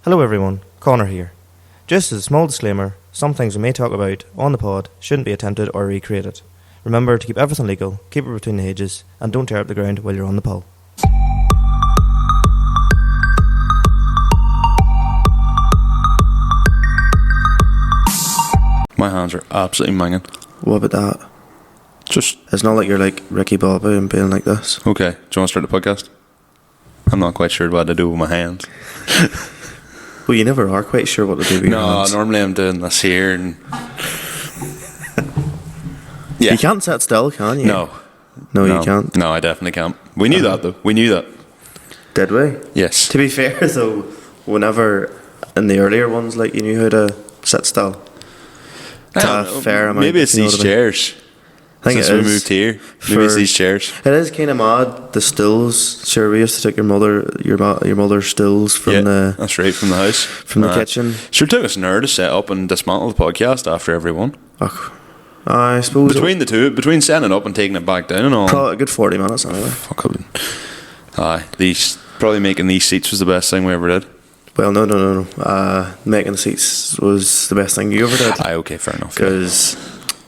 Hello everyone, Connor here. Just as a small disclaimer, some things we may talk about on the pod shouldn't be attempted or recreated. Remember to keep everything legal, keep it between the ages, and don't tear up the ground while you're on the pull. My hands are absolutely minging. What about that? Just It's not like you're like Ricky Bobby and being like this. okay. Do you want to start the podcast? I'm not quite sure what to do with my hands. Well, you never are quite sure what to do with your No, hands. normally I'm doing this here and yeah. You can't sit still, can you? No, You can't. No, I definitely can't. We knew that though. We knew that. Did we? Yes. To be fair though, whenever in the earlier ones, like you knew how to sit still. I To don't a know. fair amount, Maybe it's if you know these what I mean. chairs. I think Since it we is moved here, maybe it's these chairs. It is kind of mad. The stills. Sure, we used to take your mother's stills from That's right, from the house, the kitchen. Sure took us an hour to set up and dismantle the podcast after every one. Ugh. I suppose Between setting it up and taking it back down and all. probably a good 40 minutes anyway. Fuck it. Aye, these probably making these seats was the best thing we ever did. Well, no. Making the seats was the best thing you ever did. Aye, okay, fair enough. Yeah. Because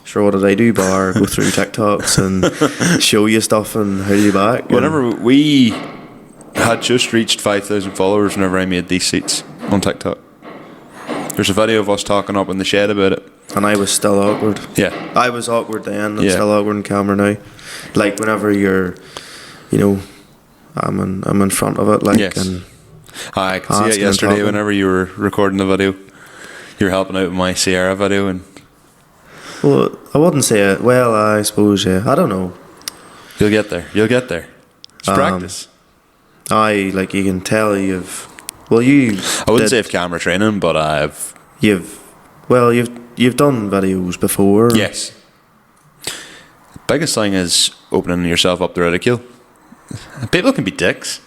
sure, what did I do? Bar go through TikToks and show you stuff and how you back. Whenever we had just reached 5,000 followers, whenever I made these seats on TikTok, there's a video of us talking up in the shed about it. And I was still awkward. Yeah, I was awkward then. I'm Yeah. still awkward in camera now. Like whenever you're, I'm in front of it. Like Yes. and I could see it Asking and yesterday. talking. Whenever you were recording the video, you were helping out with my Sierra video, and well, I wouldn't say it. Well, I suppose I don't know. you'll get there. You'll get there. It's practice. You can tell you've. I wouldn't say I've camera training, but you've done videos before. yes. Biggest thing is opening yourself up to ridicule. People can be dicks.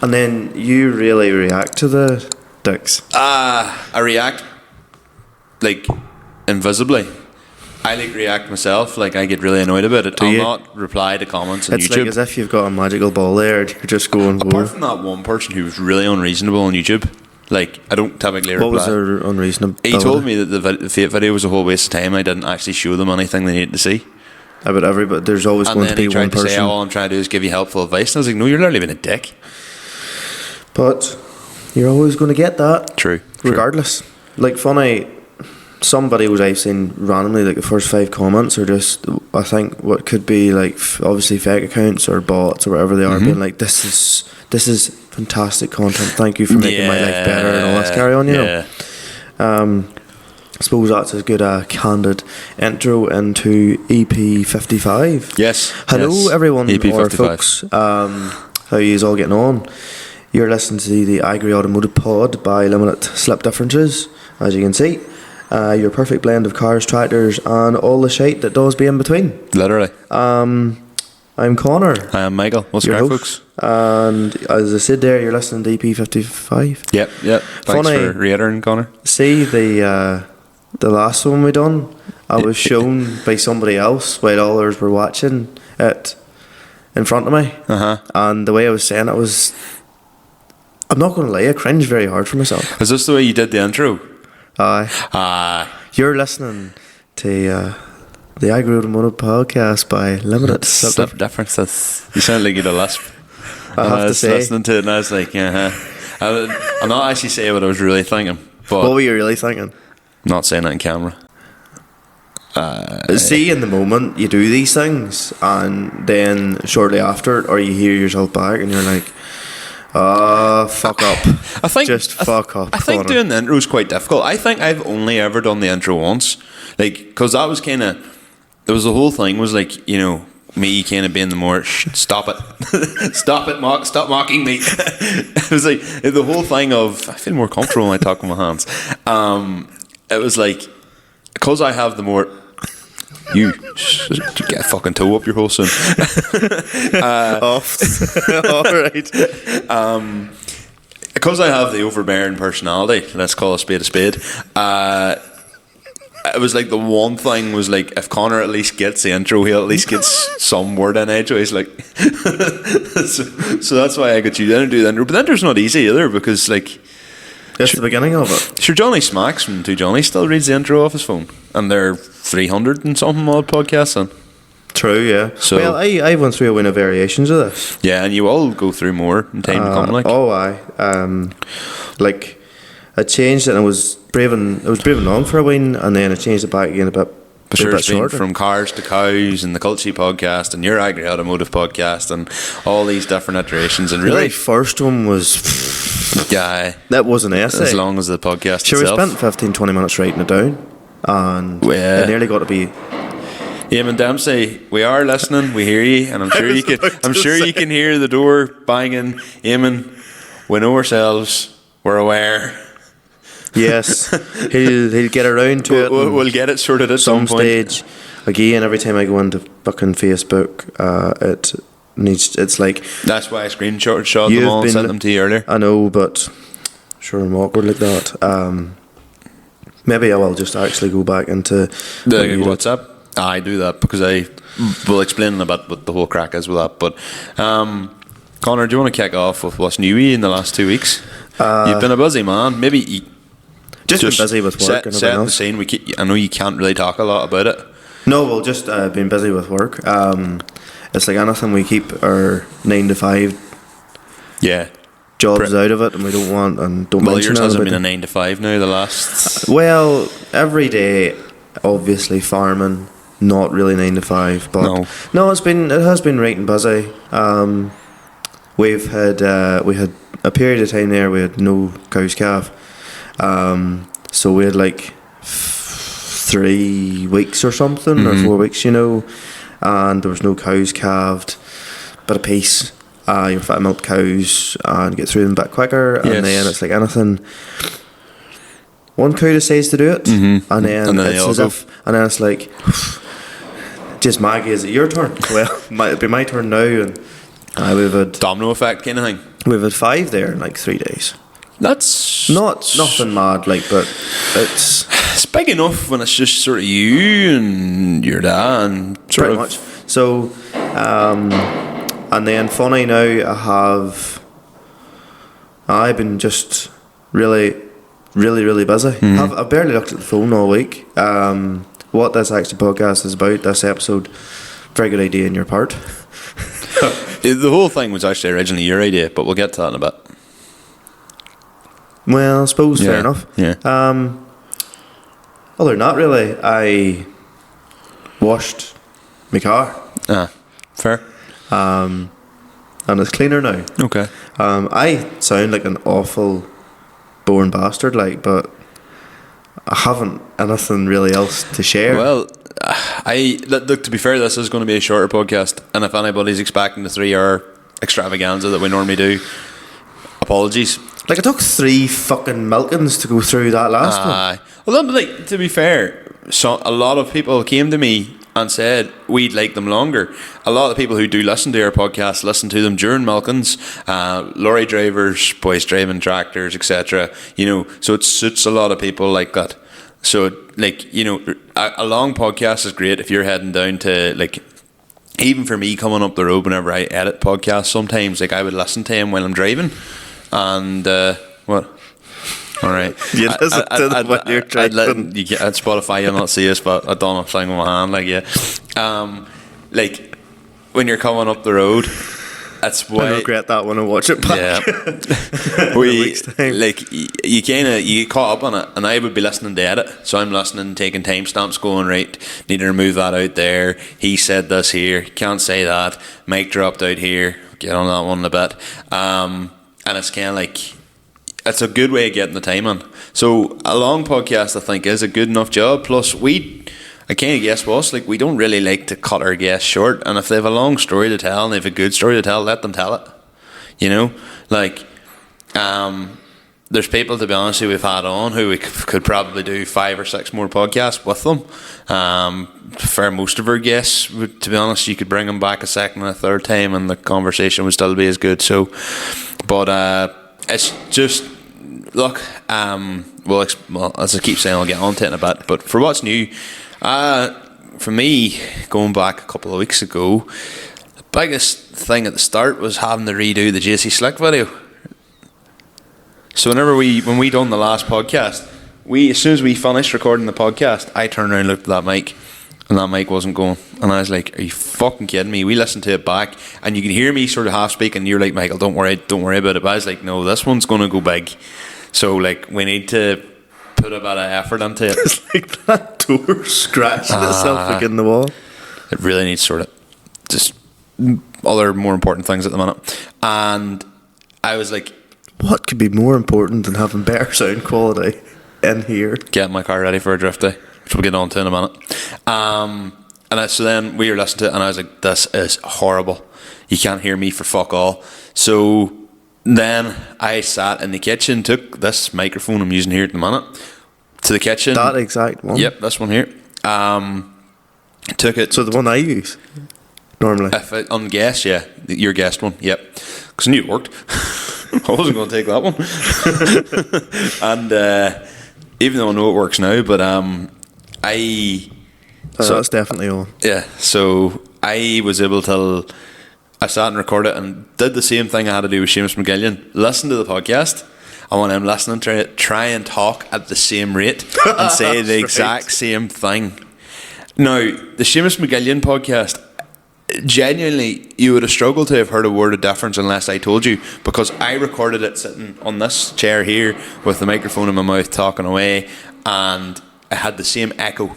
And then you really react to the dicks. I react like invisibly. I react myself. Like I get really annoyed about it. I'll you? not reply to comments on It's YouTube. like as if you've got a magical ball there and you're just going. Apart from that one person who was really unreasonable on YouTube, like I don't typically reply. What was their unreasonable? He told me that the Fate video was a whole waste of time. I didn't actually show them anything they needed to see. About everybody, there's always And going to then he be tried one to say, person. all I'm trying to do is give you helpful advice. And I was like, no, you're literally being a dick. But you're always going to get that. True. Regardless. Like funny, some videos I've seen randomly, like the first 5 comments are just, I think what could be like obviously fake accounts or bots or whatever they are, being like, this is fantastic content. Thank you for making my life better and all this carry on. You know. I suppose that's as good a candid intro into EP 55. Yes. Hello yes. everyone, EP or 55. folks. How you all getting on? You're listening to the Agri Automotive Pod by Limited Slip Differences, as you can see. Your perfect blend of cars, tractors, and all the shite that does be in between. Literally. I'm Connor, I am Michael. What's your crack, host. folks? And as I said there, you're listening to EP 55. Yep. Thanks Funny. for reiterating, Connor. See the last one we done, I was shown by somebody else while others were watching it in front of me. And the way I was saying it was, I'm not going to lie, I cringed very hard for myself. Is this the way you did the intro? Aye. You're listening to the Agri Automotive Podcast by Limited Slip Differences. You sound like you had a lisp. I have to was say. listening to it and I was like, I'm not actually saying what I was really thinking, but What were you really thinking? not saying it in camera. See, in the moment you do these things, and then shortly after, or you hear yourself back, and you're like, fuck up. I think Just fuck up. I think Connor. doing the intro is quite difficult. I think I've only ever done the intro once, like because that was kind of, there was the whole thing was like, you know, me kind of being the more stop it, stop mocking me. It was like the whole thing of I feel more comfortable when I talk with my hands. It was like because I have the more. You get a fucking toe up your hole soon. Off. Alright. Because I have the overbearing personality, let's call a spade, it was like the one thing was like, if Connor at least gets the intro, he'll at least get some word in edgeways. Like, so that's why I got you then to do the intro. But the intro's not easy either because, like, It's the beginning of it. Sure, Johnny Smacks from Two Johnny still reads the intro off his phone, and they're 300 and something odd podcasts in. True, yeah. So, well, I went through a win of variations of this. Yeah, and you all go through more in time to come. Like, oh, aye. Like, I changed it, and it was brave long for a win, and then I changed it back again a bit sure, bit it's been shorter. from Cars to Cows and the Culture podcast and your Agri Automotive podcast and all these different iterations. And The really, very first one was yeah, that was an essay. as long as the podcast Sure, itself. we spent 15-20 minutes writing it down, and Yeah. it nearly got to be. Eamon Dempsey, we are listening. We hear you, and I'm sure you can. I'm sure you can hear the door banging. Eamon, we know ourselves. We're aware. Yes, he'll get around to it. We'll get it sorted at some point. stage. Again, every time I go into fucking Facebook, it's like, That's why I screenshot them You've all and been- sent them to you earlier. I know, but sure, I'm awkward like that. Maybe I will just actually go back into The what you did. WhatsApp. I do that because I will explain in a bit what the whole crack is with that. But Connor, do you want to kick off with what's new in the last 2 weeks? You've been a busy man. Maybe you Just been busy with work and set everything the else. scene. I know you can't really talk a lot about it. No, well, just been busy with work. It's like anything, we keep our 9 to 5 Yeah. jobs out of it, and we don't want and don't Well, mention yours it hasn't about been a it. 9 to 5 now. The last. Well, every day, obviously farming, not really 9 to 5, but No. it has been right and busy. We had a period of time there we had no cows calf, so we had like 3 weeks or something, or 4 weeks, and there was no cows calved, bit of peace. You fat milk cows and get through them a bit quicker, Yes. and then it's like anything. One cow decides to do it, and then And then they it's all as go. if, and then it's like, just Maggie, is it your turn? Well, it'll be my turn now, and we've had Domino effect kind of thing. 5 there in like 3 days. That's Not nothing mad, like, but it's It's big enough when it's just sort of you and your dad and sort pretty of much. So, and then funny now, I've been just really busy. I've barely looked at the phone all week. What this actually podcast is about, this episode, very good idea on your part. The whole thing was actually originally your idea, but we'll get to that in a bit. Well, I suppose fair Yeah, enough. yeah. Other than that, really, I washed my car, Fair. and it's cleaner now. Okay. I sound like an awful boring bastard, like, but I haven't anything really else to share. Well, look, to be fair, this is going to be a shorter podcast, and if anybody's expecting the 3-hour extravaganza that we normally do, apologies. Like, it took 3 fucking milkings to go through that last one. Well, like, to be fair, so a lot of people came to me and said we'd like them longer. A lot of the people who do listen to our podcast listen to them during milkings, lorry drivers, boys driving tractors, etc. So it suits a lot of people like that. So, like, a long podcast is great if you're heading down to, like, even for me coming up the road whenever I edit podcasts, sometimes, like, I would listen to him while I'm driving. And what? All right. You listen to them when you're driving. You get at Spotify, you'll not see us, but I've done a thing with my hand, like, yeah. Like, when you're coming up the road, that's why. I regret that when I watch it back. Yeah. week's time. Like, you get caught up on it, and I would be listening to edit, so I'm listening, taking timestamps, going, right, need to remove that out there. He said this here, can't say that. Mic dropped out here. Get on that one in a bit. And it's kind of like, it's a good way of getting the time in. So a long podcast, I think, is a good enough job. Plus, I kind of guess what's like, we don't really like to cut our guests short. And if they have a long story to tell and they have a good story to tell, let them tell it. Like, there's people, to be honest, who we've had on who we could probably do 5 or 6 more podcasts with them. For most of our guests, to be honest, you could bring them back a second and a third time and the conversation would still be as good. So, but it's just, look, well, as I keep saying, I'll get on to it in a bit, but for what's new, for me, going back a couple of weeks ago, the biggest thing at the start was having to redo the JC Slick video. So when we done the last podcast, as soon as we finished recording the podcast, I turned around and looked at that mic, and that mic wasn't going. And I was like, "Are you fucking kidding me?" We listened to it back, and you can hear me sort of half speaking. And you're like, "Michael, don't worry about it." But I was like, "No, this one's going to go big." So like, we need to put a bit of effort into it. It's like that door scratching itself like in the wall. It really needs sort of just other more important things at the minute. And I was like, what could be more important than having better sound quality in here? Getting my car ready for a drift day, which we'll get on to in a minute. So then we were listening to it, and I was like, this is horrible. You can't hear me for fuck all. So then I sat in the kitchen, took this microphone I'm using here at the minute to the kitchen. That exact one? Yep, this one here. Took it. So the one I use normally? On guest, yeah. Your guest one, yep. Because I knew it worked. I wasn't going to take that one. And even though I know it works now, but that's definitely on. Yeah, so I was able to. I sat and recorded it and did the same thing I had to do with Seamus McGillian. Listen to the podcast, and when I'm listening to it, try and talk at the same rate and say the exact same thing. Now, the Seamus McGillian podcast, genuinely, you would have struggled to have heard a word of difference unless I told you, because I recorded it sitting on this chair here with the microphone in my mouth talking away, and I had the same echo.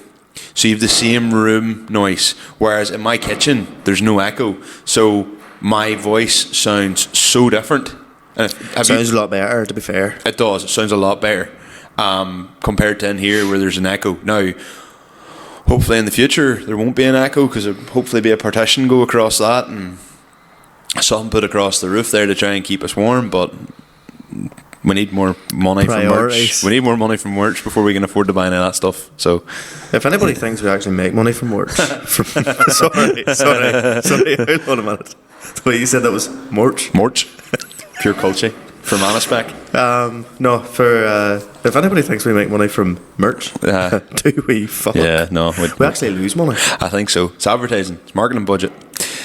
So you have the same room noise, whereas in my kitchen there's no echo, so my voice sounds so different. And sounds a lot better, to be fair. It does. It sounds a lot better compared to in here where there's an echo. Now, hopefully in the future there won't be an echo, because there'll hopefully be a partition go across that and something put across the roof there to try and keep us warm. But we need more money from merch. We need more money from merch before we can afford to buy any of that stuff. So, if anybody thinks we actually make money from merch, sorry, hold on a minute. The way you said that was merch. Pure culture from Anaspec. No, if anybody thinks we make money from merch, do we? Fuck. Yeah, no, we actually lose money. I think so. It's advertising. It's marketing budget.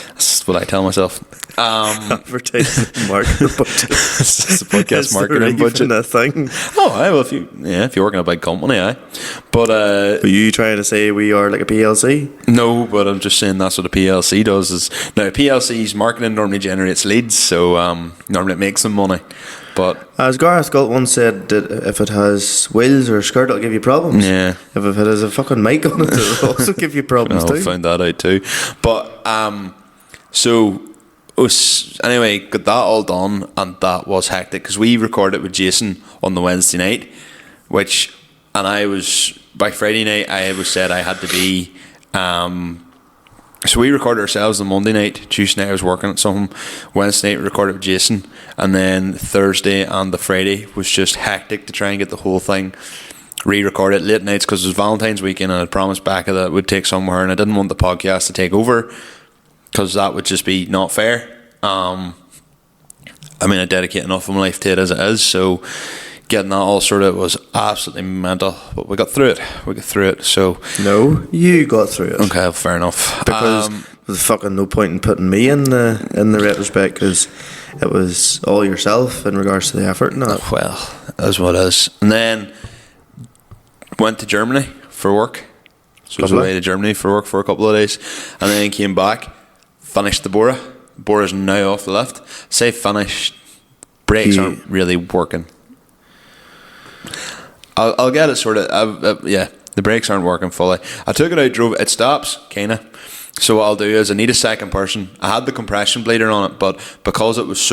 That's what I tell myself. Advertising marketing budget. It's the podcast marketing budget. A thing. Oh, if you work in a big company, aye. But are you trying to say we are like a PLC? No, but I'm just saying that's what a PLC does. Now PLC's marketing normally generates leads, so normally it makes them money. But as Gareth Galt once said, that if it has wheels or a skirt, it'll give you problems. Yeah. If it has a fucking mic on it, it'll also give you problems too. I found that out too. But so anyway, got that all done, and that was hectic because we recorded with Jason on the Wednesday night, and I was by Friday night I was said I had to be. So we recorded ourselves on Monday night. Tuesday night I was working at something. Wednesday night we recorded with Jason, and then Thursday and the Friday was just hectic to try and get the whole thing re-recorded late nights because it was Valentine's weekend, and I promised Becca that it would take somewhere, and I didn't want the podcast to take over because that would just be not fair. I I dedicate enough of my life to it as it is, so getting that all sorted was absolutely mental, but we got through it. So no, you got through it. Okay, fair enough. Because there's fucking no point in putting me in the retrospect, because it was all yourself in regards to the effort and that. Well, that's what it is. And then went to Germany for work. So I was away to Germany for work for a couple of days, and then came back, finished the Bora. Bora's now off the lift. Say finished. Brakes aren't really working. I'll get it sorted. Yeah, the brakes aren't working fully. I took it out, drove it. It stops, kinda. So what I'll do is I need a second person. I had the compression bleeder on it, but because it was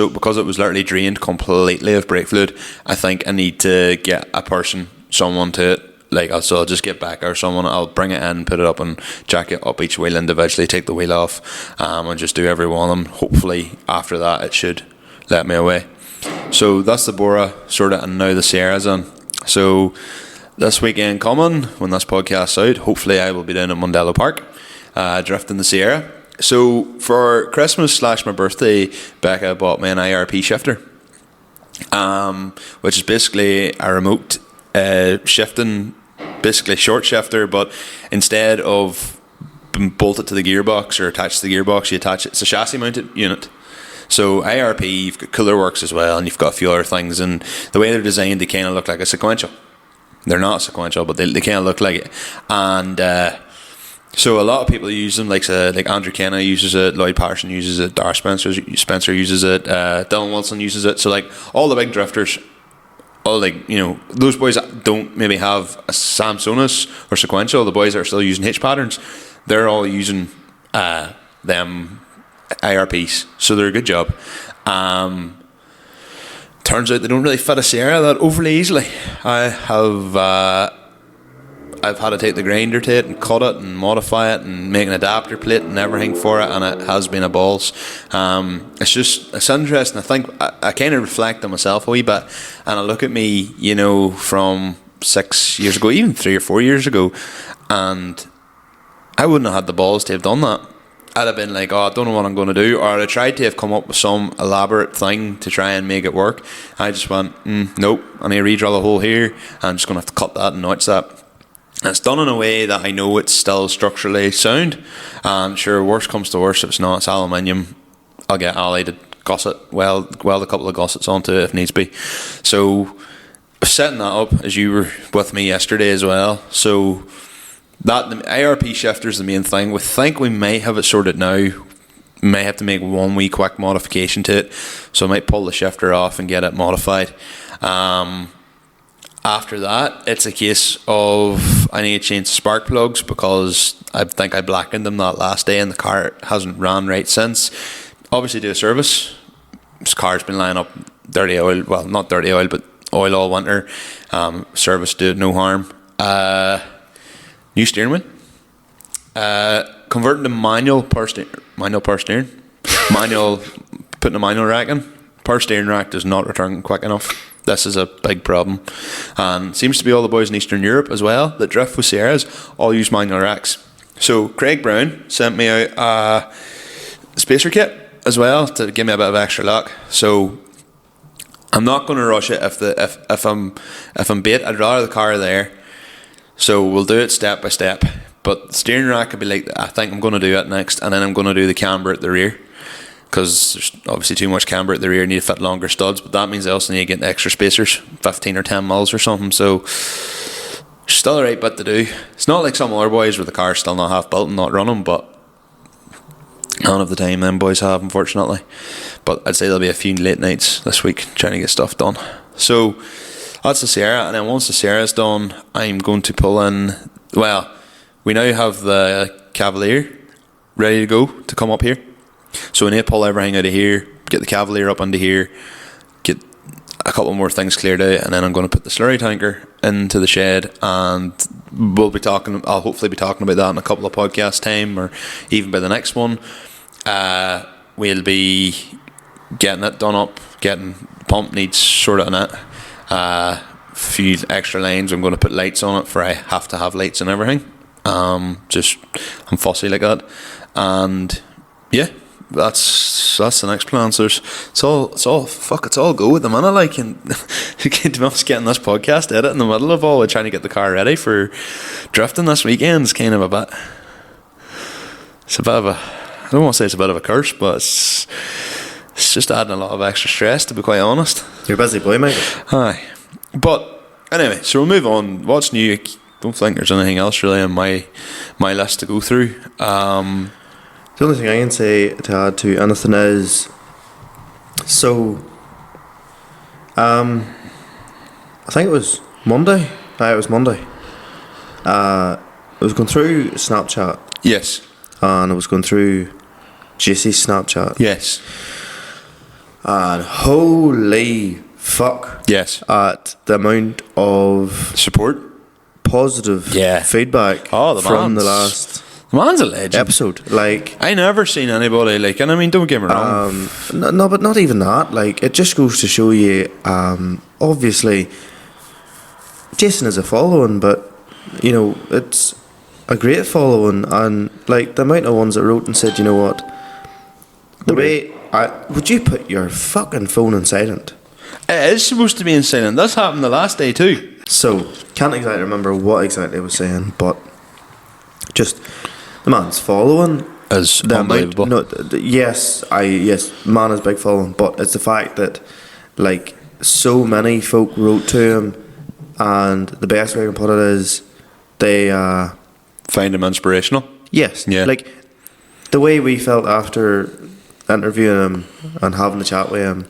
literally drained completely of brake fluid, I think I need to get someone to it. So I'll just get back or someone. I'll bring it in, put it up, and jack it up each wheel individually. Take the wheel off, and just do every one of them. Hopefully, after that, it should let me away. So that's the Bora sorted, and now the Sierra's on. So this weekend coming, when this podcast's out, hopefully I will be down at Mondello Park, drifting the Sierra. So for Christmas / my birthday, Becca bought me an IRP shifter, which is basically a remote shifting, basically short shifter, but instead of bolted to the gearbox or attached to the gearbox, you attach it. It's a chassis mounted unit. So IRP, you've got cooler works as well, and you've got a few other things, and the way they're designed, they kind of look like a sequential. They're not sequential, but they kind of look like it. And so a lot of people use them, like Andrew Kenna uses it, Lloyd Patterson uses it, Dar Spencer uses it, Dylan Wilson uses it. So like all the big drifters, all like, you know, those boys that don't maybe have a Samsonus or sequential, the boys that are still using H patterns, they're all using them IRPs. So they're a good job. Turns out they don't really fit a Sierra that overly easily. I've had to take the grinder to it and cut it and modify it and make an adapter plate and everything for it, and it has been a balls. It's interesting. I think I kind of reflect on myself a wee bit, and I look at me, you know, from 6 years ago, even 3 or 4 years ago, and I wouldn't have had the balls to have done that. I'd have been like, oh, I don't know what I'm going to do, or I'd have tried to have come up with some elaborate thing to try and make it work. I just went, nope, I need to re-drill a hole here. I'm just going to have to cut that and notch that. And it's done in a way that I know it's still structurally sound. Sure, worst comes to worst, if it's not, it's aluminium. I'll get Ali to gusset, weld a couple of gussets onto it if needs be. So setting that up, as you were with me yesterday as well. So that the IRP shifter is the main thing. We think we might have it sorted now. May have to make one wee quick modification to it. So I might pull the shifter off and get it modified. After that, it's a case of I need to change the spark plugs because I think I blackened them that last day and the car hasn't ran right since. Obviously do a service. This car's been lying up dirty oil, well, not dirty oil, but oil all winter. Service did no harm. New steering wheel. Converting to manual power steering. Putting a manual rack in. Power steering rack does not return quick enough. This is a big problem, and seems to be all the boys in Eastern Europe as well that drift with Sierras all use manual racks. So Craig Brown sent me out a spacer kit as well to give me a bit of extra luck. So I'm not going to rush it if I'm bait. I'd rather the car there. So we'll do it step by step. But the steering rack could be like, I think I'm going to do it next, and then I'm going to do the camber at the rear. Because there's obviously too much camber at the rear, need to fit longer studs, but that means I also need to get extra spacers, 15 or 10 mils or something, so still a right bit to do. It's not like some other boys where the car's still not half built and not running, but none of the time them boys have, unfortunately. But I'd say there'll be a few late nights this week trying to get stuff done. So that's the Sierra, and then once the Sierra's done, I'm going to pull in, well, we now have the Cavalier ready to go to come up here. So we need to pull everything out of here, get the Cavalier up into here, get a couple more things cleared out, and then I'm going to put the slurry tanker into the shed, and I'll hopefully be talking about that in a couple of podcast time, or even by the next one. We'll be getting it done up, getting the pump needs sorted on it, a few extra lines. I'm going to put lights on it, for I have to have lights and everything. I'm fussy like that, and yeah. That's the next plan. So it's all go at the minute. Like, and to be honest, getting this podcast edit in the middle of all, trying to get the car ready for drifting this weekend is kind of a bit. It's a bit of a. I don't want to say it's a bit of a curse, but it's just adding a lot of extra stress, to be quite honest. You're a busy boy, mate. Aye, but anyway, so we'll move on. What's new? I don't think there's anything else really on my list to go through. The only thing I can say to add to anything is, so, I think it was Monday. It was Monday. I was going through Snapchat. Yes. And I was going through JC's Snapchat. Yes. And holy fuck. Yes. At the amount of support, positive feedback from the last. The man's a legend. Episode, like, I never seen anybody like, and I mean, don't get me wrong. No, but not even that. Like, it just goes to show you. Obviously, Jason is a following, but you know, it's a great following, and like the amount of ones that wrote and said, you know what, would you put your fucking phone in silent? It is supposed to be in silent. This happened the last day too. So can't exactly remember what exactly I was saying, but just. The man's following is the unbelievable. Yes, man is big following, but it's the fact that like so many folk wrote to him, and the best way I can put it is they Find him inspirational. yes, Yeah. like the way we felt after interviewing him and having the chat with him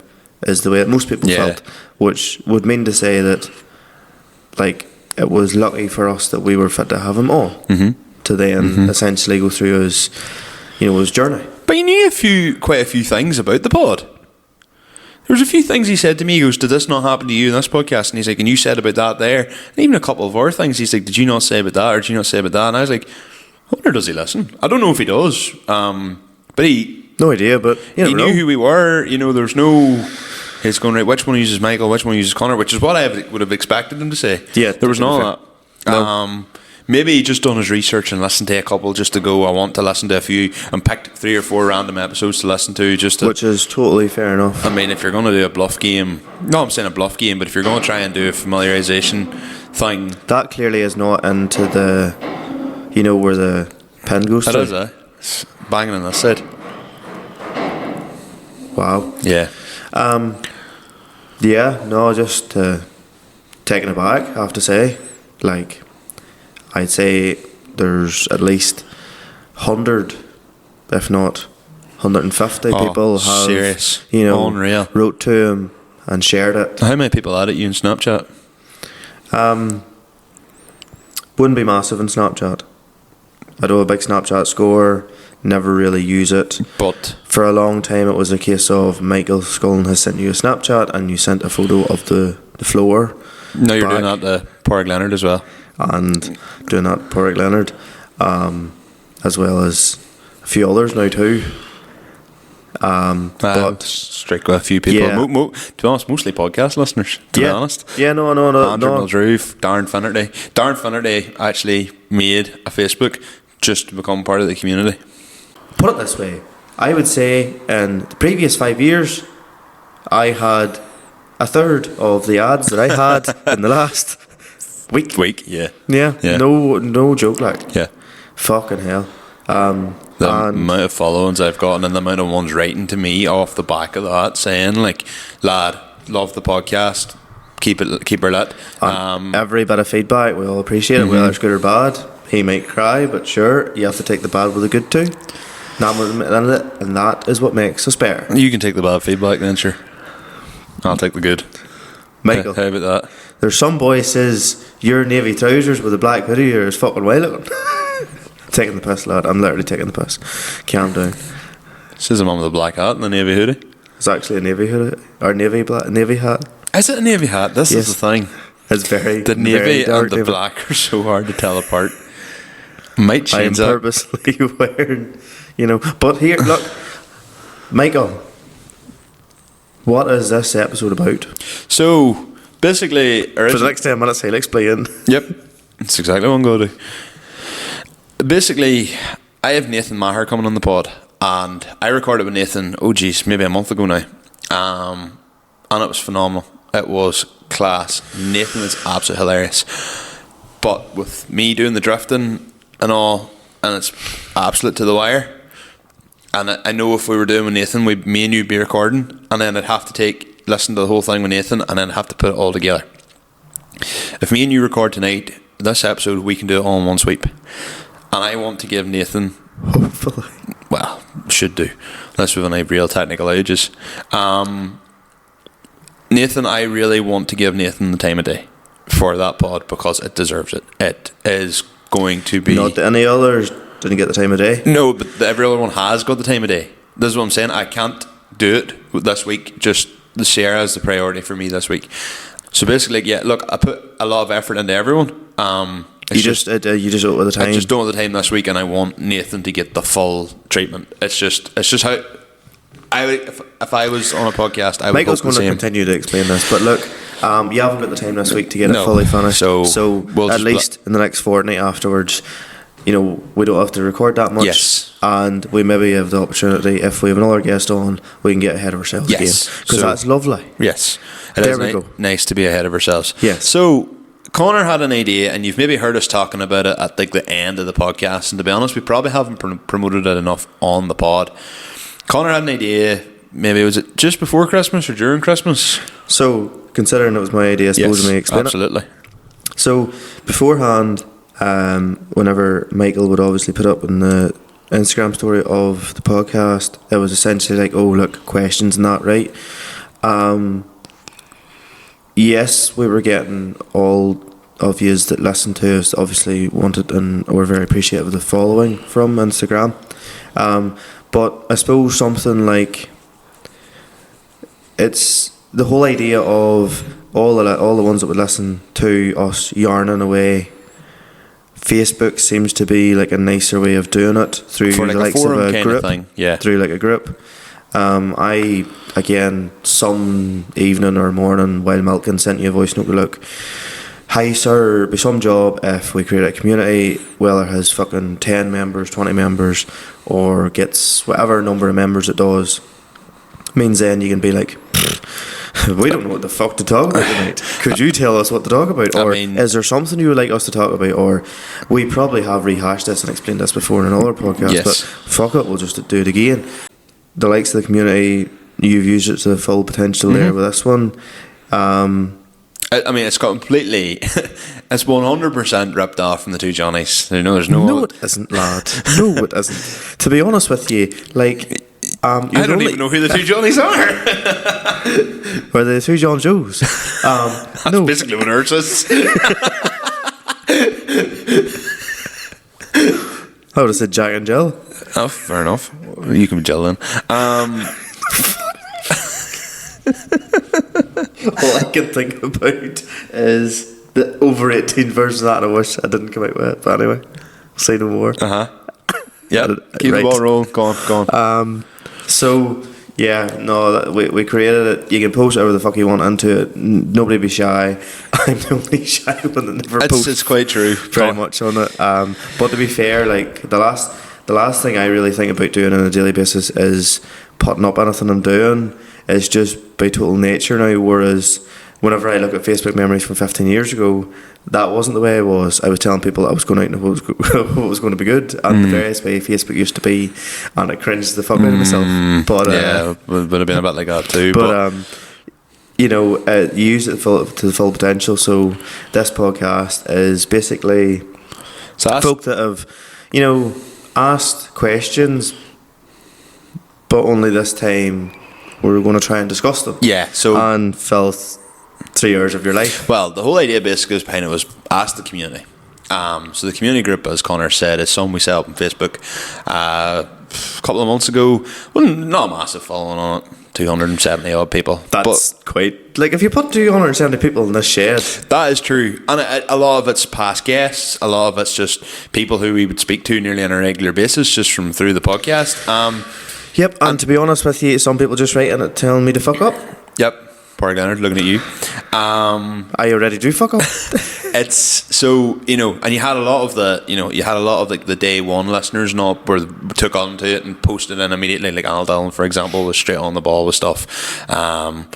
is the way that most people Yeah. felt, which would mean to say that like it was lucky for us that we were fit to have him on to then essentially go through his journey. But you knew quite a few things about the pod. There was a few things he said to me. He goes, "Did this not happen to you in this podcast?" And he's like, "And you said about that there." And even a couple of other things. He's like, "Did you not say about that, or did you not say about that?" And I was like, "I wonder, does he listen?" I don't know if he does. But he No idea, but he knew who we were. There's no. He's going, right, which one uses Michael, which one uses Connor, which is what I would have expected him to say. Yeah, there was none of that. No. Maybe he just done his research and listened to a couple just to go, I want to listen to a few, and picked 3 or 4 random episodes to listen to. Which is totally fair enough. I mean, if you're going to do a bluff game, no, I'm saying a bluff game, but if you're going to try and do a familiarisation thing. That clearly is not into the, where the pen goes It to. is, it's banging on this side. Wow. Yeah. Yeah, no, just taken aback, I have to say. Like, I'd say there's at least 100, if not 150 people have, serious. Unreal. wrote to him and shared it. How many people added you in Snapchat? Wouldn't be massive in Snapchat. I do a big Snapchat score, never really use it. But For a long time it was a case of Michael Scullen has sent you a Snapchat and you sent a photo of the floor. now you're doing back. that to Porrick Leonard as well. And doing that Porrick Leonard, as well as a few others now too. But Strike with a few people. Yeah. To be honest, mostly podcast listeners. To be honest, yeah, no, Andrew Muldrew, Darren Finnerty. Darren Finnerty actually made a Facebook just to become part of the community. Put it this way, I would say in the previous 5 years, I had a third of the ads that I had in the last week. Yeah. Yeah, Yeah. no joke, like Yeah. fucking hell. The amount of followings I've gotten and the amount of ones writing to me off the back of that saying like, lad, love the podcast, keep her lit. Every bit of feedback we all appreciate it, whether it's good or bad. He might cry, but sure, you have to take the bad with the good too. And that is what makes us better. You can take the bad feedback then, sure. I'll take the good. Michael, How about that? there's some boy says your navy trousers with a black hoodie are as fucking wild looking. Taking the piss, lad. I'm literally taking the piss. Calm down. Says a man with a black hat and a navy hoodie. It's actually a navy hoodie or navy hat. Is it a navy hat? This Yes. is the thing. It's very The very navy dark and the navy. black are so hard to tell apart. Might I am change that. purposely wearing, But here, look, Michael. What is this episode about? So basically, For the next 10 minutes, he'll explain. yep, that's exactly what I'm going to do. Basically, I have Nathan Maher coming on the pod, and I recorded with Nathan. Maybe a month ago now, and it was phenomenal. It was class. Nathan is absolutely hilarious, but with me doing the drifting and all, and it's absolute to the wire. And I know if we were doing with Nathan, me and you'd be recording, and then I'd have to listen to the whole thing with Nathan, and then have to put it all together. If me and you record tonight, this episode, we can do it all in one sweep. And I want to give Nathan, Hopefully. well, should do, unless we have any real technical outages. Nathan, I really want to give Nathan the time of day for that pod because it deserves it. It is going to be... Not that any others didn't get the time of day. No, but every other one has got the time of day. This is what I'm saying. I can't do it this week. Just the Sierra is the priority for me this week. So basically, yeah, look, I put a lot of effort into everyone. You just don't with the time. I just don't have the time this week, and I want Nathan to get the full treatment. It's just how if I was on a podcast, I would Michael's hope going the to same. continue to explain this, but look, you haven't got the time this week to get No. it fully finished. So we'll at just least in the next fortnight afterwards, we don't have to record that much. Yes. And we maybe have the opportunity, if we have another guest on, we can get ahead of ourselves Yes. again. Because So- that's lovely. Yes, it There is we go. nice to be ahead of ourselves. Yes. So Connor had an idea, and you've maybe heard us talking about it at like the end of the podcast. And to be honest, we probably haven't promoted it enough on the pod. Connor had an idea. Maybe was it just before Christmas or during Christmas? So, considering it was my idea, I suppose I may explain absolutely. So, beforehand, whenever Michael would obviously put up in the Instagram story of the podcast, it was essentially like, oh, look, questions and that, right? Yes, we were getting all of yous that listened to us obviously wanted and were very appreciative of the following from Instagram. But I suppose something like, it's the whole idea of all the ones that would listen to us yarning away. Facebook seems to be like a nicer way of doing it through For like the a likes forum of a kind group. of thing. Yeah. Through like a group. I again some evening or morning while milking sent you a voice note. Look, hi sir, it'd be some job if we create a community, whether it has fucking 10 members, 20 members, or gets whatever number of members it does. Means then you can be like, we don't know what the fuck to talk about tonight. Could you tell us what to talk about? Or is there something you would like us to talk about? Or we probably have rehashed this and explained this before in another podcast, Yes. but fuck it, we'll just do it again. The likes of the community, you've used it to the full potential there with this one. I mean, it's completely, it's 100% ripped off from the two Johnnies. There's No, it isn't, lad. No, it isn't. To be honest with you, like, I don't even know who the two Johnnies are. Were they the two John Joes? That's no. basically what it is. I would have said Jack and Jill. Oh, fair enough. You can be Jill then. All I can think about is the over 18 version of that. I wish I didn't come out with it, but anyway, say no more. Yeah, keep the ball rolling. Go on. So yeah, no, we created it. You can post whatever the fuck you want into it. Nobody be shy. I'm the only shy one that never posts. It's quite true. Very much on it. But to be fair, like the last thing I really think about doing on a daily basis is putting up anything I'm doing. It's just by total nature now. Whereas whenever I look at Facebook memories from 15 years ago, that wasn't the way I was. I was telling people I was going out and what was going to be good, and the various way Facebook used to be, and I cringed the fuck out of myself. But yeah, would have been a bit like that too. But you know, you use it to the full potential. So this podcast is basically folk that have, you know, asked questions, but only this time we're going to try and discuss them. Yeah. So and fill 3 hours of your life. Well, the whole idea basically behind it was ask the community. So the community group, as Connor said, is something we set up on Facebook a couple of months ago. Well, not a massive following on it, 270 odd people. That's quite, like, if you put 270 people in this shed. That is true, and a lot of it's past guests. A lot of it's just people who we would speak to nearly on a regular basis, just from through the podcast. Yep, and to be honest with you, some people just write in it telling me to fuck up. Yep. Poor Leonard, looking at you. I already do fuck up. It's so, you know, and you had a lot of like the day one listeners and all where took on to it and posted in immediately. Like Al Dillon, for example, was straight on the ball with stuff. And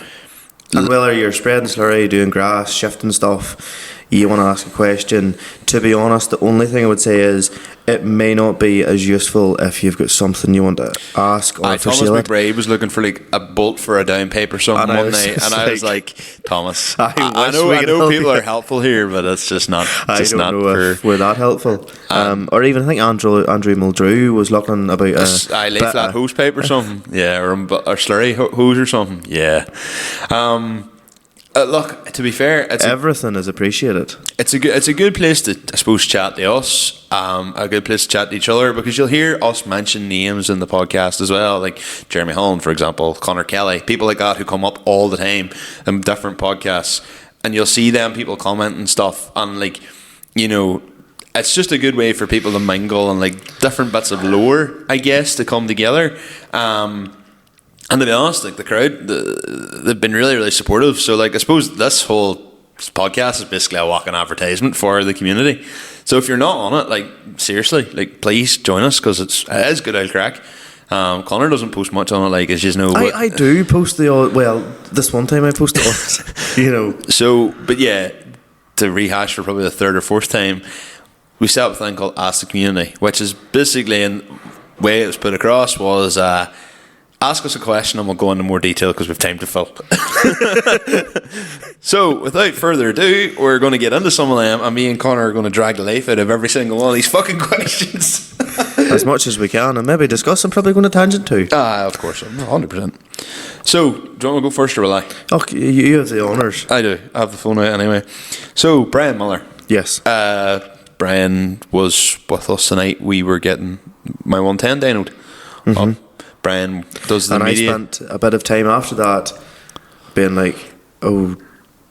whether you're spreading slurry, doing grass, shifting stuff, you want to ask a question, to be honest, the only thing I would say is it may not be as useful if you've got something you want to ask or Thomas McBride was looking for like a bolt for a down pipe or something one night, and I was like, Thomas, I know people are helpful here, but it's just not. I don't know if we're that helpful. Or even I think Andrew Muldrew was looking about a lay flat hose pipe or something, yeah, or slurry hose or something, yeah. Look, to be fair, everything is appreciated. It's a good place to, I suppose, chat to us. A good place to chat to each other, because you'll hear us mention names in the podcast as well, like Jeremy Holland, for example, Connor Kelly, people like that who come up all the time in different podcasts, and you'll see them people comment and stuff, and like, you know, it's just a good way for people to mingle and like different bits of lore, I guess, to come together. And to be honest, like the crowd, they've been really, really supportive. So, like, I suppose this whole podcast is basically a walking advertisement for the community. So, if you're not on it, like, seriously, like, please join us, because it is good old crack. Connor doesn't post much on it, like, as you know. I do post the odd. Well, this one time I posted on, you know. So, but yeah, to rehash for probably the third or fourth time, we set up a thing called Ask the Community, which is basically, in the way it was put across was, ask us a question and we'll go into more detail because we've time to fill. So, without further ado, we're going to get into some of them, and me and Connor are going to drag the life out of every single one of these fucking questions. As much as we can, and maybe discuss them, probably going to tangent too. Of course, 100%. So, do you want me to go first or will I? Okay, you have the honours. I do. I have the phone out anyway. So, Brian Miller. Yes. Brian was with us tonight. We were getting my 110 dynoed. Mm-hmm. Brian does the and media. I spent a bit of time after that being like, oh,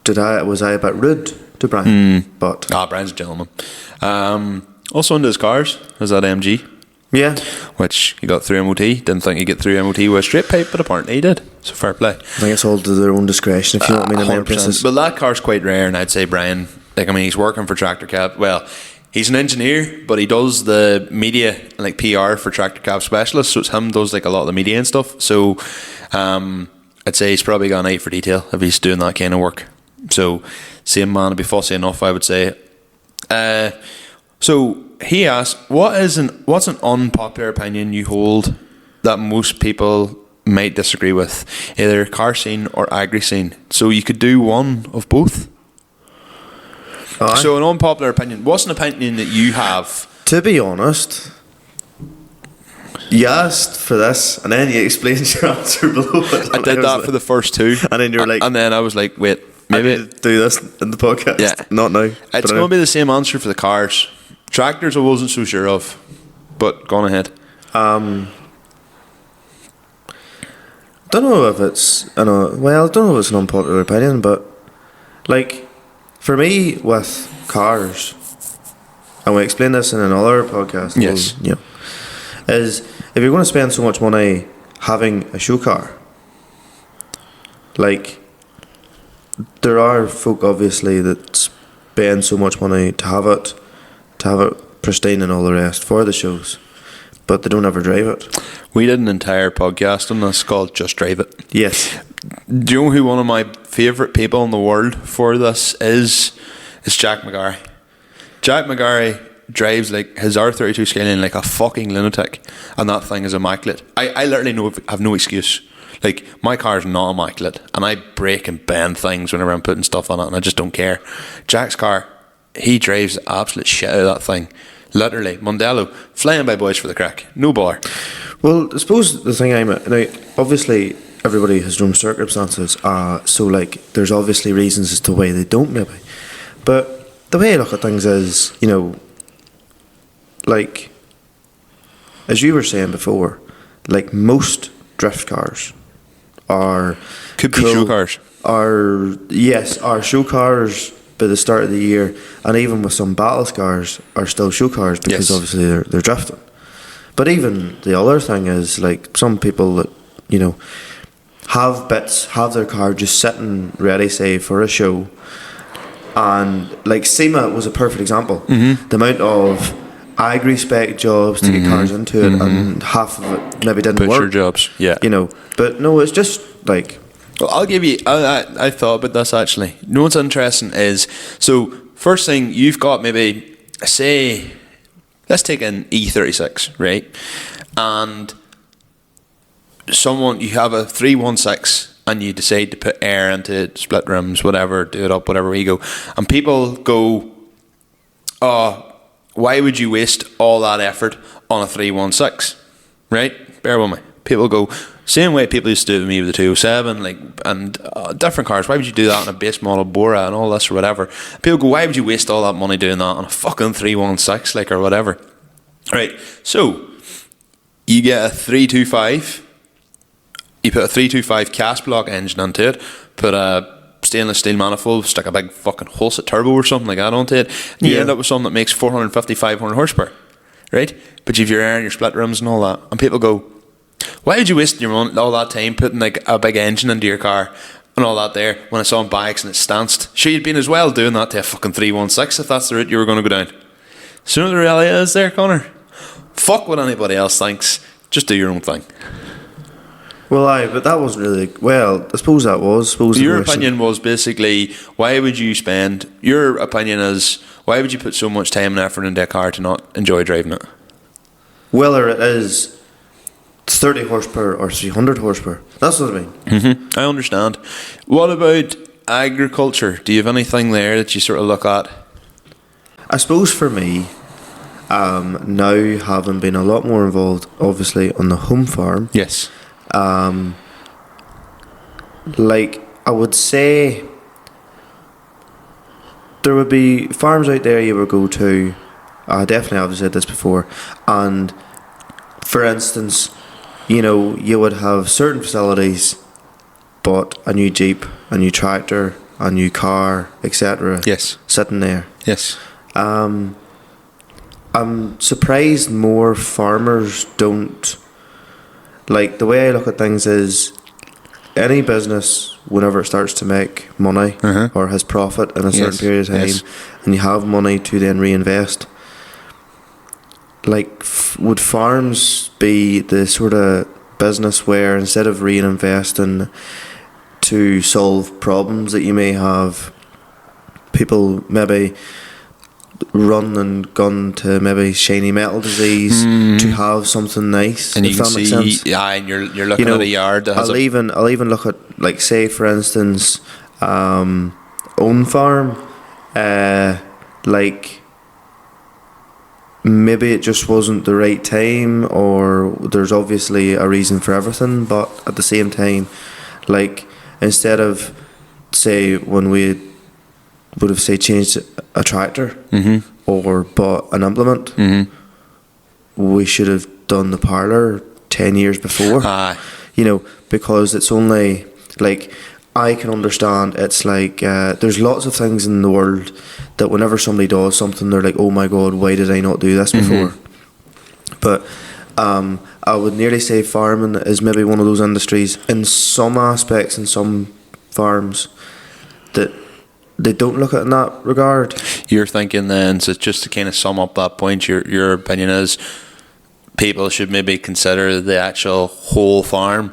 was I a bit rude to Brian? But Brian's a gentleman. Also into his cars is that MG. Yeah. Which he got through MOT. Didn't think he'd get through MOT with a straight pipe, but apparently he did. So fair play. I think it's all to their own discretion, if you know what I mean, in many places. But that car's quite rare, and I'd say Brian, he's working for Tractor Cap. Well, he's an engineer, but he does the media, like PR for Tractor Cap Specialists. So it's him does like a lot of the media and stuff. So I'd say he's probably got an eye for detail if he's doing that kind of work. So same man would be fussy enough, I would say. So he asked, what's an unpopular opinion you hold that most people might disagree with, either car scene or agri scene? So you could do one of both. So an unpopular opinion. What's an opinion that you have? To be honest, you asked for this and then you explained your answer below it. I did that for the first two, and then you were like, and then I was like, wait, maybe I need to do this in the podcast. Yeah, not now. It's going to be the same answer for the cars. Tractors I wasn't so sure of, but go on ahead. Don't know if it's I don't know if it's an unpopular opinion, but like for me with cars, and we explained this in another podcast. Yes, is if you're going to spend so much money having a show car, like there are folk obviously that spend so much money to have it pristine and all the rest for the shows, but they don't ever drive it. We did an entire podcast on this called Just Drive It. Yes. Do you know who one of my favourite people in the world for this is? It's Jack McGarry. Jack McGarry drives like his R32 Skyline like a fucking lunatic, and that thing is immaculate. I literally have no excuse. Like, my car's not immaculate, and I break and bend things whenever I'm putting stuff on it, and I just don't care. Jack's car, he drives the absolute shit out of that thing. Literally, Mondello, flying by boys for the crack. No bar. Well, I suppose the thing now, obviously everybody has their own circumstances, so like there's obviously reasons as to why they don't maybe. But the way I look at things is, like as you were saying before, like most drift cars could be show cars. Are show cars by the start of the year, and even with some battles cars are still show cars because obviously they're drifting. But even the other thing is like some people that have their car just sitting ready, say for a show, and like SEMA was a perfect example. Mm-hmm. The amount of agri spec jobs to get cars into it, and half of it maybe didn't work. Butcher jobs, yeah. But no, it's just like. Well, I'll give you. I thought about this actually. You know what's interesting is, so first thing you've got maybe say, let's take an E36, right? And you have a 316 and you decide to put air into it, split rims, whatever, do it up, whatever way you go, and people go, oh, why would you waste all that effort on a 316, right? Bear with me. People go, same way people used to do it with me with the 207, and different cars. Why would you do that on a base model Bora and all this or whatever? People go, why would you waste all that money doing that on a fucking 316 or whatever? Right. So you get a 325. You put a 325 cast block engine into it. Put a stainless steel manifold. Stick a big fucking Hulset turbo or something like that onto it. And you end up with something that makes 450, 500 horsepower. Right. But you've your air and your split rims and all that. And people go, why would you waste all that time putting like a big engine into your car and all that there when it's on bikes and it's stanced? Sure, you'd been as well doing that to a fucking 316 if that's the route you were going to go down. So you know what the reality is there, Connor? Fuck what anybody else thinks. Just do your own thing. Well, but that wasn't really. Well, I suppose that was. Your opinion was basically, why would you spend? Your opinion is, why would you put so much time and effort into a car to not enjoy driving it? Whether it is 30 horsepower or 300 horsepower, that's what I mean. Mm-hmm. I understand. What about agriculture? Do you have anything there that you sort of look at? I suppose for me, now having been a lot more involved, obviously, on the home farm. Yes. Like, I would say there would be farms out there you would go to. I definitely have said this before. And for instance, you know, you would have certain facilities, but a new Jeep, a new tractor, a new car, etc. Yes. Sitting there. Yes. I'm surprised more farmers don't. Like, the way I look at things is, any business, whenever it starts to make money or has profit in a certain period of time, and you have money to then reinvest, like, would farms be the sort of business where instead of reinvesting to solve problems that you may have, people maybe run and gun to maybe shiny metal disease to have something nice, and if you that can makes see, sense. yeah, and you're looking at a yard that has I'll even look at, like, say for instance, own farm, like, maybe it just wasn't the right time, or there's obviously a reason for everything, but at the same time, like, instead of, say, when we would have, say, changed a tractor or bought an implement, we should have done the parlour 10 years before. You know, because it's only, like, I can understand, it's like, there's lots of things in the world that whenever somebody does something, they're like, oh my god, why did I not do this before? But I would nearly say farming is maybe one of those industries, in some aspects, in some farms, that they don't look at it in that regard. You're thinking then, so just to kind of sum up that point, your opinion is people should maybe consider the actual whole farm,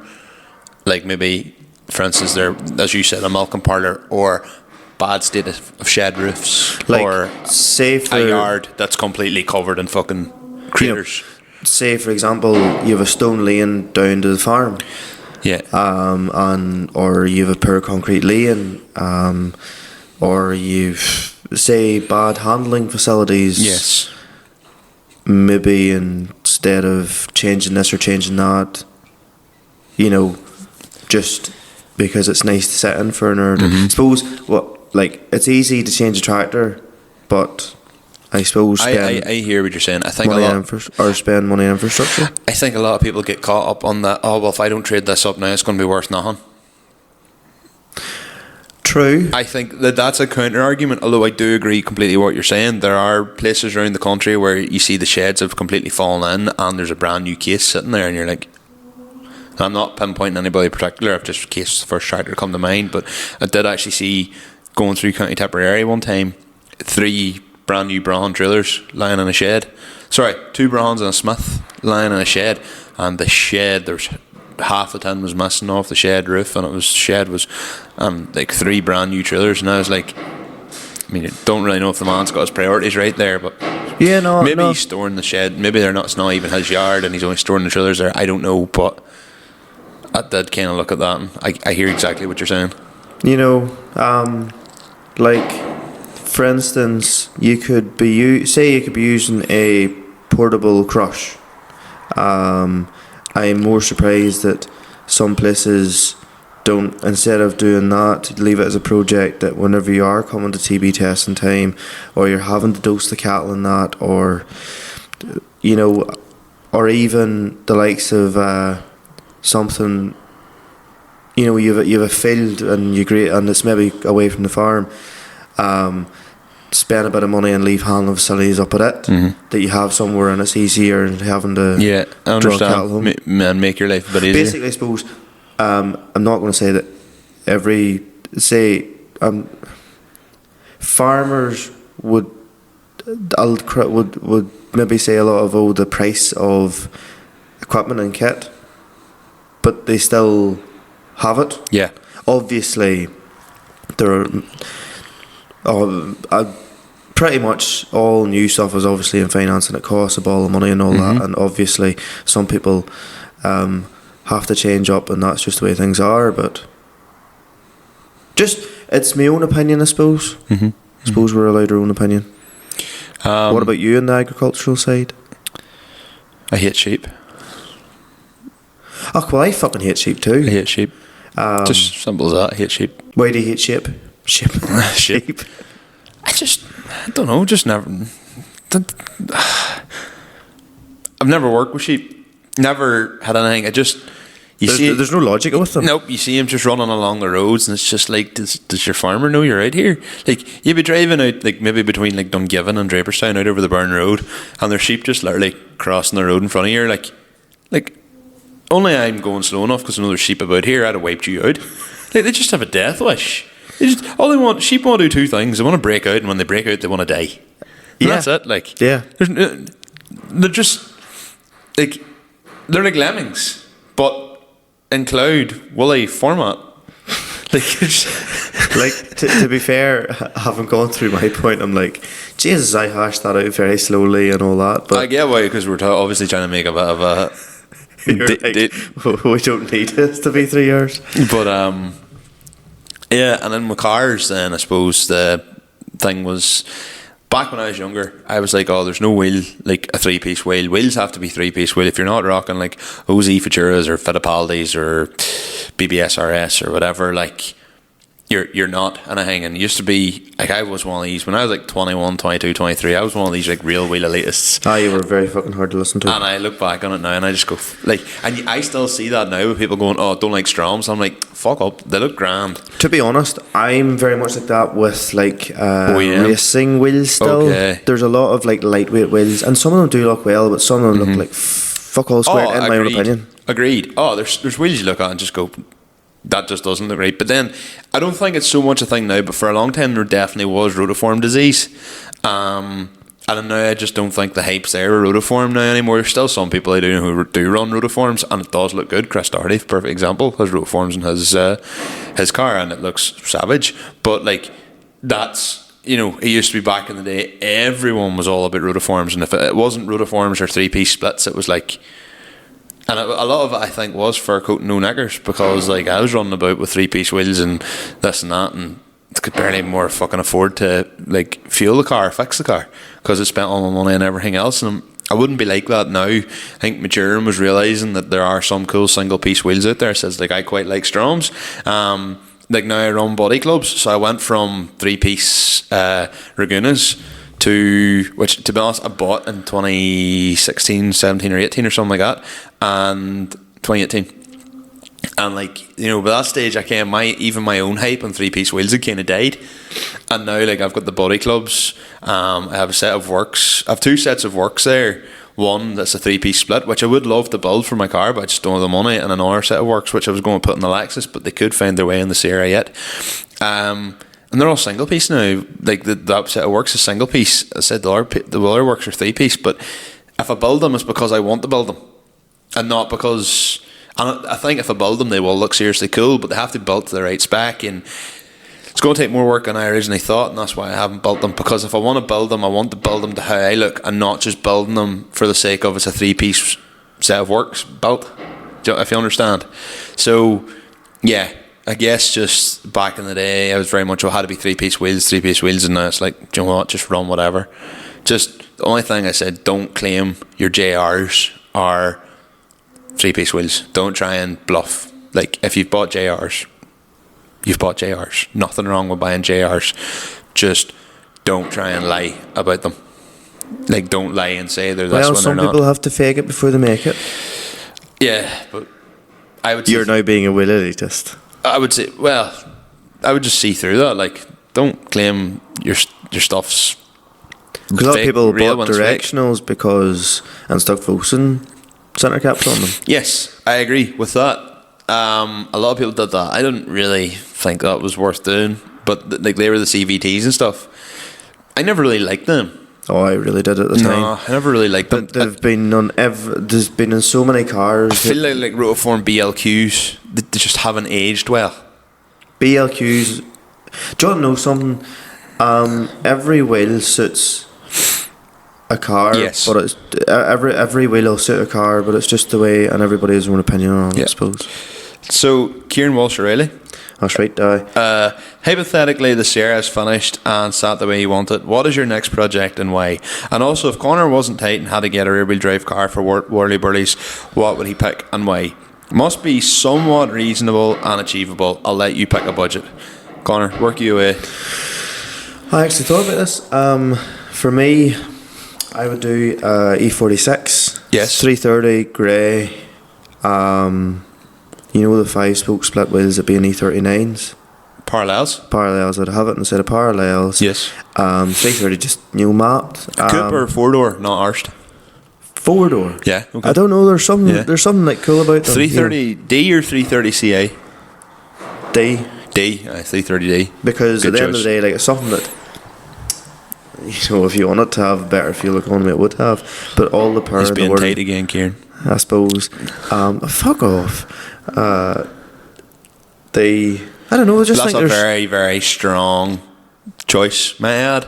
like maybe, for instance, there, as you said, a milking parlour, or bad state of shed roofs, like, or say for a yard that's completely covered in fucking critters. You know, say for example, you have a stone lane down to the farm, or you have a poor concrete lane, or you've, say, bad handling facilities. Yes. Maybe instead of changing this or changing that, you know, just because it's nice to sit in for an hour. I suppose, like, it's easy to change a tractor, but I suppose I hear what you're saying. I think spend money on infrastructure. I think a lot of people get caught up on that. Oh well, if I don't trade this up now, it's going to be worth nothing. True. I think that's a counter argument, although I do agree completely what you're saying. There are places around the country where you see the sheds have completely fallen in and there's a brand new case sitting there, and you're like, I'm not pinpointing anybody in particular, I've just case the first tractor to come to mind, but I did actually see, going through County Tipperary one time, 3 brand new Braun trailers lying in a shed. Sorry, 2 Brauns and a Smith lying in a shed, and the shed, there's half the tin was missing off the shed roof, and like 3 brand new trailers, and I was like, I mean, I don't really know if the man's got his priorities right there, but yeah, maybe he's storing the shed, maybe it's not even his yard and he's only storing the trailers there, I don't know, but I did kind of look at that and I hear exactly what you're saying. You know, like, for instance, you could be using a portable crush. I'm more surprised that some places don't, instead of doing that, leave it as a project that whenever you are coming to TB testing time, or you're having to dose the cattle in that, or, you know, or even the likes of something, you know, you have a field and it's maybe away from the farm, spend a bit of money and leave handling facilities up at it that you have somewhere, and it's easier than having to I understand home. And make your life a bit easier. Basically, I suppose, I'm not going to say that farmers would maybe say a lot of the price of equipment and kit, but they still have it. Yeah. Obviously, there are pretty much all new stuff is obviously in finance, and it costs a ball of money and all that. And obviously, some people have to change up, and that's just the way things are. But just it's my own opinion, I suppose. I suppose we're allowed our own opinion. What about you on the agricultural side? I hate sheep. Oh, well, I fucking hate sheep too. I hate sheep. Just simple as that. I hate sheep. Why do you hate sheep? Sheep. Sheep. I don't know. Just never. I've never worked with sheep. Never had anything. There's no logic with them. Nope. You see him just running along the roads, and it's just like, does your farmer know you're out here? Like, you'd be driving out, like maybe between like Dungiven and Draperstown, out over the Burn Road, and there's sheep just literally crossing the road in front of you. Like only I'm going slow enough because I know there's sheep about here. I'd have wiped you out. Like, they just have a death wish. Sheep want to do two things. They want to break out, and when they break out, they want to die. And that's it. Like, yeah, they're just like they're like lemmings, but in cloud woolly format. Like, to be fair, having gone through my point, I'm like, Jesus, I hashed that out very slowly and all that. But I get why, because we're obviously trying to make a bit of a. We don't need this to be 3 years. But yeah, and then with cars, then I suppose the thing was, back when I was younger, I was like, oh, there's no wheel, like a 3-piece wheel. Wheels have to be 3-piece wheel. If you're not rocking like OZ Futuras or Fittipaldis or BBS RS or whatever, like you're not anything. And it used to be, like, I was one of these, when I was like 21, 22, 23, I was one of these like real wheel elitists. You were very fucking hard to listen to. And I look back on it now and I just go, like, and I still see that now with people going, oh, don't like Stroms. I'm like, fuck up, they look grand. To be honest, I'm very much like that with like racing wheels still. Okay. There's a lot of like lightweight wheels, and some of them do look well, but some of them look like fuck all square, in my own opinion. Agreed. Oh, there's wheels you look at and just go, that just doesn't look right. But then I don't think it's so much a thing now, but for a long time there definitely was rotiform disease. And now I just don't think the hype's there with rotiform now anymore. There's still some people I do know who do run rotiforms, and it does look good. Chris Doherty, perfect example, has rotiforms in his car, and it looks savage. But like, that's, you know, it used to be back in the day, everyone was all about rotiforms, and if it wasn't rotiforms or 3-piece splits, it was like. And a lot of it, I think, was fur coat and no knickers, because like I was running about with 3-piece wheels and this and that, and could barely more fucking afford to like fuel the car, fix the car, because it spent all my money and everything else. And I wouldn't be like that now. I think maturing was realising that there are some cool single-piece wheels out there. Says like, I quite like Stroms. Like now I run body clubs, so I went from 3-piece Ragunas to, which to be honest I bought in 2016, 17 or 18 or something like that, and 2018. And like, you know, by that stage I came, even my own hype on 3-piece wheels had kind of died. And now like I've got the body clubs, I have a set of works, I have 2 sets of works there. One that's a 3-piece split, which I would love to build for my car, but I just don't have the money, and another set of works which I was going to put in the Lexus, but they could find their way in the Sierra yet. And they're all single piece now. Like that set of works is single piece. I said the other works are 3-piece, but if I build them, it's because I want to build them, and not because. And I think if I build them, they will look seriously cool, but they have to be built to the right spec, and it's going to take more work than I originally thought, and that's why I haven't built them. Because if I want to build them, I want to build them to how I look, and not just building them for the sake of it's a 3-piece set of works built. If you understand. So yeah. I guess just back in the day, I was very much, had to be 3-piece wheels, and now it's like, do you know what, just run whatever. Just, the only thing I said, don't claim your JRs are 3-piece wheels. Don't try and bluff. Like, if you've bought JRs, you've bought JRs. Nothing wrong with buying JRs. Just don't try and lie about them. Like, don't lie and say they're this when they're not. Some people have to fake it before they make it. Yeah, but I would say... You're now being a wheel elitist. I would say, well, I would just see through that. Like, don't claim your stuff's. Because a lot of people bought directionals because and stuck Volkswagen centre caps on them. Yes, I agree with that. A lot of people did that. I didn't really think that was worth doing, but like they were the CVTs and stuff. I never really liked them. Oh, I really did at the No, time. I never really liked them. But there's been in so many cars. I feel like rotiform BLQs, they just haven't aged well. BLQs. Do you want to know something? Every wheel suits a car. Yes. But it's every wheel will suit a car, but it's just the way, and everybody has their own opinion on it, I suppose. So, Kieran Walsh O'Reilly. That's right, Hypothetically, the Sierra is finished and sat the way you want it. What is your next project and why? And also, if Connor wasn't tight and had to get a rear-wheel drive car for Whirly Burlies, what would he pick and why? Must be somewhat reasonable and achievable. I'll let you pick a budget. Connor, work you away. I actually thought about this. For me, I would do E46. Yes. 330 grey. You know the 5-spoke split wheels that being E39s. Parallels. I'd have it instead of parallels. Yes. 330 just mapped. Coupe or 4-door, not arsed. 4-door. Yeah. Okay. I don't know. There's something like cool about them. 330D or 330CA? D. 330D. Because Good at the end of choice. the day, like, it's something that, if you want it to have better fuel economy, it would have. But all the power He's in the being world, tight again, Kieran. I suppose. Fuck off. I don't know. I just That's think a there's. very, very strong choice, may I add?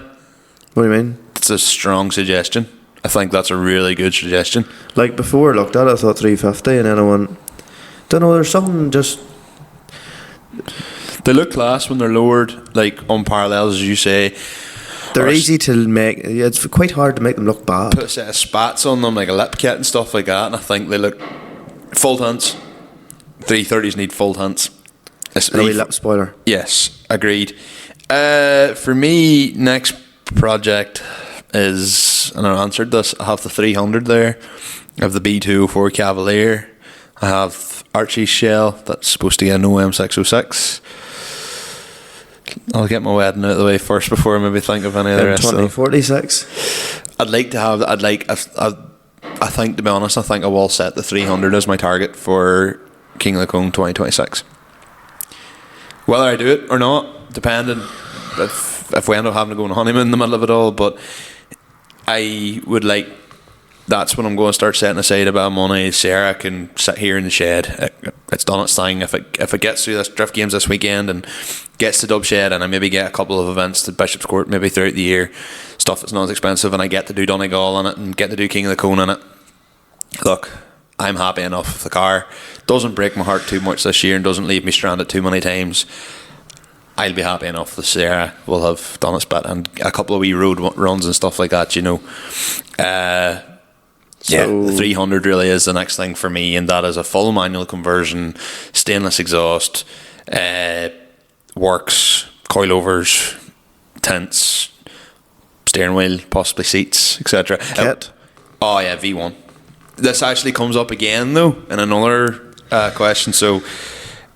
What do you mean? It's a strong suggestion. I think that's a really good suggestion. Like before I looked at it, I thought 350, and then I went, don't know. There's something just. They look class when they're lowered, like on parallels, as you say. They're Or easy to make. Yeah, it's quite hard to make them look bad. put a set of spats on them, like a lip kit and stuff like that, and I think they look full tints. 330s need full tints. And a wee lip spoiler. Yes, agreed. For me, next project is, and I answered this, I have the 300 there. I have the B204 Cavalier. I have Archie's shell that's supposed to get an OM606. I'll get my wedding out of the way first before I maybe think of any of the rest of them. 2046. I'd like to have, I think, to be honest, I think I will set the 300 as my target for King of the Cone 2026. Whether I do it or not, depending if we end up having to go on a honeymoon in the middle of it all, but I would like, that's when I'm going to start setting aside a bit of money. Sarah can sit here in the shed. It's done its thing. If it gets through this drift games this weekend and gets to Dub Shed, and I maybe get a couple of events to Bishop's Court maybe throughout the year, stuff that's not as expensive, and I get to do Donegal in it and get to do King of the Cone in it, look, I'm happy enough if the car doesn't break my heart too much this year and doesn't leave me stranded too many times. I'll be happy enough the Sarah will have done its bit and a couple of wee road runs and stuff like that, yeah, the 300 really is the next thing for me, and that is a full manual conversion, stainless exhaust, works, coilovers, tints, steering wheel, possibly seats, etc. Kit. Oh yeah, V1. This actually comes up again though in another question. So,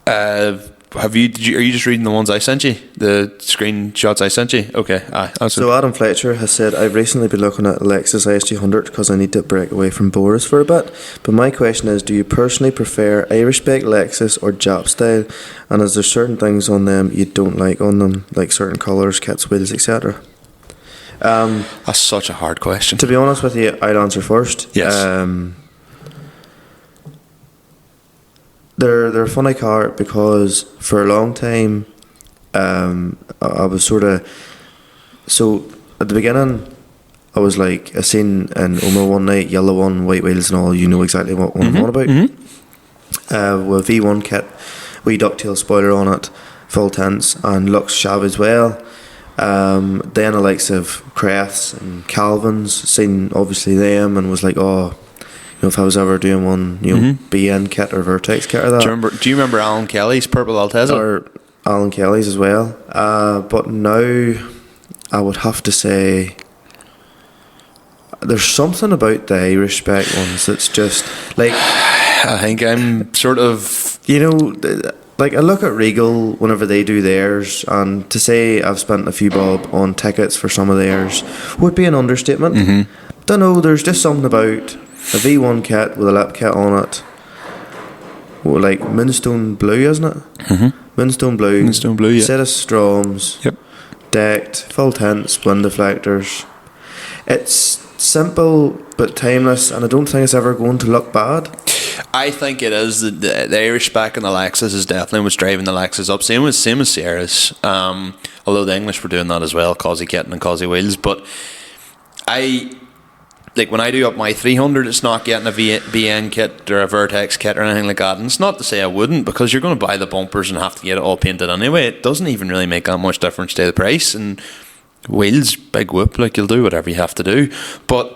are you just reading the ones I sent you? The screenshots I sent you? Okay. So Adam Fletcher has said, I've recently been looking at Lexus IS200 because I need to break away from Boris for a bit. But my question is, do you personally prefer Irish spec Lexus or Jap style? And is there certain things on them you don't like on them, like certain colours, kits, wheels, etc.? That's such a hard question. To be honest with you, I'll answer first. Yes. They're a funny car because for a long time I was sort of, so at the beginning I was like, I seen an Oma one night, yellow one, white wheels and all, you know exactly what I'm on about. With V1 kit, wee ducktail spoiler on it, full tints, and looks shabby as well. Then the likes of Crafts and Calvin's, seen obviously them and was like, oh, if I was ever doing one, BN kit or Vertex kit or that. Do you remember Alan Kelly's purple Altezza? Or Alan Kelly's as well. But now I would have to say there's something about the Irish spec ones that's just like, I think I'm sort of, like I look at Regal whenever they do theirs, and to say I've spent a few bob on tickets for some of theirs would be an understatement. Don't know, there's just something about a V1 kit with a lip kit on it, like Moonstone Blue, isn't it? Moonstone Blue, yeah. set of Stroms, Yep. decked, full tints, wind deflectors. It's simple but timeless, and I don't think it's ever going to look bad. I think it is the Irish spec in the Lexus is definitely what's driving the Lexus up. Same as Sierra's. Although the English were doing that as well, causey kitting and causey wheels. But I like when I do up my 300, it's not getting a VN kit or a Vertex kit or anything like that. And it's not to say I wouldn't, because you're going to buy the bumpers and have to get it all painted anyway. It doesn't even really make that much difference to the price. And wheels, big whoop, like you'll do whatever you have to do. But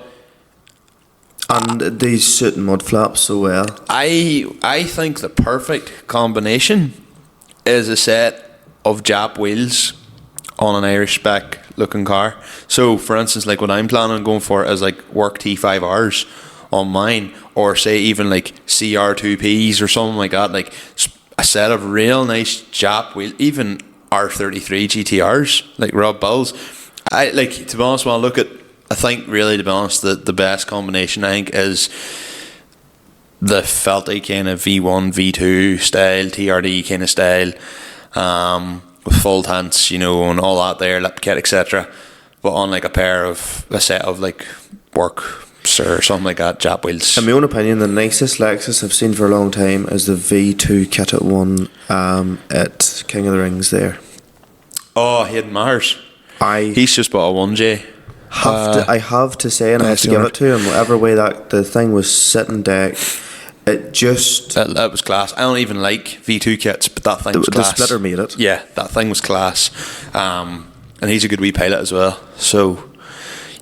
and these suit mud flaps so well. I think the perfect combination is a set of Jap wheels on an Irish spec looking car. So for instance, like what I'm planning on going for is like work T5Rs on mine, or say even like CR2Ps or something like that, like a set of real nice Jap wheels, even R33 GTRs like Rob Bill's. I like, to be honest, when I look at, I think really, to be honest, the best combination I think is the felty kind of V1 V2 style, TRD kind of style, with full tents, you know, and all that there, lip kit, etc. But on like a set of like works or something like that, Jap wheels. In my own opinion, the nicest Lexus I've seen for a long time is the V2 kitted one at King of the Rings there. Oh, Hayden Myers. I He's just bought a 1J. I have to say, and I have to give it to him, whatever way that the thing was sitting decked, it just... It was class. I don't even like V2 kits, but that thing was class. The splitter made it. Yeah, that thing was class. And he's a good wee pilot as well. So,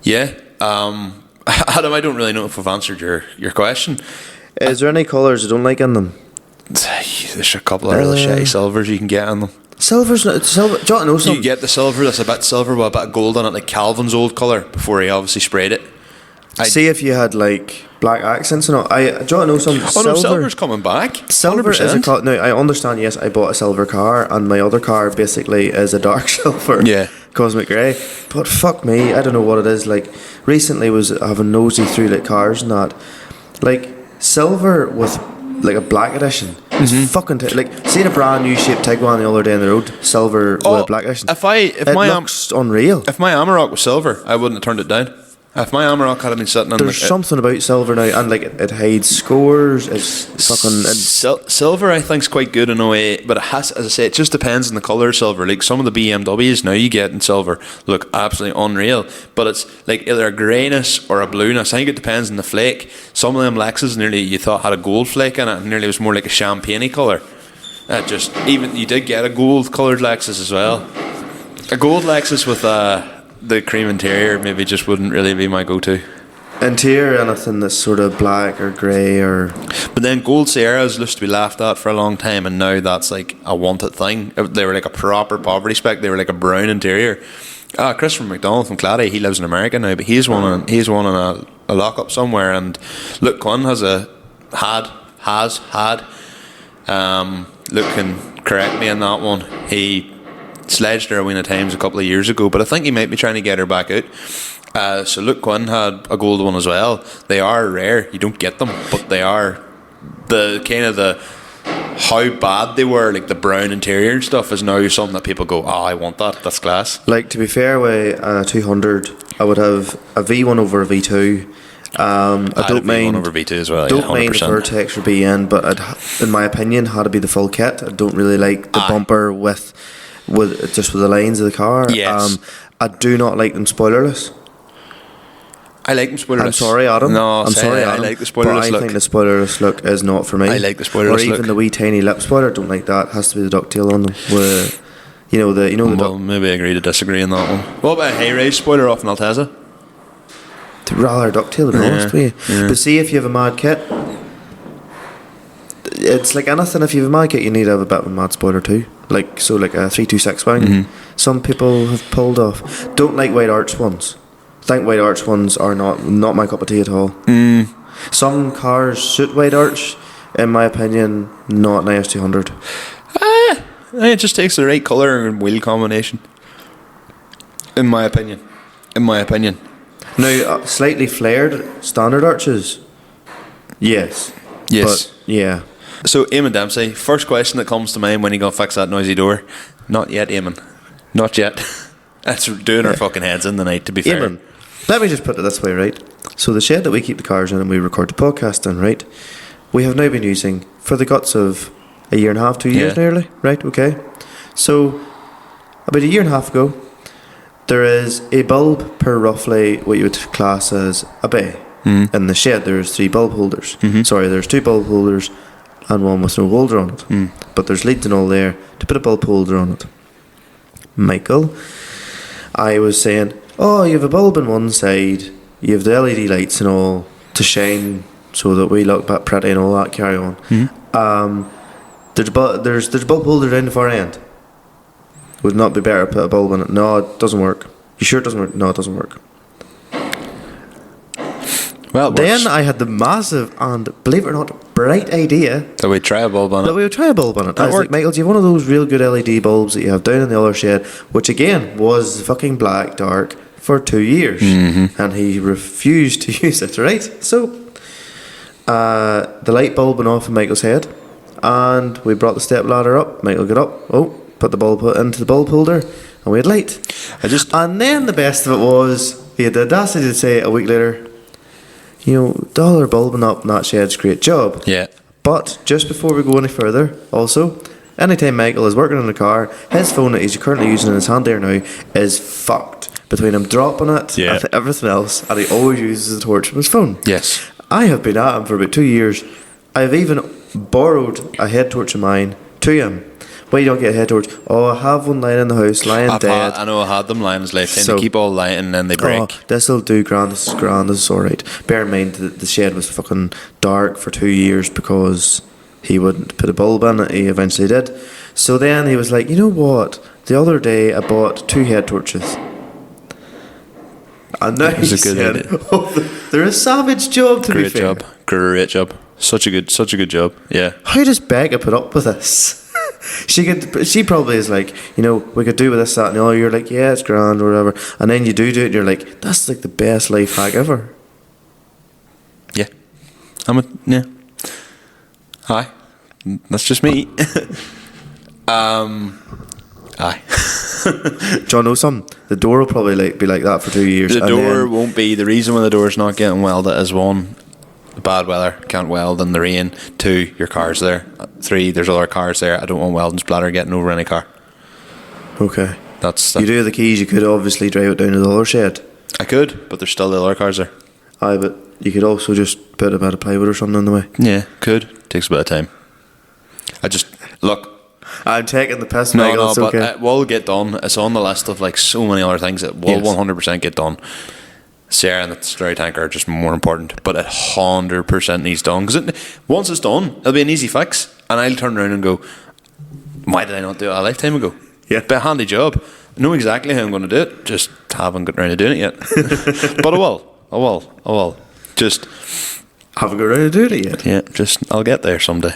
yeah. Adam, I don't really know if I've answered your question. Is there any colours you don't like in them? There's a couple of really shitty silvers you can get in them. Silver's not... Silver, do you want to know something? You get the silver that's a bit silver with a bit of gold on it, like Calvin's old colour, before he obviously sprayed it. See if you had like black accents and all. Do you want to know something? No, silver's coming back. Silver 100%. is a color. Now I understand. Yes, I bought a silver car, and my other car basically is a dark silver. Yeah. Cosmic grey. But fuck me, I don't know what it is. Like recently was having nosy through like cars and that. Like silver with like a black edition is fucking like seeing a brand new shaped Tiguan the other day on the road, silver with a black edition. If it looks unreal. If my Amarok was silver, I wouldn't have turned it down. If my Amarok had been sitting on, there's something about silver now, and like it hides scores. It's fucking silver. I think's quite good in a way, but it has, as I say, it just depends on the color of silver. Like some of the BMWs now you get in silver look absolutely unreal, but it's like either a greyness or a blueness. I think it depends on the flake. Some of them Lexus nearly you thought had a gold flake in it, and nearly was more like a champagne colour. Just even you did get a gold coloured Lexus as well. A gold Lexus with the cream interior maybe just wouldn't really be my go-to. Interior, anything that's sort of black or grey or... But then gold Sierras used to be laughed at for a long time, and now that's like a wanted thing. They were like a proper poverty spec. They were like a brown interior. Christopher McDonald from Clady, he lives in America now, but he's won on a lockup somewhere, and Luke Quinn has had Luke can correct me on that one. He sledged her a win at times a couple of years ago, but I think he might be trying to get her back out. So Luke Quinn had a gold one as well. They are rare, you don't get them, but they are the kind of the how bad they were, like the brown interior and stuff is now something that people go, I want that's class. Like to be fair with a 200, I would have a V1 over a V2. I don't mind over V2 as well. Don't mind the Vertex or BN, but in my opinion, had to be the full kit. I don't really like the bumper with just with the lines of the car. Yes. I do not like them spoilerless. I like them spoilerless. I'm sorry, Adam. No, I'm sorry, Adam. I like the spoilerless look. I think the spoilerless look is not for me. I like the spoilerless look. Or even the wee tiny lip spoiler. Don't like that. It has to be the ducktail on them. With, maybe I agree to disagree on that one. What about a Hay-Rise spoiler off an Altezza? Rather ducktail, to be honest with you. But see, if you have a mad kit, it's like anything. If you have a mad kit, you need to have a bit of a mad spoiler too. Like a 326 wing. Some people have pulled off. Don't like white arch ones. Think white arch ones are not my cup of tea at all. Some cars suit white arch. In my opinion, not an IS200. It just takes the right colour and wheel combination. In my opinion. Now, slightly flared standard arches. Yes. But, yeah. So, Eamon Dempsey, first question that comes to mind when you go fix that noisy door. Not yet, Eamon. Not yet. That's doing our fucking heads in the night, to be fair. Eamon, Let me just put it this way, right? So the shed that we keep the cars in and we record the podcast in, right? We have now been using for the guts of a year and a half, 2 years nearly, right? Okay. So about a year and a half ago, there is a bulb per roughly what you would class as a bay. In the shed, there's 3 bulb holders. Sorry, there's 2 bulb holders and one with no holder on it. But there's leads and all there to put a bulb holder on it. Michael, I was saying, oh, you have a bulb on one side, you have the LED lights and all to shine so that we look back pretty and all that, carry on. There's a bulb holder down the far end. Would not be better to put a bulb in it? No, it doesn't work. You sure it doesn't work? No, it doesn't work. Well, then I had the massive and, believe it or not, bright idea that we try a bulb on it. That we would try a bulb on it. I was like, Michael, do you have one of those real good LED bulbs that you have down in the other shed, which again was fucking black dark for 2 years, and he refused to use it. Right, so the light bulb went off in Michael's head, and we brought the step ladder up. Michael got up, put the bulb into the bulb holder, and we had light. And then the best of it was he had the audacity to say a week later, you know, dollar bulbing up in that shed's a great job. Yeah. But just before we go any further, also, anytime Michael is working in the car, his phone that he's currently using in his hand there now is fucked. Between him dropping it and everything else, and he always uses the torch from his phone. Yes. I have been at him for about 2 years. I've even borrowed a head torch of mine to him. Why you don't get a head torch? Oh, I have one lying in the house, lying dead. I know I had them lying as lifetime. They keep all lying and then they break. Oh, this'll do grand, this is grand, this is alright. Bear in mind that the shed was fucking dark for 2 years because he wouldn't put a bulb in it. He eventually did. So then he was like, you know what? The other day I bought 2 head torches. And now he said, they're a savage job to be fair. Great job. Such a good job. Yeah. How does Becca put up with this? She probably is like, you know, we could do with this, that, and all. You're like, yeah, it's grand or whatever, and then you do it, and you're like, that's like the best life hack ever. Yeah, yeah. Aye, that's just me. Aye. John knows something. The door will probably be like that for 2 years. The door won't be. The reason why the door's not getting welded is 1, the bad weather, can't weld in the rain. 2, your car's there. 3, there's other cars there. I don't want welding splatter getting over any car. Okay. You do have the keys. You could obviously drive it down to the other shed. I could, but there's still the other cars there. Aye, but you could also just put a bit of plywood or something in the way. Yeah, could. Takes a bit of time. Look. I'm taking the piss, Michael. No, it's but okay. it will get done. It's on the list of like so many other things that will 100% get done. Sarah and the story tank are just more important, but it 100% needs done because once it's done, it'll be an easy fix, and I'll turn around and go, "Why did I not do it a lifetime ago?" Yeah, but a handy job. I know exactly how I'm going to do it. Just haven't got around to doing it yet. But I will. Just haven't got around to doing it yet. Yeah, I'll get there someday.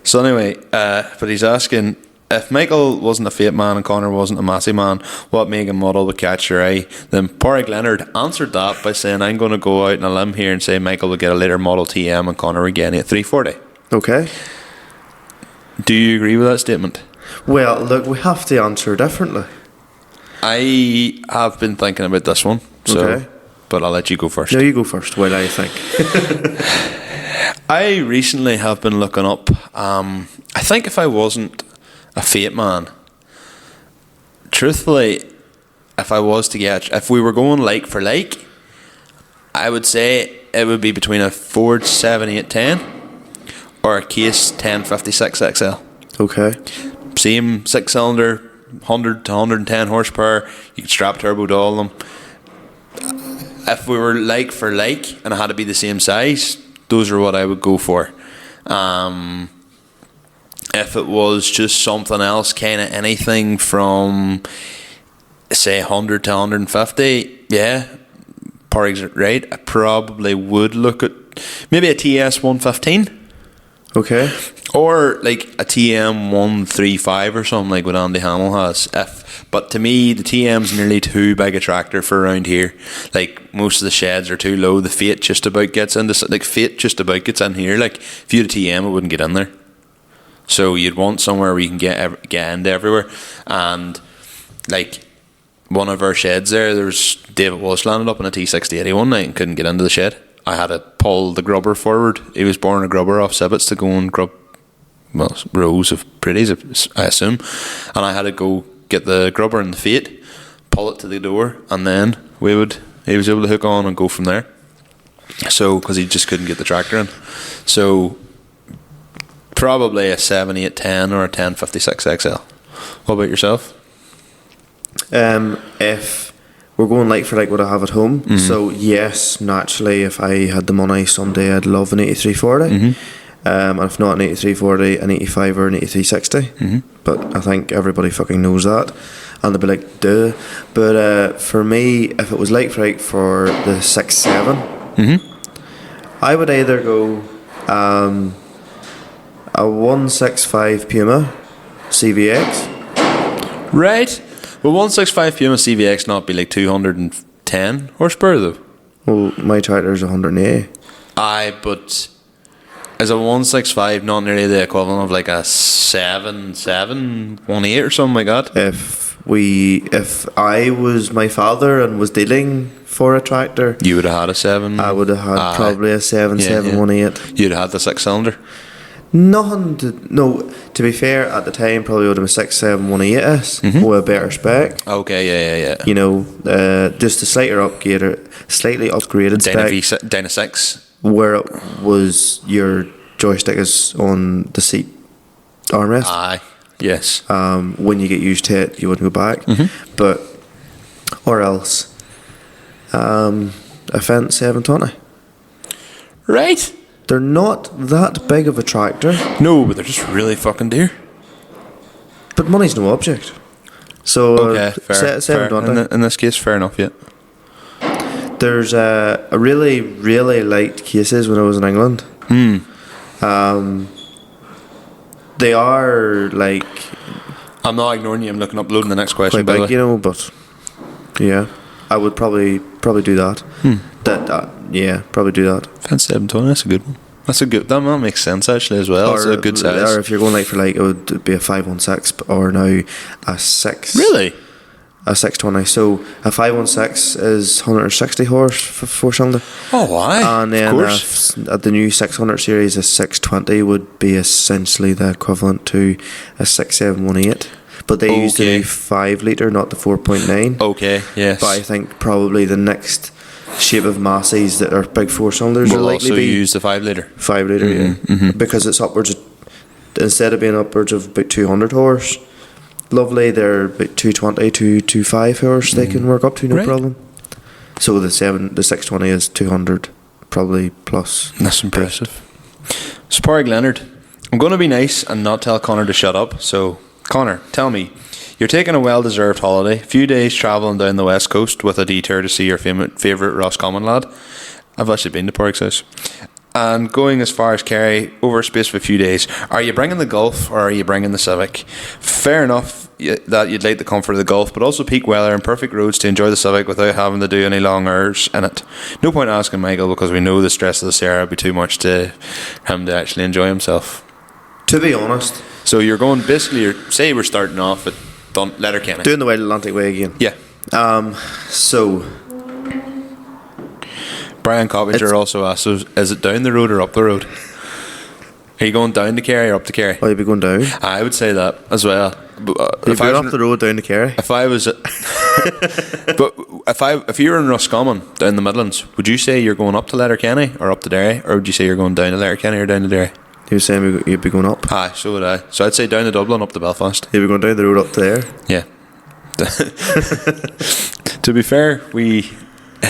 So anyway, but he's asking, if Michael wasn't a Fate man and Connor wasn't a Massey man, what Megan model would catch your eye? Then Porrick Leonard answered that by saying, I'm going to go out on a limb here and say Michael would get a later model TM and Connor would get it at 340. Okay. Do you agree with that statement? Well, look, we have to answer differently. I have been thinking about this one, but I'll let you go first. No, you go first while I think. I recently have been looking up, I think if I wasn't a Fate man, truthfully, if we were going like for like, I would say it would be between a Ford 7810 or a Case 1056 XL. Okay. Same 6-cylinder, 100 to 110 horsepower. You could strap turbo to all of them. If we were like for like and it had to be the same size, those are what I would go for. If it was just something else, kind of anything from say 100 to 150, yeah, Porrick's right. I probably would look at maybe a TS 115. Okay. Or like a TM 135 or something like what Andy Hamill has. But to me, the TM's nearly too big a tractor for around here. Like most of the sheds are too low. The Fate just about gets in here. Like if you had a TM, it wouldn't get in there. So you'd want somewhere where you can get into everywhere. And like one of our sheds there's David Walsh landed up in a T6080 one night and couldn't get into the shed. I had to pull the grubber forward. He was born a grubber off Sibbets to go and grub, well, rows of pretties, I assume. And I had to go get the grubber in the feet, pull it to the door, and then he was able to hook on and go from there. So, because he just couldn't get the tractor in. So, probably a 7810 or a 1056 XL. What about yourself? If we're going like for like what I have at home, so yes, naturally, if I had the money someday, I'd love an 8340. And if not an 8340, an 85 or an 8360. But I think everybody fucking knows that, and they'll be like, duh. But for me, if it was like for like for the 6.7, I would either go a 165 Puma CVX. Right. Will 165 Puma CVX not be like 210 horsepower though? Well, my tractor's 180. Aye, but is a 165 not nearly the equivalent of like a 7.718 or something like that? If I was my father and was dealing for a tractor, you would have had a 7. I would have had probably a 7.718. You'd have had the 6-cylinder. To be fair, at the time probably would have been 6.718S with a better spec. Okay, yeah. You know, just a slightly upgraded spec. Dyna 6. Where it was your joystick is on the seat armrest. Aye, yes. When you get used to it, you wouldn't go back. But, or else, a Fendt 720. Right. They're not that big of a tractor. No, but they're just really fucking dear. But money's no object. So, okay, fair. 720. In this case, fair enough, yeah. There's a really, really light cases when I was in England. They are like... I'm not ignoring you, I'm uploading the next question. Quite big, you know, but... Yeah, I would probably do that. Yeah, probably do that. Fence 720, that's a good one. That makes sense actually as well. It's a good size. Or if you're going like for like, it would be a 516 or now a 6. Really? A 620. So a 516 is 160 horse for 4-cylinder. Oh, why? And then at the new 600 series, a 620 would be essentially the equivalent to a 6718. But they use the new 5 litre, not the 4.9. Okay, yes. But I think probably the next shape of Massey's that are big 4-cylinders will likely be use the 5 litre. 5 litre, yeah. Because it's upwards of, instead of being upwards of about 200 horse, lovely, they're about 220 to 225 horse they can work up to, no problem. So the 620 is 200 probably plus. That's impressive. Sparg Leonard, I'm going to be nice and not tell Connor to shut up. So Connor, tell me, you're taking a well-deserved holiday, a few days travelling down the west coast with a detour to see your favourite Roscommon lad. I've actually been to Park's house. And going as far as Kerry over a space of a few days. Are you bringing the Golf or are you bringing the Civic? Fair enough that you'd like the comfort of the Golf, but also peak weather and perfect roads to enjoy the Civic without having to do any long hours in it. No point asking Michael because we know the stress of the Sierra would be too much to him to actually enjoy himself. To be honest. So you're going basically, say we're starting off at Letterkenny. Doing the Wild Atlantic Way again. Yeah. So Brian Coppinger also asked, so is it down the road or up the road? Are you going down to Kerry or up to Kerry? Oh, you'd be going down. I would say that as well. If you're up the road down to Kerry. If I was, but if you were in Roscommon down the Midlands, would you say you're going up to Letterkenny or up to Derry, or would you say you're going down to Letterkenny or down to Derry? You were saying you'd be going up. Aye, so would I. So I'd say down to Dublin, up to Belfast. You'd be going down the road up there. Yeah. To be fair, we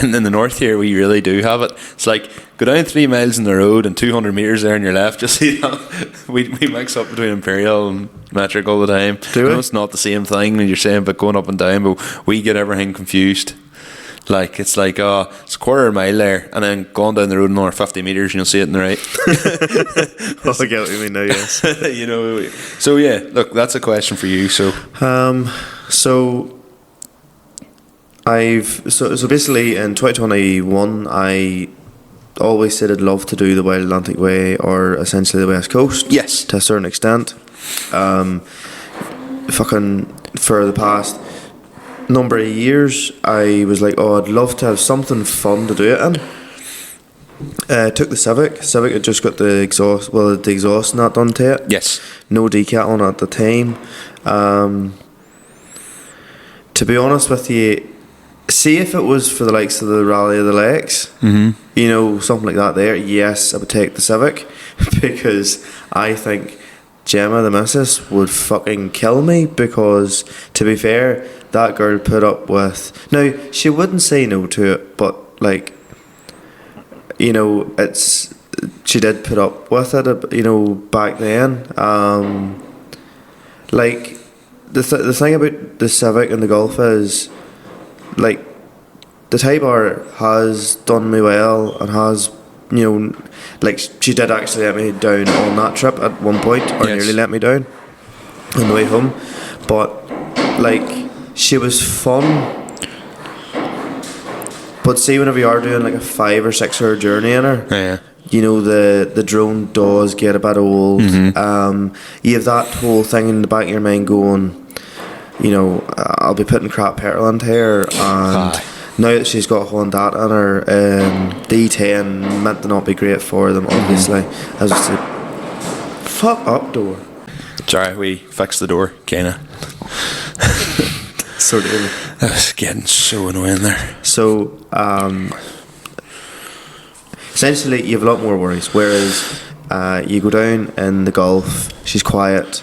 in the north here we really do have it. It's like go down 3 miles in the road and 200 metres there on your left. Just see that we mix up between Imperial and Metric all the time. Do we? It's not the same thing when you're saying but going up and down, but we get everything confused. Like it's like it's a quarter of a mile there, and then going down the road another 50 metres and you'll see it in the right. I get what you mean now, yes. You know, so yeah, look, that's a question for you. So so basically in 2021 I always said I'd love to do the Wild Atlantic Way or essentially the West Coast. Yes, to a certain extent. Fucking for the past number of years, I was like, oh, I'd love to have something fun to do it in. Took the Civic. Civic had just got the exhaust and that done to it. Yes. No decal on it at the time. To be honest with you, see if it was for the likes of the Rally of the Lakes, you know, something like that there, yes, I would take the Civic because I think Gemma, the missus, would fucking kill me because, to be fair, that girl put up with... Now, she wouldn't say no to it, but, like, you know, she did put up with it, you know, back then. Like, the thing about the Civic and the Golf is, like, the Type R has done me well and has, you know, like, she did actually let me down on that trip at one point, or nearly let me down on the way home. But, like, she was fun. But see, whenever you are doing like a 5 or 6 hour journey in her, you know, the drone does get a bit old. You have that whole thing in the back of your mind going, you know, I'll be putting crap petrol into her, and now that she's got Honda data in her, D10 meant to not be great for them, obviously. As I said, fuck up, door. Sorry, we fixed the door, kinda. Sort of. That was getting so annoying there. So, essentially, you have a lot more worries. Whereas, you go down in the Golf, she's quiet.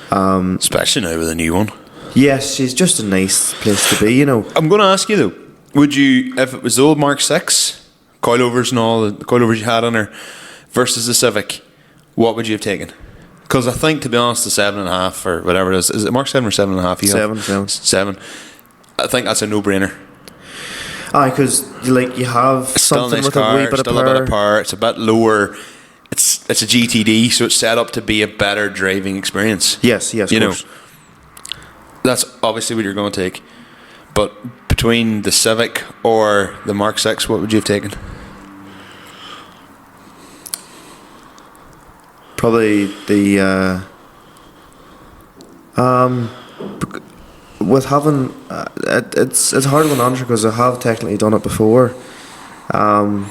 Especially now with a new one. Yes, she's just a nice place to be, you know. I'm going to ask you though, would you, if it was the old Mark 6, coilovers and all, the coilovers you had on her, versus the Civic, what would you have taken? Because I think, to be honest, the 7.5 or whatever it is it Mark 7 or 7.5? 7. I think that's a no-brainer. Aye, because like you have something with a wee bit of power. It's a bit lower. It's a GTD, so it's set up to be a better driving experience. Yes, of course. That's obviously what you're going to take. But between the Civic or the Mark 6, what would you have taken? Probably the with having it's hard to answer because I have technically done it before. I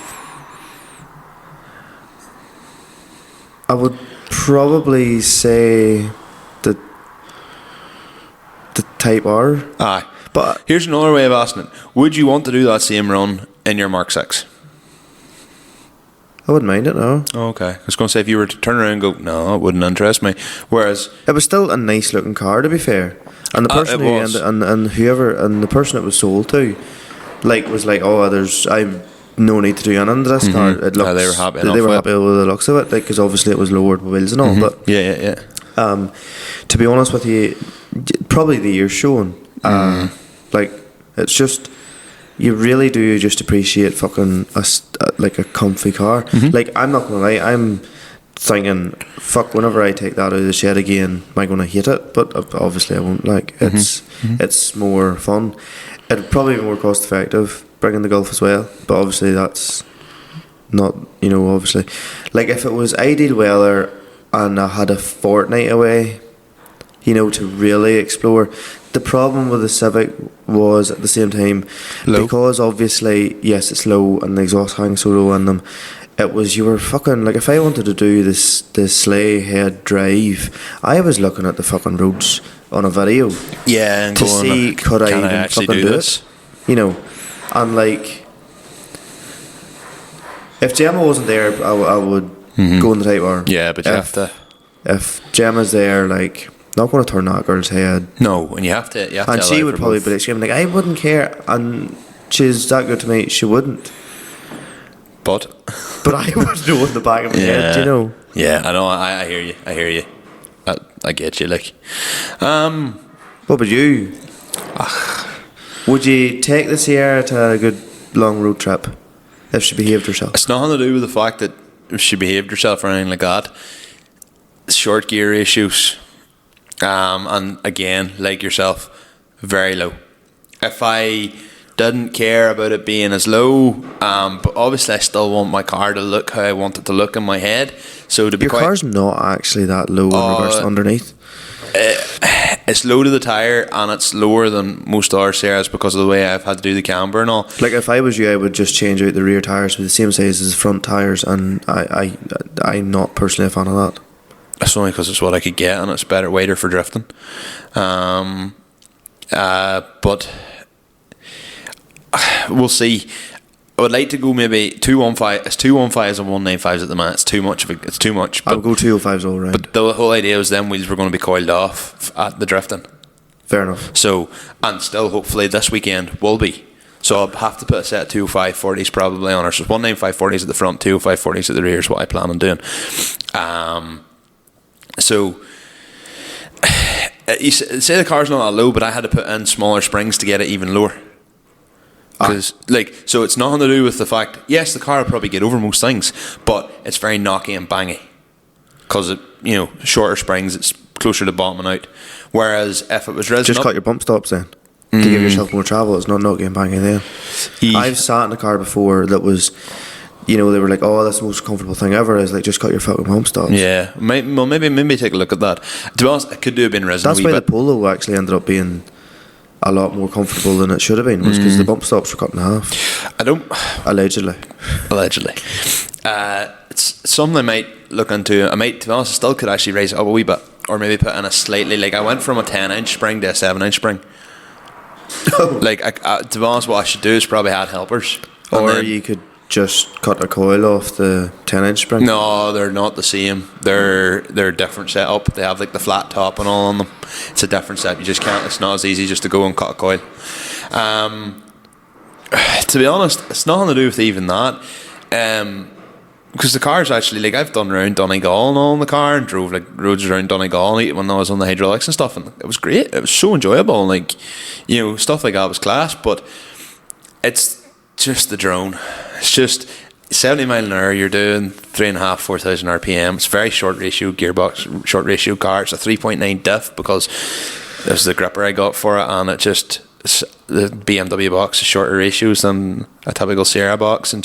would probably say the Type R. Aye. But here's another way of asking it. Would you want to do that same run in your Mark 6? I wouldn't mind it, no. Oh, okay. I was going to say, if you were to turn around and go, no, it wouldn't interest me. Whereas it was still a nice looking car, to be fair. And the person and the person it was sold to, like, was like, oh, I'm no need to do anything to this car. It looks, they were happy. They were happy with the looks of it, like, because obviously it was lowered wheels and all. But yeah. To be honest with you, probably the year showing. Like, it's just, you really do just appreciate fucking like a comfy car. Like, I'm not gonna lie, I'm thinking, fuck, whenever I take that out of the shed again, am I gonna hate it? But obviously I won't. Like, it's more fun. It'd probably be more cost effective bringing the Golf as well, but obviously that's not, you know, obviously, like, if it was ideal weather and I had a fortnight away, you know, to really explore. The problem with the Civic was, at the same time, low. Because obviously, yes, it's low and the exhaust hangs so low on them, it was, you were fucking, like, if I wanted to do this sleigh head drive, I was looking at the fucking roads on a video, yeah, and to see could I even fucking do it, you know. And like, if Gemma wasn't there, I would go in the Type R. Yeah, but you have to. If Gemma's there, like, not going to turn that girl's head. No, and you have to. And she would probably be like screaming, like, I wouldn't care. And she's that good to me, she wouldn't. But I would know in the back of my head, you know. Yeah, I know. I hear you. I get you. Like, what about you? Would you take the Sierra to a good long road trip if she behaved herself? It's nothing to do with the fact that she behaved herself or anything like that. Short gear issues. And again, like yourself, very low. If I didn't care about it being as low, but obviously I still want my car to look how I want it to look in my head. So to be your car's not actually that low in regards to underneath. it's low to the tyre and it's lower than most other Sierras because of the way I've had to do the camber and all. Like if I was you, I would just change out the rear tyres with the same size as the front tyres, and I'm not personally a fan of that. It's only because it's what I could get and it's better, wider for drifting. But we'll see. I would like to go maybe 215. It's 215s and 195s at the minute. It's too much. It's too much. I'll go 205s all round. But the whole idea was them wheels were going to be coiled off at the drifting. Fair enough. So, and still hopefully this weekend will be. So I'll have to put a set of 205 40s probably on her. So 195 40s at the front, 205 40s at the rear is what I plan on doing. So you say the car's not that low, but I had to put in smaller springs to get it even lower. Because so it's nothing to do with the fact, yes, the car will probably get over most things, but it's very knocky and bangy because shorter springs, it's closer to bottoming out. Whereas if it was resin just cut your bump stops then to give yourself more travel. It's not knocky and bangy then. I've sat in a car before that was, they were like, oh, that's the most comfortable thing ever. Is like, just cut your fucking bump stops. Yeah, maybe take a look at that. To be honest, it could do have been resin. That's why the Polo actually ended up being a lot more comfortable than it should have been, was because the bump stops were cut in half. Allegedly. It's something I might look into. To be honest, I still could actually raise it up a wee bit, or maybe put in a slightly, I went from a 10-inch spring to a 7-inch spring. To be honest, what I should do is probably add helpers. Or you could just cut a coil off the 10-inch spring. No, they're not the same. They're a different setup. They have the flat top and all on them. It's a different setup. You just can't. It's not as easy just to go and cut a coil. To be honest, it's nothing to do with even that. Because the car's actually I've done around Donegal and all in the car and drove roads around Donegal when I was on the hydraulics and stuff, and it was great. It was so enjoyable. Stuff like that was class. But it's just the drone. It's just 70 mile an hour. You're doing 3,500, 4,000 RPM. It's very short ratio gearbox, short ratio car. It's a 3.9 diff because there's the gripper I got for it, and the BMW box is shorter ratios than a typical Sierra box, and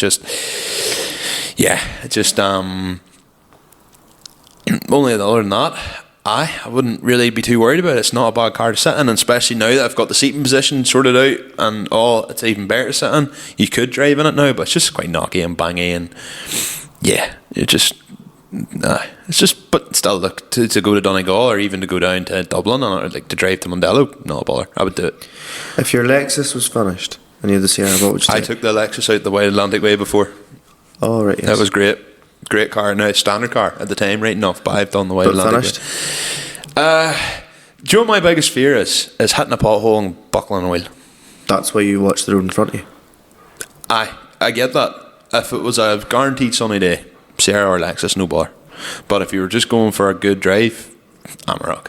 only other than that, I wouldn't really be too worried about it. It's not a bad car to sit in, and especially now that I've got the seating position sorted out and all, it's even better to sit in. You could drive in it now, but it's just quite knocky and bangy, and but still, look, to go to Donegal or even to go down to Dublin or to drive to Mondello, not a bother. I would do it. If your Lexus was finished and you had the Sierra, what would you I took the Lexus out the Wide Atlantic Way before. Oh, right, yes. That was great. Great car. Now, standard car at the time, right enough, but I've done the Wide Atlantic Way. Do you know what my biggest fear is? Is hitting a pothole and buckling a wheel. That's why you watch the road in front of you. I get that. If it was a guaranteed sunny day, Sierra or Lexus, no bother. But if you were just going for a good drive, Amarok.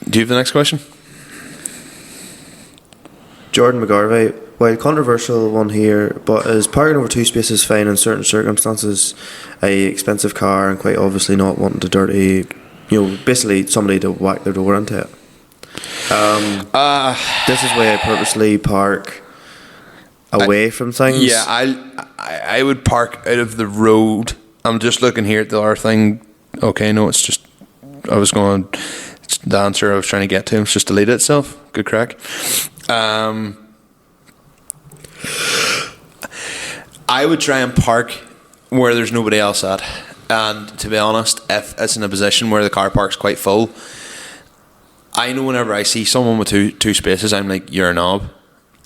Do you have the next question? Jordan McGarvey, while controversial one here, but is parking over two spaces fine in certain circumstances? A expensive car and quite obviously not wanting to dirty, basically somebody to whack their door into it. This is why I purposely park away from things. Yeah, I would park out of the road. I'm just looking here at the other thing. Okay, no, it's just it's the answer I was trying to get to. It's just deleted itself. Good crack. I would try and park where there's nobody else at, and to be honest, if it's in a position where the car park's quite full, I know whenever I see someone with two spaces, I'm like, you're a knob.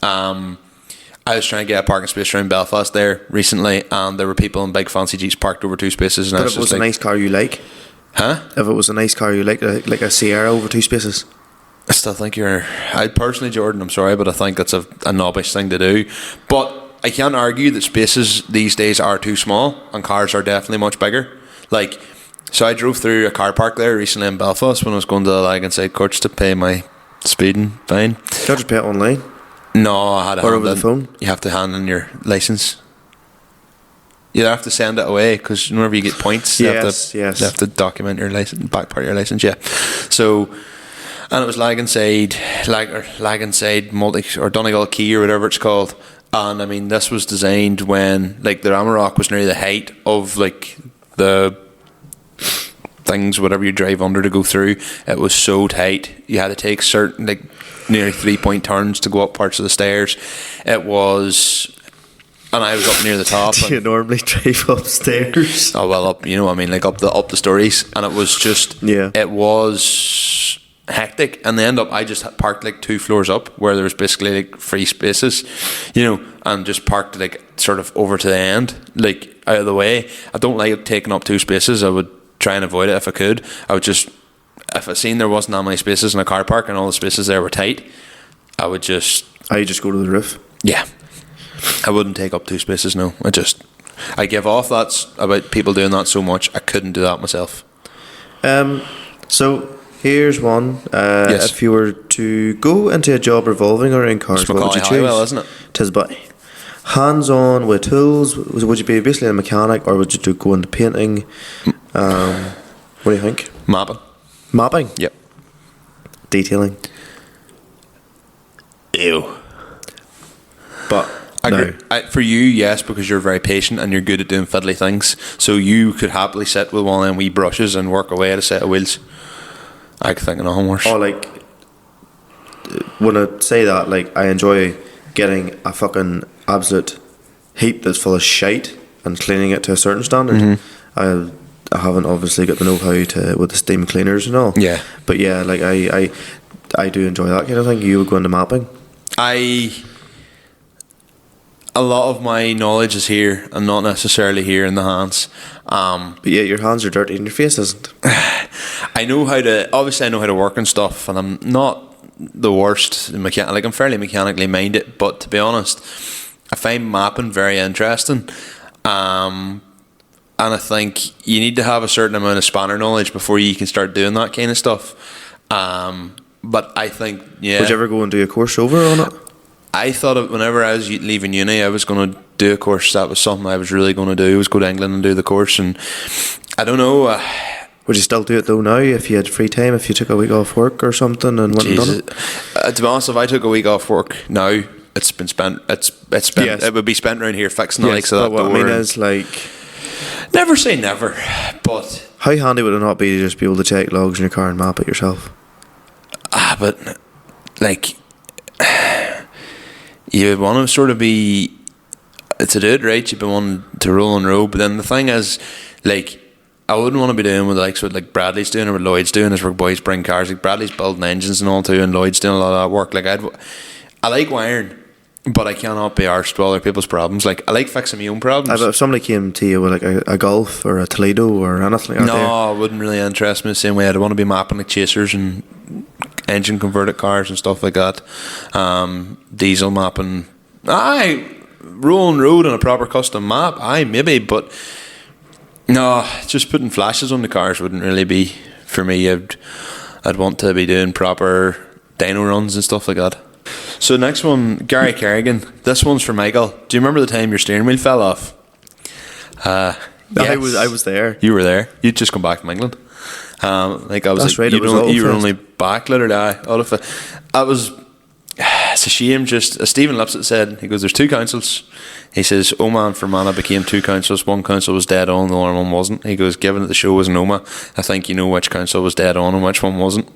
I was trying to get a parking space around Belfast there recently, and there were people in big fancy Jeeps parked over two spaces. And but if it was a nice car you like, if it was a nice car you like a Sierra over two spaces, I still think I personally, Jordan, I'm sorry, but I think that's a knobbish thing to do. But I can't argue that spaces these days are too small, and cars are definitely much bigger. So I drove through a car park there recently in Belfast when I was going to the Lagan-side courts to pay my speeding fine. Can't you just pay it online? No, I had to hand over the phone. You have to hand in your license. You have to send it away because whenever you get points, you have to document your license, back part of your license. Yeah. So, and it was Lagan-side multi or Donegal Key or whatever it's called. And I mean, this was designed when the Amarok was nearly the height of the things, whatever you drive under to go through. It was so tight. You had to take certain, like, nearly 3-point turns to go up parts of the stairs. It was, and I was up near the top. Do you normally drive upstairs? Oh, well, up, you know what I mean, like up the stories, and it was just, it was hectic. And I just parked like 2 floors up where there was basically like free spaces, you know, and just parked like sort of over to the end, like out of the way. I don't like taking up 2 spaces. I would try and avoid it if I could. I would just, if I seen there wasn't that many spaces in a car park and all the spaces there were tight, I would just go to the roof. Yeah, I wouldn't take up 2 spaces. No, I give off that's about people doing that so much. I couldn't do that myself. So here's one. Yes. If you were to go into a job revolving around cars, what would you choose? Highwell, isn't it? Tis but hands-on with tools. Would you be basically a mechanic, or would you go into painting? What do you think? Mapping. Yep. Detailing. Ew. But no. For you, yes, because you're very patient and you're good at doing fiddly things. So you could happily sit with one of them wee brushes and work away at a set of wheels. I could think of nothing worse. Oh, like, when I say that, like, I enjoy getting a fucking absolute heap that's full of shite and cleaning it to a certain standard. Mm-hmm. I haven't obviously got the know-how with the steam cleaners and all. Yeah. But yeah, like, I do enjoy that kind of thing. You would go into mapping? A lot of my knowledge is here and not necessarily here in the hands. But yeah, your hands are dirty and your face isn't. I know how to work and stuff, and I'm not the worst mechanic. Like, I'm fairly mechanically minded, but to be honest, I find mapping very interesting. And I think you need to have a certain amount of spanner knowledge before you can start doing that kind of stuff. But I think, yeah. Would you ever go and do a course over on it? I thought whenever I was leaving uni, I was going to do a course. That was something I was really going to do, was go to England and do the course. And I don't know. Would you still do it though now if you had free time, if you took a week off work or something and went and done it? To be honest, if I took a week off work now, it's been spent. It's spent. Yes. It would be spent around here fixing the likes of that door. What I mean is, like, never say never, but how handy would it not be to just be able to check logs in your car and map it yourself? But like, you would want to sort of be to do it right. You'd be wanting to roll and roll, but then the thing is, like, I wouldn't want to be doing what like Bradley's doing or what Lloyd's doing, as where boys bring cars. Like, Bradley's building engines and all too, and Lloyd's doing a lot of that work. Like, I like wiring, but I cannot be arsed with other people's problems. Like, I like fixing my own problems. If somebody came to you with like a Golf or a Toledo or anything like that, no, it wouldn't really interest me the same way. I'd want to be mapping like chasers and engine converted cars and stuff like that. Diesel mapping, rolling road on a proper custom map, maybe, but no, just putting flashes on the cars wouldn't really be for me. I'd want to be doing proper dyno runs and stuff like that. So next one, Gary Kerrigan. This one's for Michael. Do you remember the time your steering wheel fell off? Yes. I was there. You were there. You'd just come back from England. Like, I was. That's like, right. You were only back literally. I was. It's a shame. Just as Stephen Lipsett said, he goes, "There's 2 councils." He says, Oma and Fermanagh became 2 councils. One council was dead on, the other one wasn't. He goes, given that the show was in Oma, I think you know which council was dead on and which one wasn't.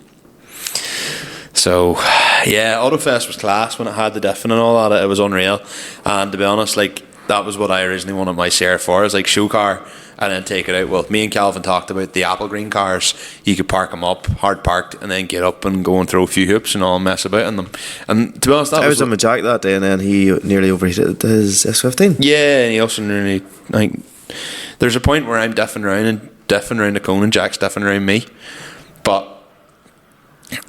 So, yeah, Autofest was class when it had the diff and all that. It was unreal. And to be honest, like, that was what I originally wanted my share for. Is like show car and then take it out. Well, me and Calvin talked about the apple green cars. You could park them up, hard parked, and then get up and go and throw a few hoops and all mess about in them. And to be honest, I was on with Jack that day, and then he nearly overheated his S15. Yeah, and he also nearly, like, there's a point where I'm diffing around the cone and Jack's diffing around me. But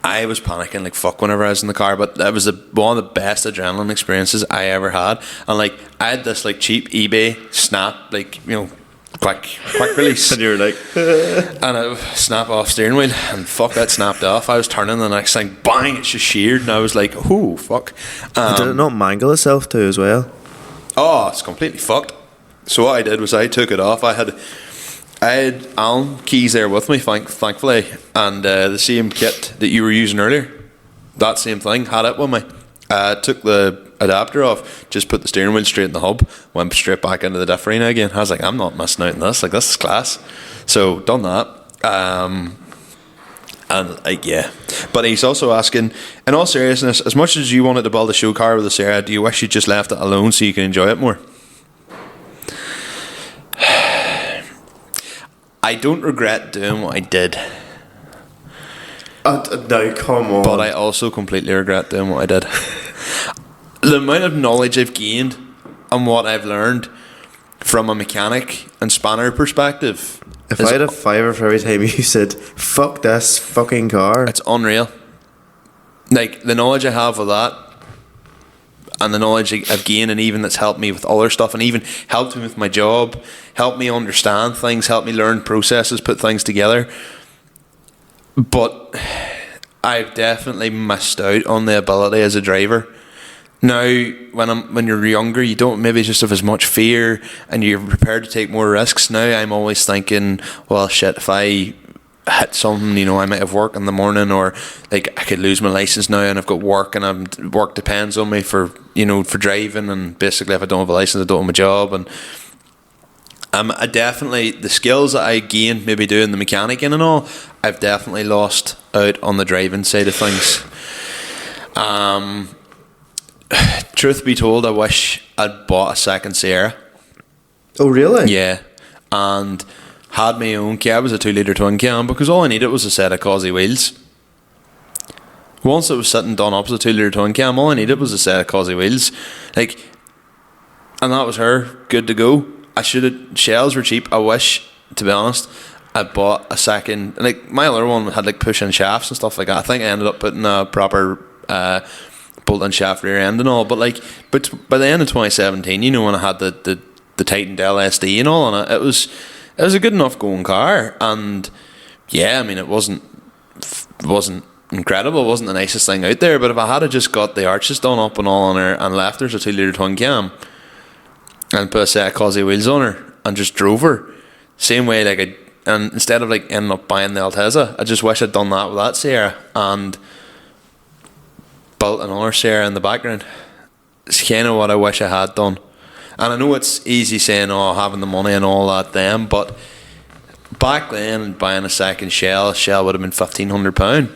I was panicking like fuck whenever I was in the car, but that was one of the best adrenaline experiences I ever had. And like, I had this like cheap eBay snap, like, you know, quick release, and you were like and I snap off steering wheel, and fuck, that snapped off. I was turning, the next thing, bang, it's just sheared, and I was like, oh fuck. Did it not mangle itself too as well? Oh, it's completely fucked. So what I did was I took it off. I had Alan keys there with me, thankfully, and the same kit that you were using earlier, that same thing, had it with me. Took the adapter off, just put the steering wheel straight in the hub, went straight back into the diff arena again. I was like, I'm not missing out on this. Like, this is class. So done that, And like, yeah, but he's also asking, in all seriousness, as much as you wanted to build a show car with the Sarah, do you wish you just left it alone so you can enjoy it more? I don't regret doing what I did. No, come on. But I also completely regret doing what I did. The amount of knowledge I've gained and what I've learned from a mechanic and spanner perspective. If I had a fiver for every time you said, fuck this fucking car. It's unreal. Like, the knowledge I have of that and the knowledge I've gained, and even that's helped me with other stuff, and even helped me with my job, helped me understand things, helped me learn processes, put things together. But I've definitely missed out on the ability as a driver. Now, when you're younger, you don't maybe just have as much fear, and you're prepared to take more risks. Now I'm always thinking, well, shit, if I hit something, you know, I might have work in the morning, or like I could lose my license now, and I've got work, and work depends on me for, you know, for driving, and basically if I don't have a license, I don't have my job. And I definitely, the skills that I gained maybe doing the mechanicing and all, I've definitely lost out on the driving side of things. Truth be told, I wish I'd bought a second Sierra. Oh, really? Yeah. And had my own cab. It was a 2-litre twin cam, because all I needed was a set of Causey wheels. Once it was sitting done up as a 2-litre twin cam, all I needed was a set of Causey wheels. Like, and that was her, good to go. Shells were cheap. I wish, to be honest, I bought a second. Like, my other one had like push-in shafts and stuff like that. I think I ended up putting a proper bolt and shaft rear end and all, but by the end of 2017, you know, when I had the Titan LSD and all on it, it was a good enough going car. And yeah, I mean, it wasn't incredible, it wasn't the nicest thing out there, but if I had just got the arches done up and all on her, and left her as a 2-litre twin cam, and put a set of Causey wheels on her and just drove her same way, like and instead of like ending up buying the Altezza, I just wish I'd done that with that Sierra and built another Sierra in the background. It's kind of what I wish I had done. And I know it's easy saying, oh, having the money and all that then, but back then, buying a second shell would have been £1,500,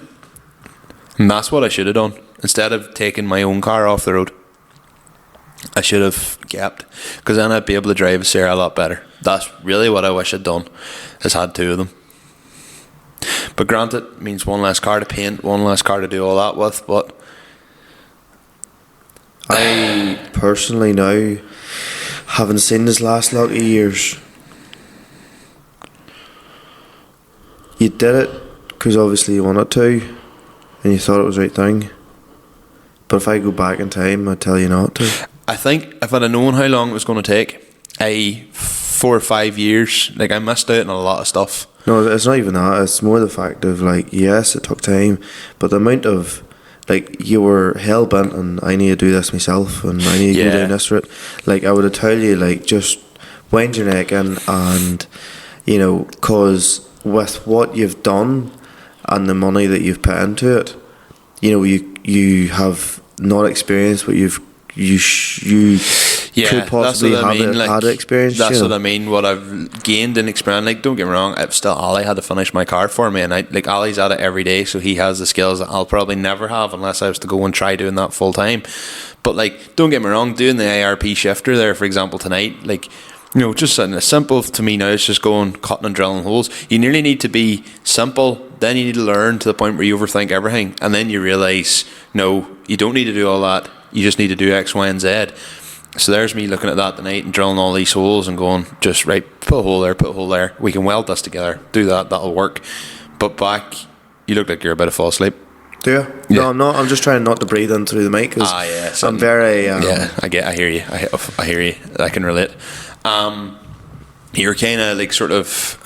and that's what I should have done. Instead of taking my own car off the road, I should have kept, because then I'd be able to drive a Sierra a lot better. That's really what I wish I'd done, is had two of them. But granted, it means one less car to paint, one less car to do all that with. But I personally now haven't seen this last lot of years. You did it because obviously you wanted to, and you thought it was the right thing. But if I go back in time, I'd tell you not to. I think if I'd have known how long it was going to take, 4 or 5 years, like, I missed out on a lot of stuff. No, it's not even that. It's more the fact of, like, yes, it took time, but the amount of, like, you were hell bent on, I need to do this myself, and I need to go down this route. Like, I would have told you, like, just wind your neck in, and, you know, cause with what you've done and the money that you've put into it, you know, you have not experienced what you could possibly had experience. That's what I mean. What I've gained in experience. Like, don't get me wrong, I've still, Ali had to finish my car for me, and Ali's at it every day, so he has the skills that I'll probably never have unless I was to go and try doing that full time. But, like, don't get me wrong, doing the ARP shifter there, for example, tonight, like, you know, just something as simple to me now, it's just going, cutting and drilling holes. You nearly need to be simple, then you need to learn to the point where you overthink everything, and then you realise, no, you don't need to do all that. You just need to do X, Y, and Z. So there's me looking at that tonight and drilling all these holes and going, just right, put a hole there. We can weld this together. Do that. That'll work. But back, you look like you're about to fall asleep. Do you? Yeah. No, I'm not. I'm just trying not to breathe in through the mic. Yeah. I'm very. Yeah, I hear you. I hear you. I can relate. You're kind of like sort of.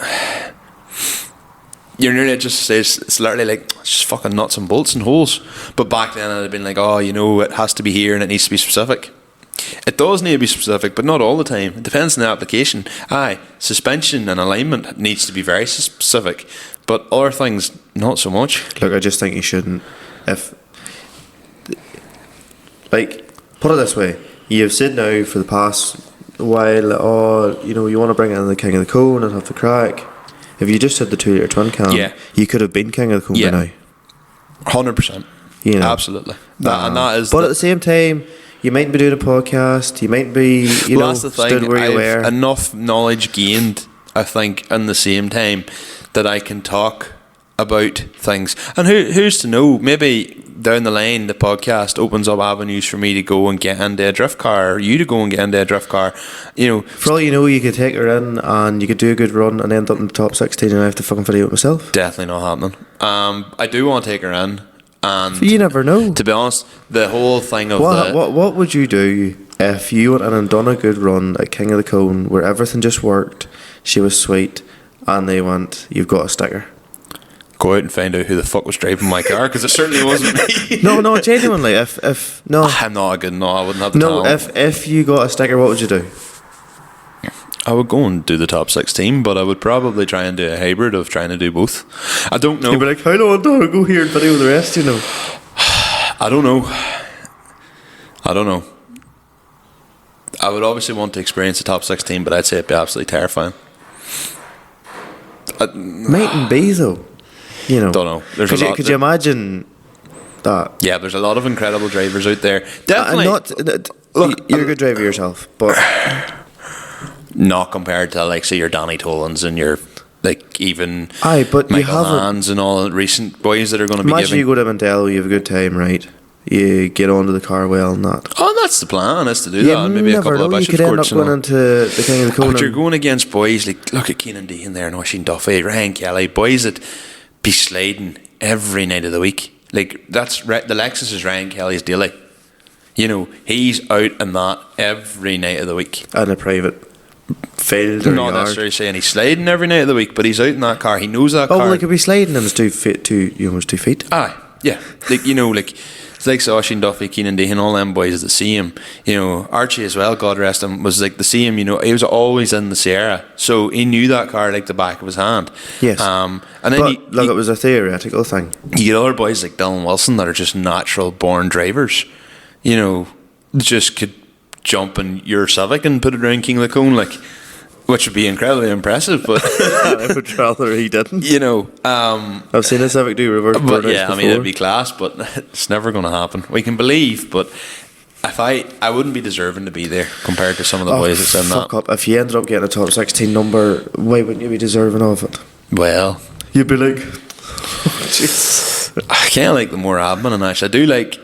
You're nearly just, it's literally like, it's just fucking nuts and bolts and holes. But back then I'd have been like, oh, you know, it has to be here and it needs to be specific. It does need to be specific, but not all the time. It depends on the application. Suspension and alignment needs to be very specific, but other things, not so much. Look, I just think you shouldn't. If, like, put it this way, you've said now for the past while, oh, you know, you want to bring in the king of the cone and have the crack. if you just had the 2 litre twin cam, Yeah. you could have been king of the cone Yeah. by now. 100%. You know, Absolutely. And that is. But at the same time, you might be doing a podcast. You might be, That's the stood thing. where you I've were. enough knowledge gained, I think, in the same time that I can talk about things. And who's to know? Maybe down the line, the podcast opens up avenues for me to go and get into a drift car, or you to go and get into a drift car. For all you know, you could take her in and you could do a good run and end up in the top 16, and I have to fucking video it myself. Definitely not happening. I do want to take her in, and You never know. to be honest, the whole thing of What would you do if you went in and done a good run at King of the Cone where everything just worked, she was sweet, and they went, "You've got a sticker"? go out and find out who the fuck was driving my car, because it certainly wasn't me. No, genuinely. If no, I'm not a good. No, I wouldn't have the no. talent. If you got a sticker, what would you do? I would go and do the top 16, but I would probably try and do a hybrid of trying to do both. I don't know. You'd be like, "How do I go here and video the rest?" I don't know. I would obviously want to experience the top 16, but I'd say it'd be absolutely terrifying. Mightn't be though. Don't know. There's a lot. Could you imagine that? Yeah, there's a lot of incredible drivers out there. Definitely. You're a good driver yourself, but not compared to, like, say, your Danny Tolans and your, like, even but you Michael haven't. Hands and all the recent boys that are going to be Imagine giving. you go to Mandello, you have a good time, right? You get onto the car well and that. Oh, that's the plan, is to do You that. And maybe a never couple of know, you Bishop's could end up courts and going all. into the King of the Cone. But you're going against boys like, look at Keenan Dean there, and Oisin Duffy, Ryan Kelly, boys that be sliding every night of the week. Like, that's the Lexus is Ryan Kelly's daily. He's out in that every night of the week. And a private field or Not yard. necessarily saying he's sliding every night of the week, but he's out in that car. He knows that Oh, car. well, it could be sliding and it's 2 feet, 2 feet. Aye, yeah. Like, it's like Oisin Duffy, Keenan Dean, all them boys that see him. Archie as well, God rest him, was like the same. He was always in the Sierra, so he knew that car like the back of his hand. Yes. And then It was a theoretical thing. you get other boys like Dylan Wilson that are just natural born drivers. Just could jump in your Civic and put it around King of the Cone, like, which would be incredibly impressive. But I would rather he didn't. I've seen a Civic do reverse But burnouts yeah, I mean, before. it'd be class, but it's never going to happen. We can believe, but if I wouldn't be deserving to be there compared to some of the boys that said fuck that. up. If you ended up getting a top 16 number, why wouldn't you be deserving of it? Well, You'd be like, oh, jeez. I kind of like the more admin and Ash. I do like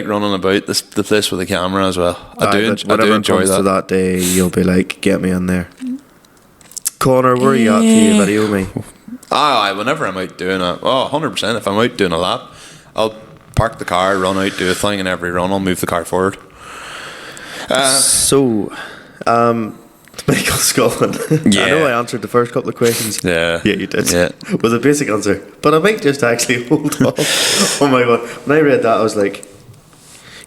running about the place with the camera as well. I do enjoy comes that. to that day, you'll be like, get me in there. Connor, where are you at? Can you video me? Aye, whenever I'm out doing 100%. If I'm out doing a lap, I'll park the car, run out, do a thing, and every run I'll move the car forward. Michael Scotland. Yeah. I know I answered the first couple of questions. Yeah. Yeah, you did. Yeah. With a basic answer. But I might just actually hold off. Oh my god. When I read that, I was like,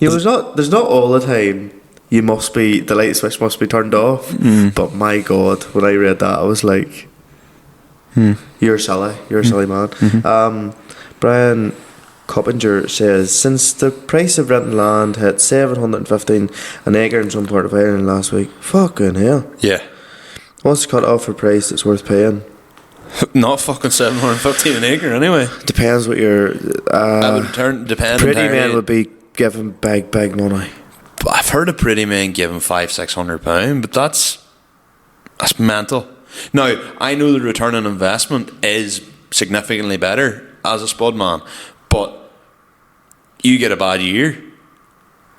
there's not all the time the light switch must be turned off. But my god, when I read that, I was like, you're silly. You're a silly man. Brian Coppinger says, since the price of renting land hit $715 an acre in some part of Ireland last week, fucking hell. Yeah. What's the cut off for price that's worth paying? Not fucking 715 an acre anyway. Depends what your That would depend pretty entirely. man would be given big money. I've heard of pretty men giving £500-600, but that's mental. Now, I know the return on investment is significantly better as a spud man, but you get a bad year,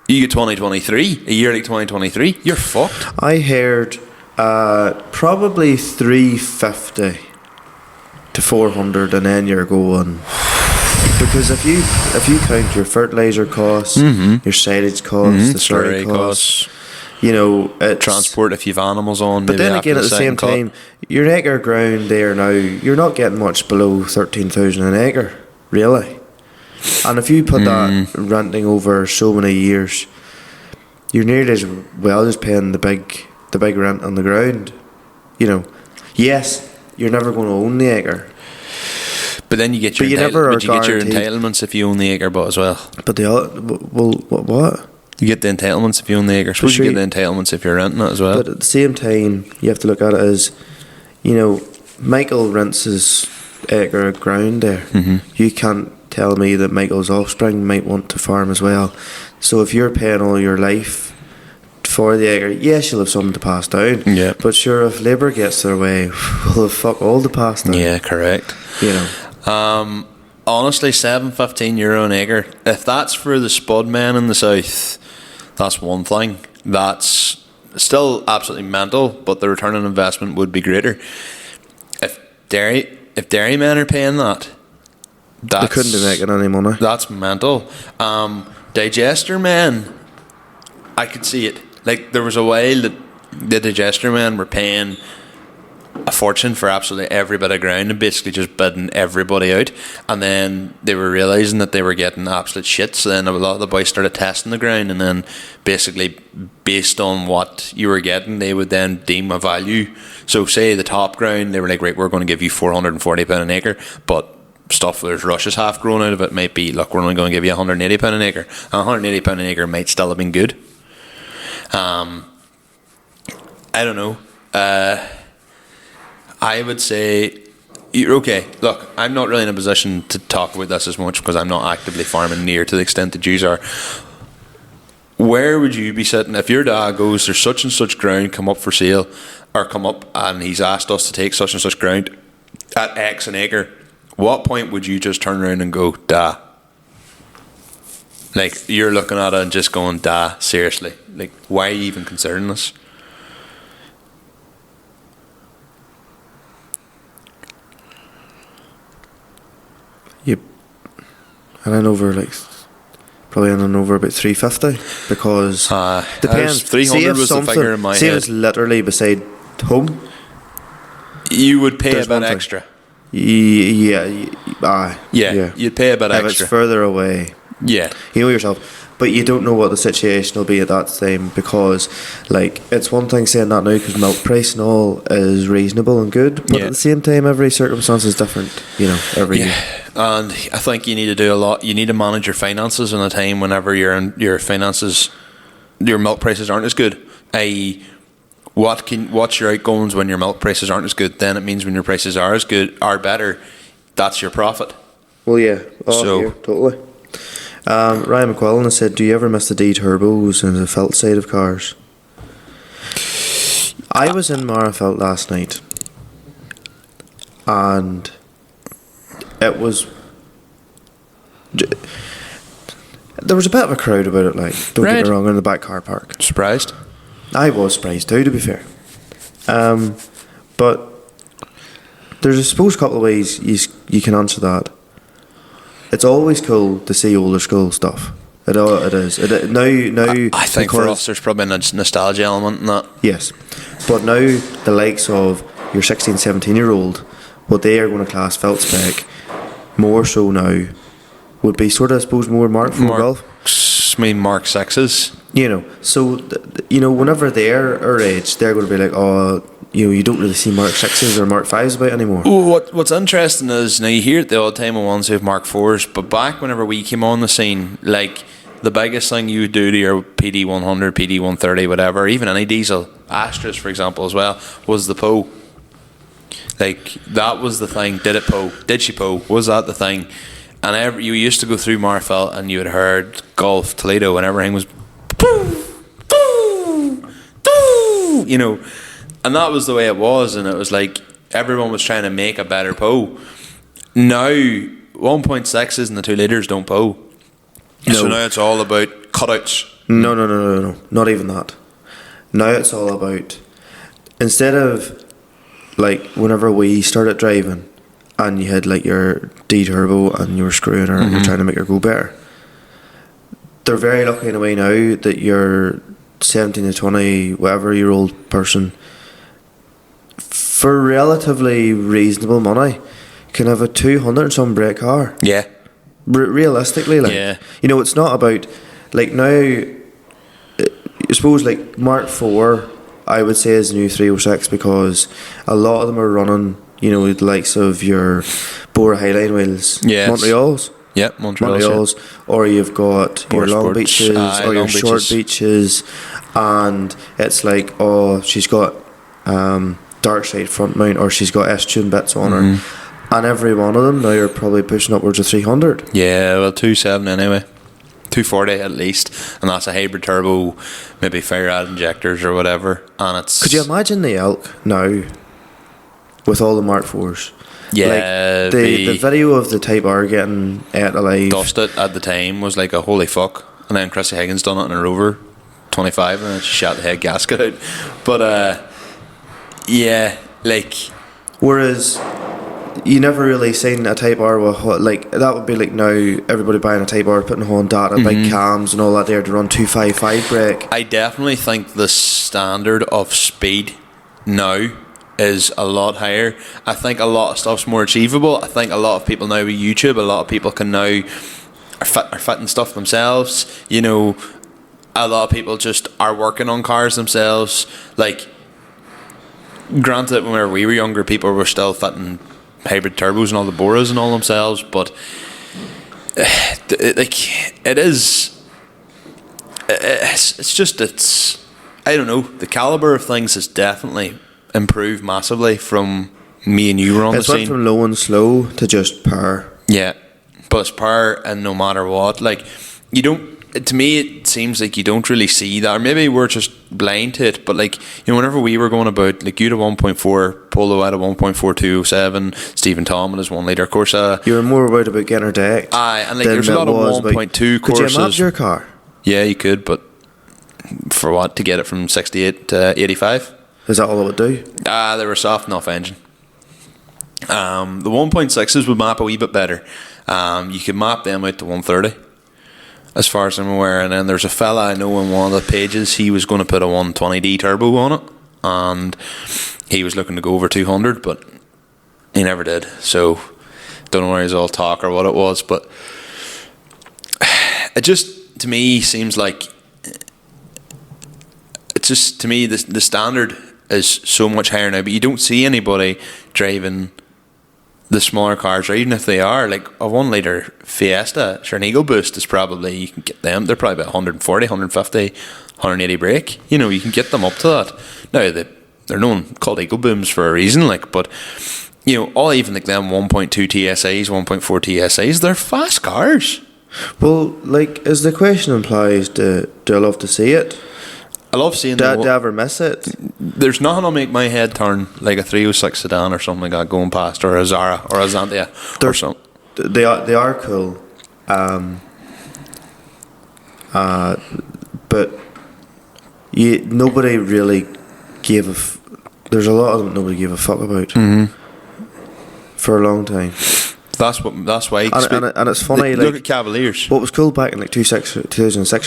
you get 2023, a year like 2023, you're fucked. I heard probably 350 to 400, and then you're going, because if you count your fertilizer costs, your silage costs, the slurry costs, it's Transport if you've animals on. But maybe then after again, at the same second cut. time, your acre ground there now, you're not getting much below 13,000 an acre, really. And if you put that renting over so many years, you're nearly as well just paying the big rent on the ground. Yes, you're never going to own the acre, But then you get your But you never are but you get your guaranteed. entitlements if you own the acre, but as well. but what? You get the entitlements if you own the acre. Suppose sure you get the entitlements if you're renting it as well. But at the same time, you have to look at it as, Michael rents his acre of ground there. You can't tell me that Michael's offspring might want to farm as well. So if you're paying all your life for the acre, yes, you'll have something to pass down. Yeah. But sure, if Labour gets their way, we'll have fuck all to pass down. Yeah, correct. You know. Honestly, €7.15 an acre. If that's for the spud men in the south, that's one thing. That's still absolutely mental, but the return on investment would be greater. If dairy men are paying that, They couldn't be making any money. That's mental. Digester men, I could see it. Like, there was a while that the digester men were paying a fortune for absolutely every bit of ground and basically just bidding everybody out, and then they were realising that they were getting absolute shit. So then a lot of the boys started testing the ground, and then basically based on what you were getting, they would then deem a value. So say the top ground, they were like, right, we're going to give you £440 an acre, but stuff there's rushes half grown out of it might be, look, we're only going to give you £180 an acre. And £180 an acre might still have been good. I don't know. I would say, okay, look, I'm not really in a position to talk about this as much because I'm not actively farming near to the extent that yous are. Where would you be sitting if your dad goes, there's such and such ground come up for sale, or come up and he's asked us to take such and such ground at X an acre? What point would you just turn around and go, "Da"? Like, you're looking at it and just going, "Da, seriously? Like, why are you even considering this?" And then over probably in and over about 350 because depends. 300 was the figure in my say head. it's literally beside home. You would pay There's a bit one thing. extra. Yeah, you'd pay a bit if extra. it's further away, Yeah. you know yourself. But you don't know what the situation will be at that time because, like, it's one thing saying that now because milk price and all is reasonable and good, but Yeah. at the same time, every circumstance is different. You know, every year. And I think you need to do a lot. You need to manage your finances in a time whenever your finances, your milk prices aren't as good. I.e., what's your outgoings when your milk prices aren't as good? Then it means when your prices are as good, are better, that's your profit. Well, yeah. Oh, So- here, totally. Ryan McQuillan has said, do you ever miss the D turbos and the felt side of cars? I was in Marfelt last night and it was there was a bit of a crowd about it, like, don't get Right. me wrong, in the back car park. Surprised? I was surprised too, to be fair. But there's, I suppose, a couple of ways you can answer that. It's always cool to see older school stuff. It is. Now, I think for because- us, there's probably a nostalgia element in that. yes. But now the likes of your 16, 17-year-old, what they are going to class felt spec, more so now, would be sort of, I suppose, more Mark 4 golf. Mark 6s. You know, so whenever they're our age, they're going to be like, oh, you don't really see Mark 6s or Mark 5s about anymore. What's interesting is, now you hear it the odd time of ones who have Mark 4s, but back whenever we came on the scene, like, the biggest thing you would do to your PD 100, PD 130, whatever, even any diesel, Astras for example as well, was the PO. Like, that was the thing. Did it PO? Did she PO? Was that the thing? And you used to go through Marfelt and you had heard Golf, Toledo, and everything was boo, boo, boo, you know. And that was the way it was, and it was like everyone was trying to make a better PO. Now 1.6s and the 2 litres don't PO. No. So now it's all about cutouts. No, not even that. Now it's all about, instead of, like, whenever we started driving and you had like your D turbo and you were screwing her and you're trying to make her go better, they're very lucky in a way now that your 17 to 20 whatever year old person, for relatively reasonable money, can have a 200 some brake car. Yeah. Realistically, like, Yeah. you know, it's not about, like, now, I suppose, like, Mark 4, I would say, is the new 306 because a lot of them are running, you know, the likes of your Bora Highline wheels, Yes. Montreals. Yep, Montreal's. Or you've got Bora your long Sports. beaches Aye, or your long short beaches. beaches, and it's like, oh, she's got dark side front mount, or she's got S-tune bits on her, and every one of them now are probably pushing upwards of 300. Yeah, well, 2.7 anyway. 240 at least, and that's a hybrid turbo, maybe fire rad injectors or whatever. And it's, could you imagine the elk now with all the Mark 4s? Yeah, like the video of the Type R getting ate alive, dusted at the time was like a holy fuck, and then Chrissy Higgins done it in a Rover 25 and it shot the head gasket out. But yeah, like, whereas you never really seen a Type R with like that would be like now everybody buying a Type R, putting on data, big cams and all that there to run 255 brake. I definitely think the standard of speed now is a lot higher. I think a lot of stuff's more achievable. I think a lot of people now with YouTube, a lot of people can now are fitting stuff themselves. You know, a lot of people just are working on cars themselves. Like, granted, when we were younger, people were still fitting hybrid turbos and all the Boras and all themselves, but it's I don't know, the caliber of things has definitely improved massively from me and you were on the scene. It's went from low and slow to just power. Yeah, but it's power, and no matter what, like, you don't, to me it seems like you don't really see that, or maybe we're just blind to it, but like, you know, whenever we were going about, like, you had a 1.4 Polo, had a 1.427, Stephen Tom and his 1 litre Corsa. You were more worried about getting her decked. Aye, and like, there's a lot of 1.2 Corsas. Could you map your car? Yeah, you could, but for what? To get it from 68 to 85? Is that all it would do? They were soft enough engine. The 1.6s would map a wee bit better. You could map them out to 130, as far as I'm aware. And then there's a fella I know in one of the pages, he was going to put a 120D turbo on it, and he was looking to go over 200, but he never did. So don't know where he's all talk or what it was, but it just, to me, seems like, it's just, to me, the standard is so much higher now, but you don't see anybody driving the smaller cars, or even if they are, like a 1 litre Fiesta, sure, an Eagle Boost is probably, you can get them, they're probably about 140, 150, 180 brake. You know, you can get them up to that. Now, they're known, called Eagle Booms for a reason, like, but, you know, all even like them 1.2 TSAs, 1.4 TSAs, they're fast cars. Well, like, as the question implies, do I love to see it? I love seeing do I ever miss it? There's nothing will make my head turn like a 306 sedan or something like that going past, or a Zara or a Xantia or something. They are cool, but nobody really gave there's a lot of them nobody gave a fuck about for a long time. That's why. And it's funny. Look at Cavaliers. What was cool back in like 2006,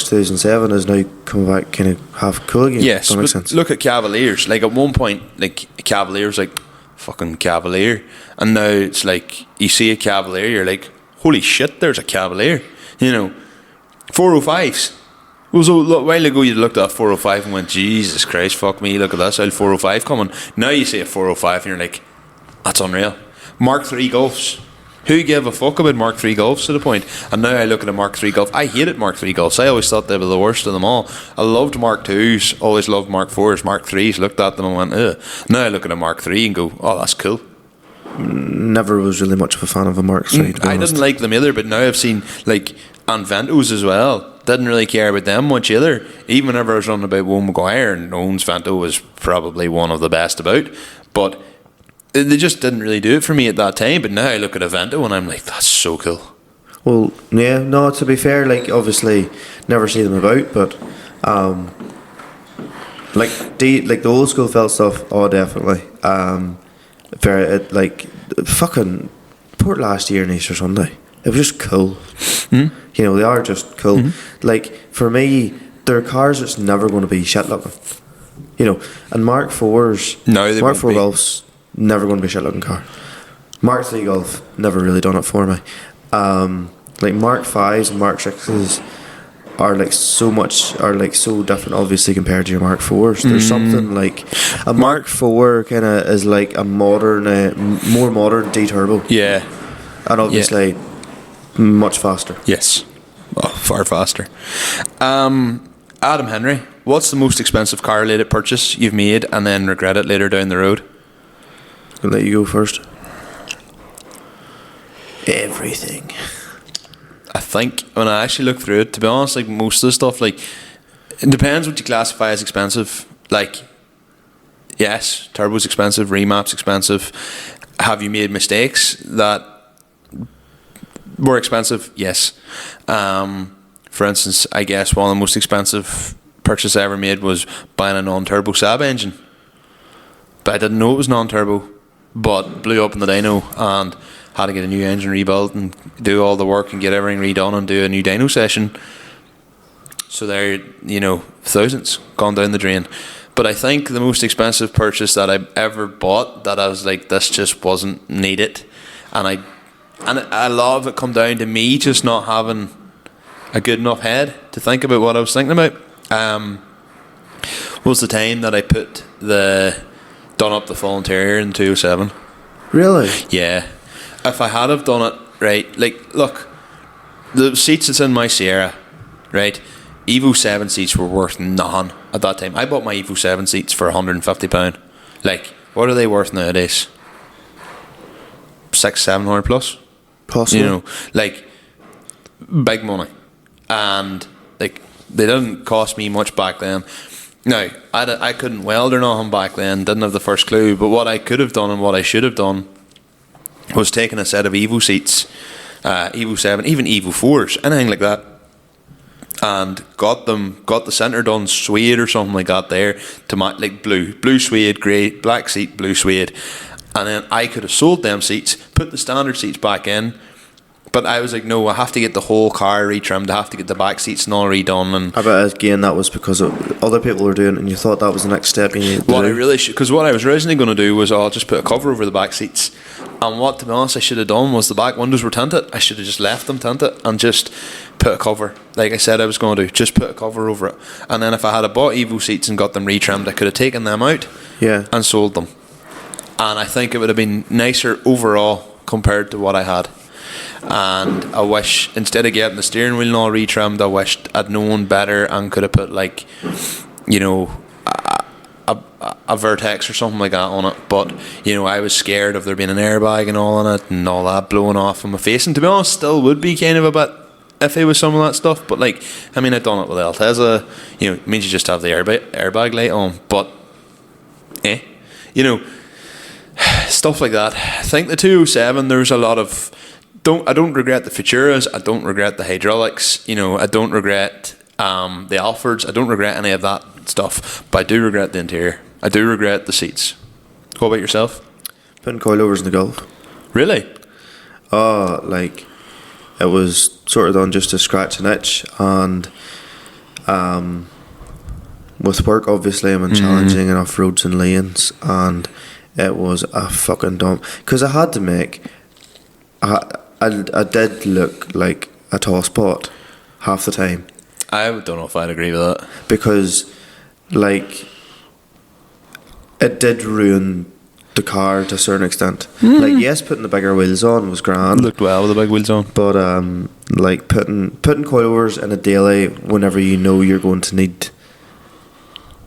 2007 is now coming back kind of half cool again. Yes, that makes sense. Look at Cavaliers. Like, at one point, like, Cavaliers, like, fucking Cavalier, and now it's like, you see a Cavalier, you're like, holy shit, there's a Cavalier. You know, 405s. It was a while ago you looked at a 405 and went, Jesus Christ, fuck me, look at this, old 405 coming. Now you see a 405 and you're like, that's unreal. Mark III Golfs. Who gave a fuck about Mark III Golfs to the point? And now I look at a Mark III Golf. I hated Mark III Golfs. I always thought they were the worst of them all. I loved Mark IIs, always loved Mark IVs, Mark IIIs, looked at them and went, ugh. Now I look at a Mark III and go, oh, that's cool. Never was really much of a fan of a Mark III. I didn't like them either, but now I've seen, like, Ventos as well. Didn't really care about them much either. Even whenever I was running about Will Maguire, and Owens Vento was probably one of the best about, but they just didn't really do it for me at that time. But now I look at a Vento and I'm like, that's so cool. Well, yeah, no, to be fair, like, obviously never see them about, but like the old school felt stuff, oh, definitely. Very like fucking Port last year in Easter Sunday, it was just cool. You know, they are just cool. Like, for me, they're cars that's never going to be shit looking, you know. And Mark 4s, Mark 4 Golfs, never going to be a shit looking car. Mark 3 Golf never really done it for me. Like Mark 5s and Mark 6s are like so different, obviously, compared to your Mark 4s. There's something like a Mark 4 kind of is like a modern, more modern D-turbo. Yeah. And obviously much faster. Yes. Oh, far faster. Adam Henry, what's the most expensive car related purchase you've made and then regret it later down the road? I'll let you go first. Everything. I think when I actually look through it, to be honest, like most of the stuff, like it depends what you classify as expensive. Like, yes, turbo's expensive, remap's expensive. Have you made mistakes that were expensive? Yes. For instance, I guess one of the most expensive purchases I ever made was buying a non-turbo Saab engine. But I didn't know it was non-turbo, but blew up in the dyno and had to get a new engine rebuilt and do all the work and get everything redone and do a new dyno session. So there, thousands gone down the drain. But I think the most expensive purchase that I've ever bought, that I was like, this just wasn't needed, and a lot of it come down to me just not having a good enough head to think about what I was thinking about. Was the time that I done up the full interior in 207. Really? Yeah. If I had have done it right, like, look, the seats that's in my Sierra, right, Evo 7 seats were worth nothing at that time. I bought my Evo 7 seats for £150. Like, what are they worth nowadays? 600-700 plus? Possible. Like, big money. And, like, they didn't cost me much back then. Now, I couldn't weld or nothing back then, didn't have the first clue, but what I could have done and what I should have done was taken a set of Evo seats, Evo 7, even Evo 4s, anything like that, and got the centre done suede or something like that there, to like blue suede, grey, black seat, blue suede, and then I could have sold them seats, put the standard seats back in. But I was like, no, I have to get the whole car retrimmed. I have to get the back seats and all redone. And I bet again that was because other people were doing it, and you thought that was the next step you needed to do. I really should, because what I was originally going to do was I'll just put a cover over the back seats. And what, to be honest, I should have done was the back windows were tinted. I should have just left them tinted and just put a cover. Like I said I was going to do, just put a cover over it. And then if I had bought Evo seats and got them retrimmed, I could have taken them out and sold them. And I think it would have been nicer overall compared to what I had. And I wish, instead of getting the steering wheel and all retrimmed, I wished I'd known better and could have put, like, a Vertex or something like that on it. But I was scared of there being an airbag and all in it and all that blowing off in my face. And to be honest, still would be kind of a bit iffy with some of that stuff. But I'd done it with Altezza. It means you just have the airbag light on. But stuff like that. I think the 207, there's a lot of. I don't regret the Futuras. I don't regret the hydraulics. I don't regret the Alfords. I don't regret any of that stuff. But I do regret the interior. I do regret the seats. What about yourself? Putting coilovers in the Gold. Really? It was sort of done just to scratch an itch, and with work, obviously, I'm in challenging enough roads and lanes, and it was a fucking dump. Because I had to make. I did look like a toss pot half the time. I don't know if I'd agree with that. Because, it did ruin the car to a certain extent. Yes, putting the bigger wheels on was grand. Looked well with the big wheels on. But, putting coilovers in a daily whenever you know you're going to need,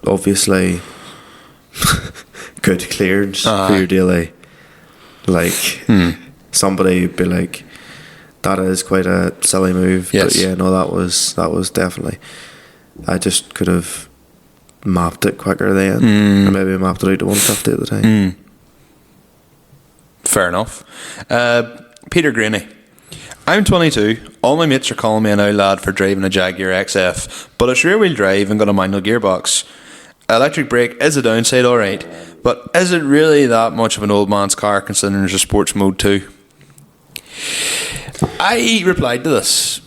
obviously, good clearance for your daily. Somebody would be like, that is quite a silly move. Yes. But yeah, no, that was definitely. I just could have mapped it quicker then. Or maybe mapped it out to 150 at the time. Fair enough. Peter Graney. I'm 22. All my mates are calling me an old lad for driving a Jaguar XF, but it's rear wheel drive and got a manual gearbox. Electric brake is a downside, alright, but is it really that much of an old man's car considering there's a sports mode too? I replied to this.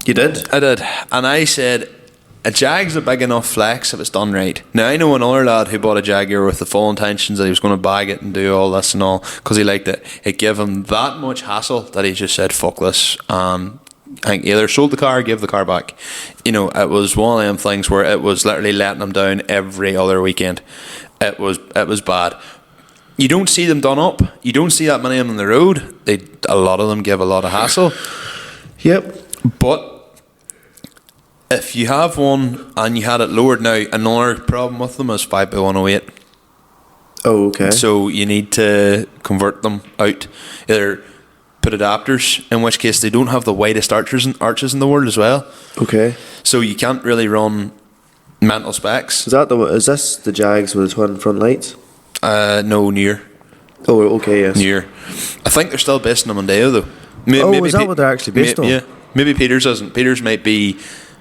You did? I did. And I said, a Jag's a big enough flex if it's done right. Now, I know another lad who bought a Jaguar with the full intentions that he was going to bag it and do all this and all because he liked it. It gave him that much hassle that he just said, fuck this. I think either sold the car or gave the car back. It was one of them things where it was literally letting him down every other weekend. It was bad. You don't see them done up. You don't see that many of them on the road. A lot of them give a lot of hassle. Yep. But if you have one and you had it lowered now, another problem with them is 5x108. Oh, okay. So you need to convert them out, either put adapters, in which case they don't have the widest arches in the world as well. Okay. So you can't really run mental specs. Is this the Jags with the twin front lights? No, near. Oh, okay, yes. Near. I think they're still based on the Mondeo though. Is that what they're actually based on? Yeah. Maybe Peters doesn't. Peters might be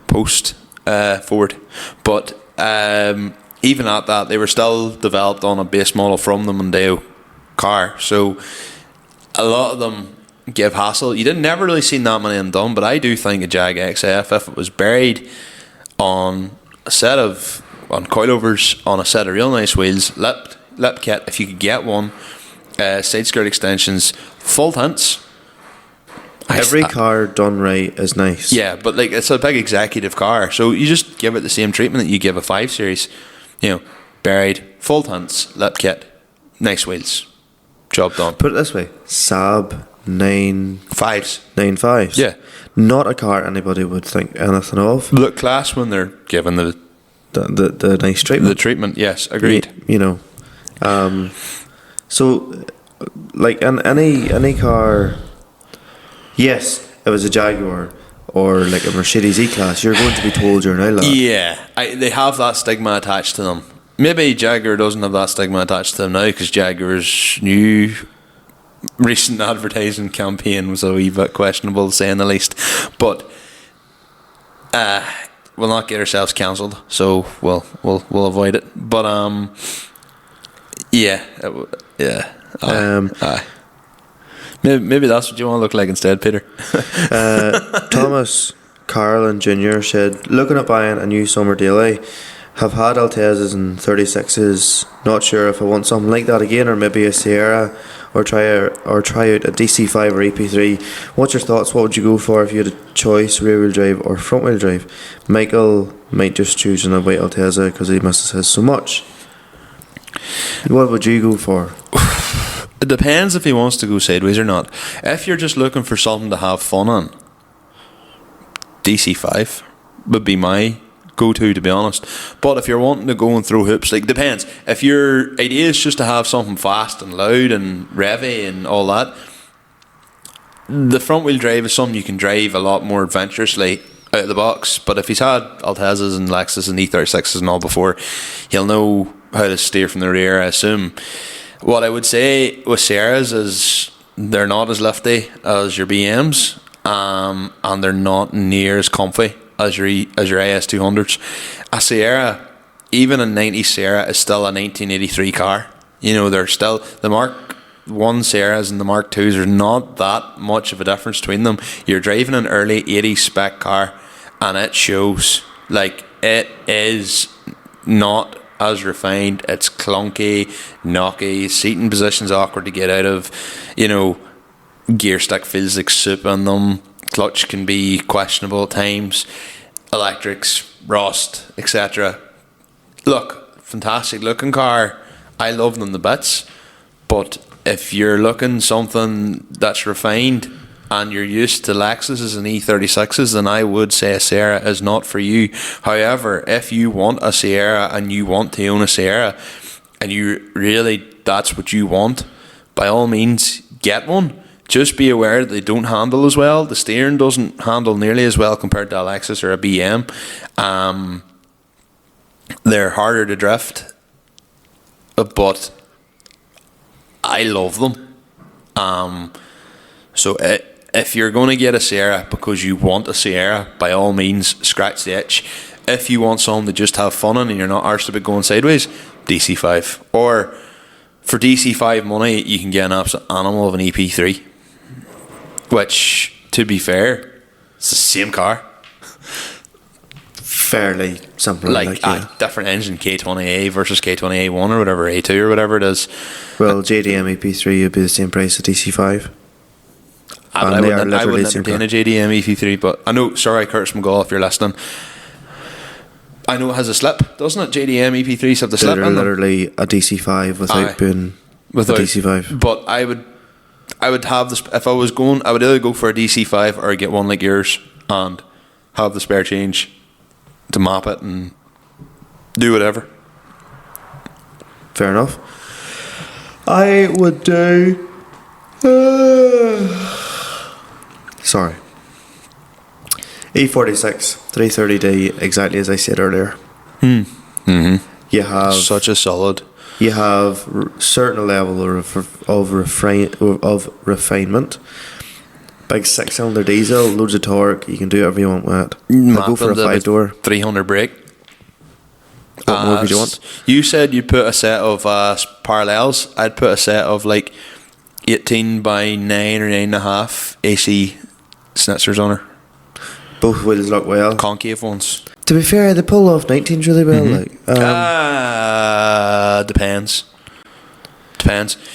post Ford, but even at that, they were still developed on a base model from the Mondeo car. So a lot of them give hassle. You didn't never really seen that many of them done, but I do think a Jag XF, if it was buried on coilovers on a set of real nice wheels, lip kit, if you could get one, side skirt extensions, full tints. Every car done right is nice. Yeah, but like it's a big executive car, so you just give it the same treatment that you give a 5 Series. You know, buried, full tints, lip kit, nice wheels, job done. Put it this way: Saab 9.5s. 9.5s. Yeah, not a car anybody would think anything of. look class when they're given the nice treatment. The treatment, yes, agreed. You know, so like in any car. Yes, if it was a Jaguar or like a Mercedes E-Class, you're going to be told you're an outlaw. Yeah, they have that stigma attached to them. Maybe Jaguar doesn't have that stigma attached to them now because Jaguar's new recent advertising campaign was a wee bit questionable, to say the least. But we'll not get ourselves cancelled, so we'll avoid it. But aye. Maybe that's what you want to look like instead, Peter. Thomas Carlin Jr. said, looking at buying a new summer daily, have had Altezas and 36s, not sure if I want something like that again, or maybe a Sierra, or try out a DC5 or EP3. What's your thoughts? What would you go for if you had a choice, rear wheel drive or front wheel drive? Michael might just choose a white Alteza because he misses his so much. What would you go for? It depends if he wants to go sideways or not. If you're just looking for something to have fun on, DC5 would be my go-to, to be honest. But if you're wanting to go and throw hoops, like, depends. If your idea is just to have something fast and loud and revy and all that, the front wheel drive is something you can drive a lot more adventurously out of the box. But if he's had Altezas and Lexus and E36s and all before, he'll know how to steer from the rear, I assume. What I would say with Sierras is they're not as lifty as your BMs, and they're not near as comfy as your AS200s. A Sierra, even a 90 Sierra, is still a 1983 car. You know, they're still the Mark 1 Sierras and the Mark 2s. There's not that much of a difference between them. You're driving an early 80s spec car, and it shows. Like, it is not as refined. It's clunky, knocky, seating position's awkward to get out of. You know, gear stick feels like soup on them. Clutch can be questionable at times. Electrics, rust, etc. Look, fantastic looking car. I love them to bits. But if you're looking something that's refined and you're used to Lexuses and E36s, then I would say a Sierra is not for you. However, if you want a Sierra and you want to own a Sierra and you really, that's what you want, by all means get one. Just be aware that they don't handle as well. The steering doesn't handle nearly as well compared to a Lexus or a BM. They're harder to drift, but I love them. So if you're going to get a Sierra because you want a Sierra, by all means, scratch the itch. If you want something to just have fun in and you're not arsed about going sideways, DC5. Or for DC5 money, you can get an absolute animal of an EP3. Which, to be fair, it's the same car. Fairly simple. Different engine, K20A versus K20A1 or whatever, A2 or whatever it is. Well, JDM EP3 would be the same price as DC5. I wouldn't entertain a JDM EP3, but I know, sorry Curtis McGaw, if you're listening, I know it has a slip, doesn't it? JDM EP3s have the slip in them. Literally a DC5 without being a DC5. But I would have this, if I was going, I would either go for a DC5 or get one like yours and have the spare change to map it and do whatever. Fair enough. I would do. Sorry. E46 330D, exactly as I said earlier. Mm-hmm. You have Such a solid. You have certain level of refinement. Big 6-cylinder diesel, loads of torque. You can do whatever you want with it. I'll go for a 5-door. 300 brake. What more would you want? You said you'd put a set of parallels. I'd put a set of like 18 by 9 or 9.5 AC snitzers on her. Both wheels look well. Concave ones. To be fair, they pull off 19s really well. Depends.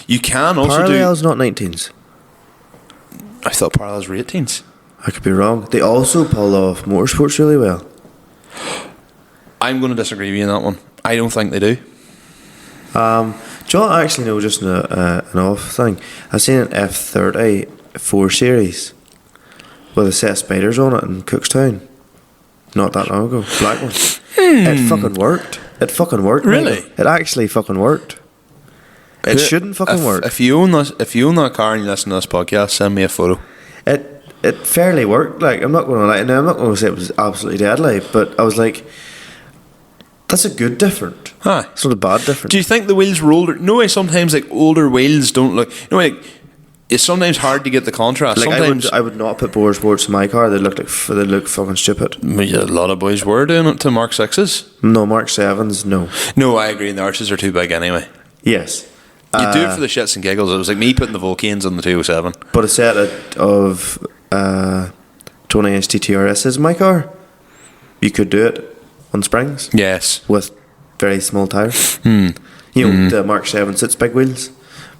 You can also Parallels, not 19s. I thought parallels were 18s. I could be wrong. They also pull off motorsports really well. I'm going to disagree with you on that one. I don't think they do. Do you know, I actually know just an off thing. I seen an F30 4 Series with a set of spiders on it in Cookstown. Not that long ago. Black one. It fucking worked. Really? Michael. It actually fucking worked. It shouldn't fucking work. If you own that car and you listen to this podcast, send me a photo. It fairly worked. Like, I'm not going to lie. Now, I'm not going to say it was absolutely deadly, but I was like, that's a good different. Hi. It's not a bad different. Do you think the wheels were older? No way. Sometimes like older wheels don't look. No way. It's sometimes hard to get the contrast. Like, sometimes I would not put Bore Sports in my car. They look fucking stupid. A lot of boys were doing it to Mark 6s. No, Mark 7s. No. No, I agree. The arches are too big anyway. Yes. You do it for the shits and giggles. It was like me putting the Vulcanes on the 207. But a set of 20-inch TTRSs in my car, you could do it on springs. Yes. With very small tyres. You know, the Mark 7 sits big wheels.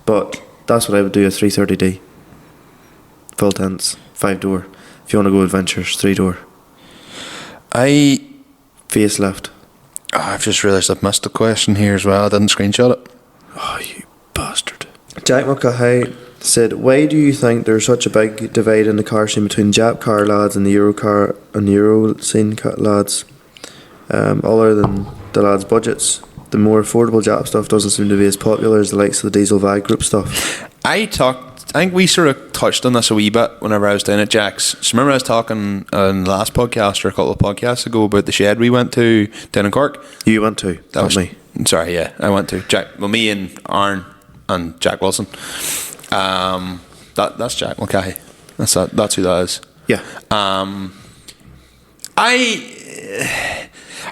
But that's what I would do, a 330D. Full tents, 5-door. If you want to go adventures, 3-door. Facelift. I've just realised I've missed a question here as well. I didn't screenshot it. Oh, you bastard. Jack McCahey said, why do you think there's such a big divide in the car scene between Jap car lads and the Euro scene lads? Other than the lads' budgets, the more affordable Jap stuff doesn't seem to be as popular as the likes of the diesel VAG group stuff. I think we sort of touched on this a wee bit whenever I was down at Jack's. So remember I was talking on the last podcast or a couple of podcasts ago about the shed we went to down in Cork? You went to? That was me. Sorry, yeah, I went to Jack. Well, me and Aaron and Jack Wilson. That's Jack Mulcahy. That's who that is. Yeah.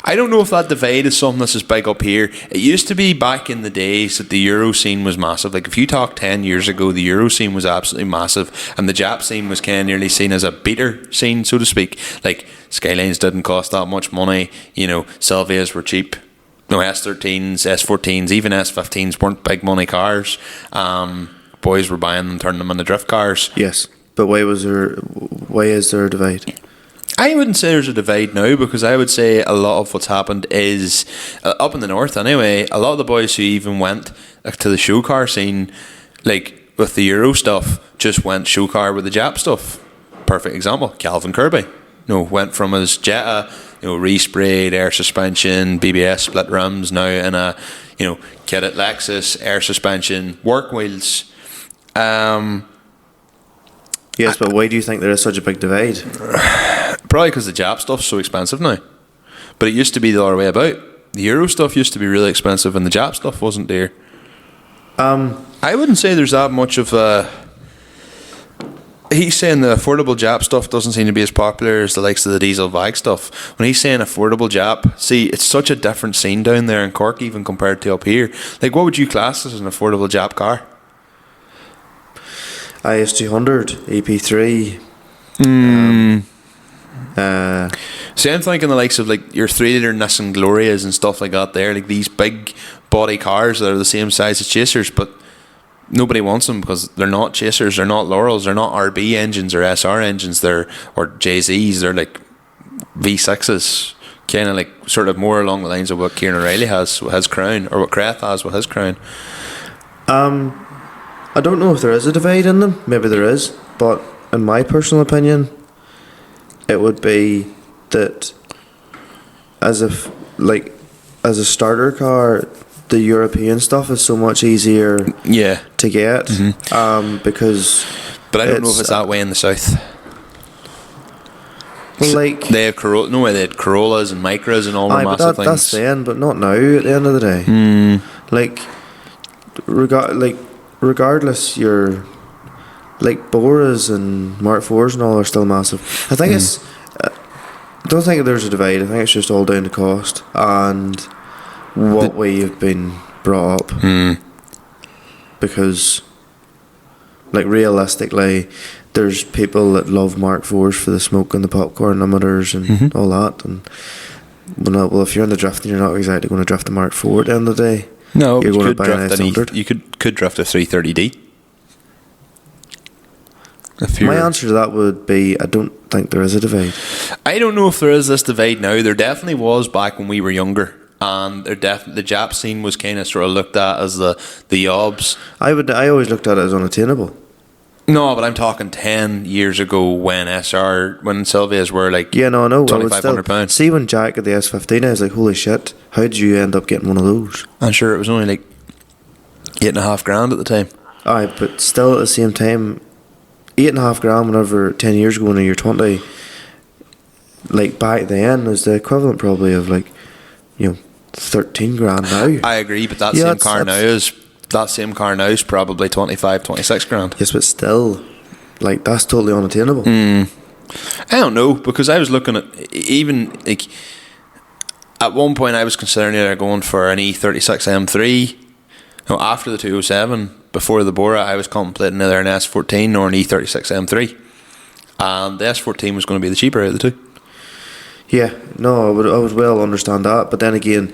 I don't know if that divide is something that's as big up here. It used to be back in the days that the Euro scene was massive. Like if you talk 10 years ago, the Euro scene was absolutely massive, and the Jap scene was kind of nearly seen as a beater scene, so to speak. Like Skylines didn't cost that much money. You know, Silvias were cheap. No, S13s, S14s, even S15s weren't big money cars. Boys were buying them, turning them into drift cars. Yes, but why is there a divide? I wouldn't say there's a divide now, because I would say a lot of what's happened is up in the north anyway. A lot of the boys who even went to the show car scene, like with the Euro stuff, just went show car with the Jap stuff. Perfect example, Calvin Kirby. Went from his Jetta, resprayed air suspension, BBS split rims, now in a kitted Lexus air suspension work wheels. Yes, but why do you think there is such a big divide? Probably because the Jap stuff's so expensive now. But it used to be the other way about. The Euro stuff used to be really expensive and the Jap stuff wasn't dear. I wouldn't say there's that much of a... He's saying the affordable Jap stuff doesn't seem to be as popular as the likes of the diesel VAG stuff. When he's saying affordable Jap, see, it's such a different scene down there in Cork even compared to up here. Like, what would you class as an affordable Jap car? IS200, EP3. See, I'm thinking the likes of like your 3-litre Nissan Glorias and stuff like that there, like these big body cars that are the same size as Chasers, but nobody wants them because they're not Chasers, they're not Laurels, they're not RB engines or SR engines, or JZs, they're like V6s, kind of like sort of more along the lines of what Kieran O'Reilly has with his Crown, or what Creth has with his Crown. I don't know if there is a divide in them. Maybe there is, but in my personal opinion, it would be that as a starter car, the European stuff is so much easier Yeah. to get, because. But I don't know if it's that way in the south. Well, like They have Corolla. No way, they had Corollas and Micras and all the aye, but massive that's things. then, but not now. At the end of the day, like, regardless, you're like Boras and Mark IVs and all are still massive. I think it's. I don't think there's a divide. I think it's just all down to cost and what way you've been brought up. Because, like, realistically, there's people that love Mark IVs for the smoke and the popcorn emitters and all that. And well, if you're in the drifting, you're not exactly going to drift a Mark IV at the end of the day. No, you're but going to buy an S100. you could drift a 330D. My answer to that would be I don't think there is a divide. I don't know if there is this divide now. There definitely was back when we were younger, and the Jap scene was kind of sort of looked at as the yobs. I always looked at it as unattainable. No, but I'm talking 10 years ago when Sylvias were like yeah, no, I know. £2,500. See when Jack at the S15, I was like, holy shit, how did you end up getting one of those? I'm sure it was only like $8,500 at the time. Aye, but still at the same time, $8,500 whenever 10 years ago when you're 20, like back then is the equivalent probably of like, 13 grand now. I agree, but that same car now is probably 25, 26 grand. Yes, but still, like, that's totally unattainable. I don't know, because I was looking at, even like, at one point I was considering either going for an E36 M3. After the 207, before the Bora, I was contemplating either an S14 or an E36 M3, and the S14 was going to be the cheaper out of the two. Yeah, no, I would well understand that, but then again,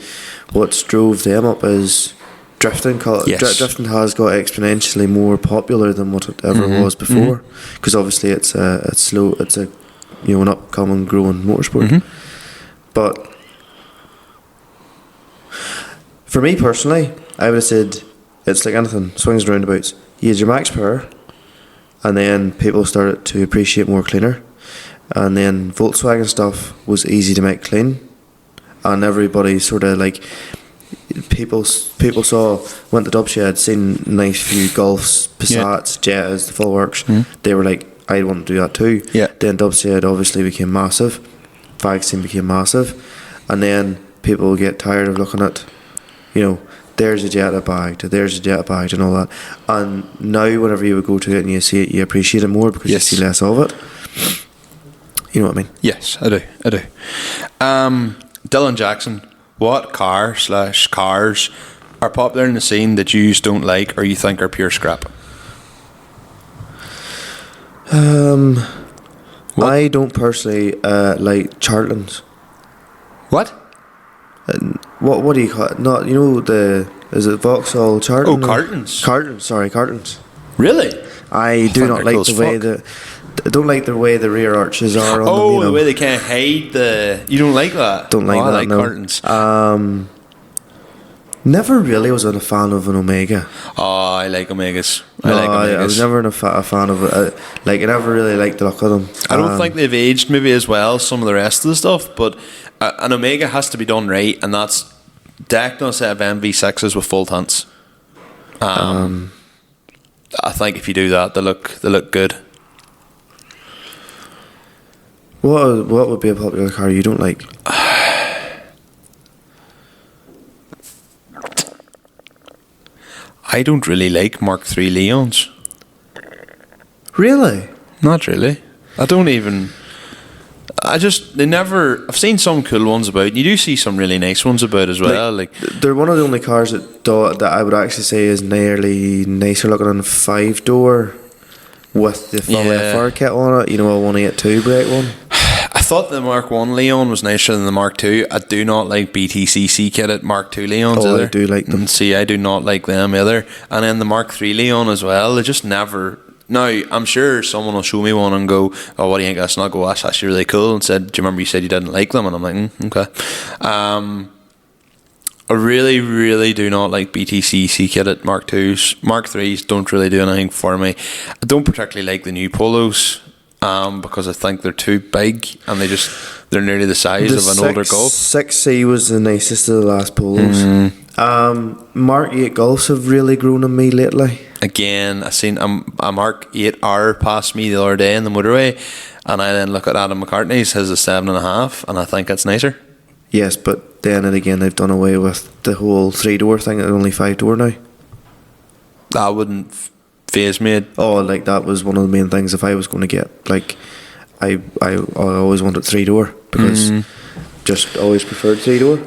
what's drove them up is drifting. Yes. Drifting has got exponentially more popular than what it ever was before, because obviously it's a an upcoming, growing motorsport. But for me personally, I would have said it's like anything, swings and roundabouts. You use your max power, and then people started to appreciate more cleaner, and then Volkswagen stuff was easy to make clean, and everybody sort of like people went to Dub Shed, seen nice few Golfs, Passats, Jettas, the full works. They were like, I want to do that too. Yeah. Then Dub Shed obviously became massive, Vagstein became massive, and then people get tired of looking at, there's a Jetta bagged, there's a Jetta bagged and all that. And now whenever you would go to it and you see it, you appreciate it more because you see less of it. You know what I mean? Yes, I do. Dylan Jackson, what car/cars are popular in the scene that you don't like or you think are pure scrap? I don't personally like Charltons. What? What do you call it? Not is it Vauxhall Charlton? Oh, cartons. Cartons. Really? I do not like cool the way I don't like the way the rear arches are on them. Oh, the way they can't hide the. You don't like that? Don't like that. I like no. cartons. Never really was a fan of an Omega. Oh, I like Omegas. I was never a fan of it. I never really liked the look of them. I don't think they've aged maybe as well as some of the rest of the stuff, but an Omega has to be done right, and that's decked on a set of MV6s with full tints. I think if you do that, they look good. What would be a popular car you don't like? I don't really like Mark III Leons. Really? Not really. I've seen some cool ones about, and you do see some really nice ones about as well. Like they're one of the only cars that I would actually say is nearly nicer looking than a 5-door with the full FR kit on it. A 182 brake one. I thought the Mark 1 Leon was nicer than the Mark 2. I do not like BTCC kitted Mark 2 Leons either. I do like them. And see, I do not like them either. And then the Mark 3 Leon as well, they just never. Now, I'm sure someone will show me one and go, oh, what do you think? That's not go, that's actually really cool. And said, do you remember you said you didn't like them? And I'm like, okay. I really, really do not like BTCC kitted Mark 2s. Mark 3s don't really do anything for me. I don't particularly like the new Polos. Because I think they're too big and they're nearly the size of an older Golf. 6C was the nicest of the last Polos. Mark 8 Golfs have really grown on me lately. Again, I seen a Mark 8R pass me the other day in the motorway, and I then look at Adam McCartney's, his is 7.5, and I think it's nicer. Yes, but then and again they've done away with the whole 3-door thing. It's only 5-door now. That wouldn't faze me. Oh, like that was one of the main things. If I was going to get, like, I always wanted 3-door because just always preferred 3-door.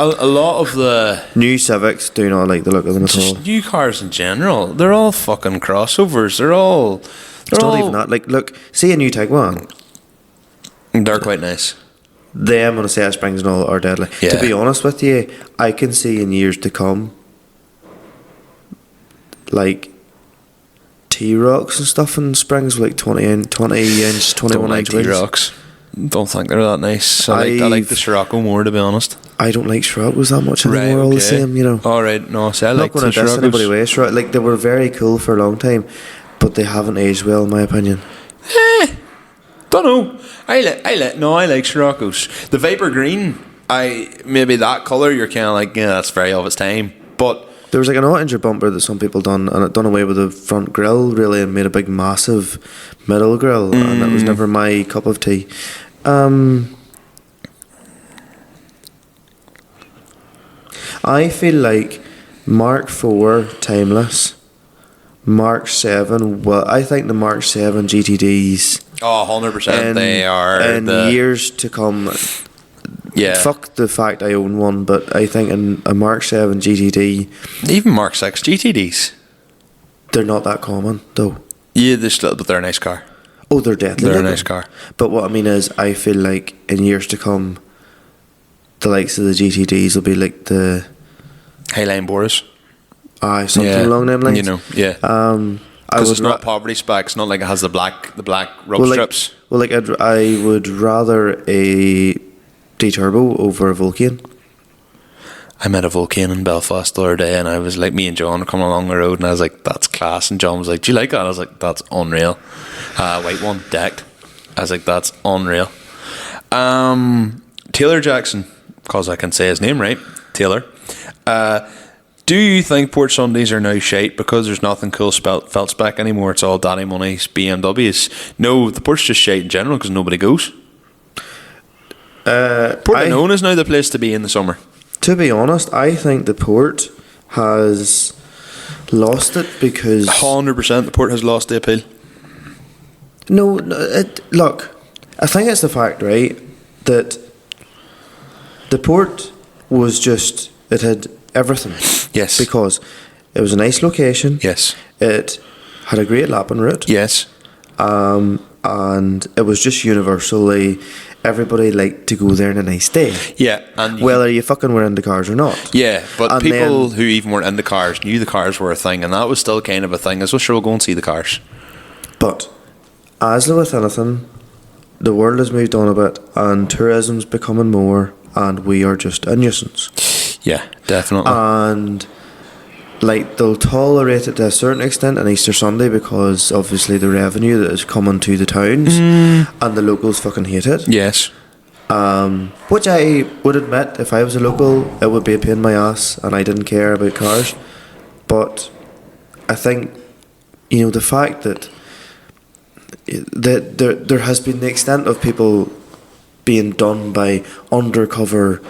A lot of the New Civics do not like the look of them at all. just new cars in general, they're all fucking crossovers. They're all. It's not even that. Like, look, see a new Tiguan. They're quite nice. Them on the set springs and all are deadly. Yeah. To be honest with you, I can see in years to come, like T-Rocks and stuff in springs with like 20 inch, 21 Don't like inch wheels. T-Rocks. Don't think they're that nice. I like the Scirocco more, to be honest. I don't like Scirocco's that much anymore. Right, All the okay. same, you know. All right, no, see, I I'm like not the going to diss Scirocco's. anybody way. Scirocco, like they were very cool for a long time, but they haven't aged well, in my opinion. Don't know. I like Scirocco's. The Viper Green, maybe that colour, you're kind of like, yeah, that's very of its time. But There was like an orange bumper that some people done, and it done away with the front grille really, and made a big massive middle grille, and that was never my cup of tea. I feel like Mark 4 timeless, Mark 7. Well, I think the Mark 7 GTDs. 100%, they are. In years to come. Yeah. Fuck the fact I own one, but I think in a Mark 7 GTD, Even Mark 6 GTDs. they're not that common though. Yeah, but they're a nice car. Oh, they're deadly. They're a like nice them. car. But what I mean is, I feel like in years to come, the likes of the GTDs will be like the Highline Boris. something along them lines. You know, yeah. I Because would it's not poverty spec. It's not like it has the black rub well, strips. I would rather a D-Turbo over a Vulcan. I met a Vulcan in Belfast the other day, and I was like, me and John were coming along the road, and I was like, that's class. And John was like, do you like that? I was like, that's unreal. White one, decked. I was like, that's unreal. Taylor Jackson, because I can say his name right, Taylor. Do you think Port Sundays are now shite because there's nothing cool felt spec anymore? It's all Daddy Money's BMWs. No, the Port's just shite in general because nobody goes. Portnown is now the place to be in the summer. To be honest, I think the Port has lost it because 100% the Port has lost the appeal. Look, I think it's the fact, right, that the Port was just, it had everything. Yes. Because it was a nice location. Yes. It had a great lapping route. Yes. And it was just universally, everybody liked to go there on a nice day. Yeah. And whether you fucking were into cars or not. Yeah, but And people then, who even weren't into cars knew the cars were a thing, and that was still kind of a thing. As well, sure, we'll go and see the cars. But as with anything, the world has moved on a bit, and tourism's becoming more, and we are just a nuisance. Yeah, definitely. And like they'll tolerate it to a certain extent on Easter Sunday because obviously the revenue that is coming to the towns, and the locals fucking hate it. Yes. Which I would admit, if I was a local, it would be a pain in my ass, and I didn't care about cars. But I think, you know, the fact that there has been the extent of people being done by undercover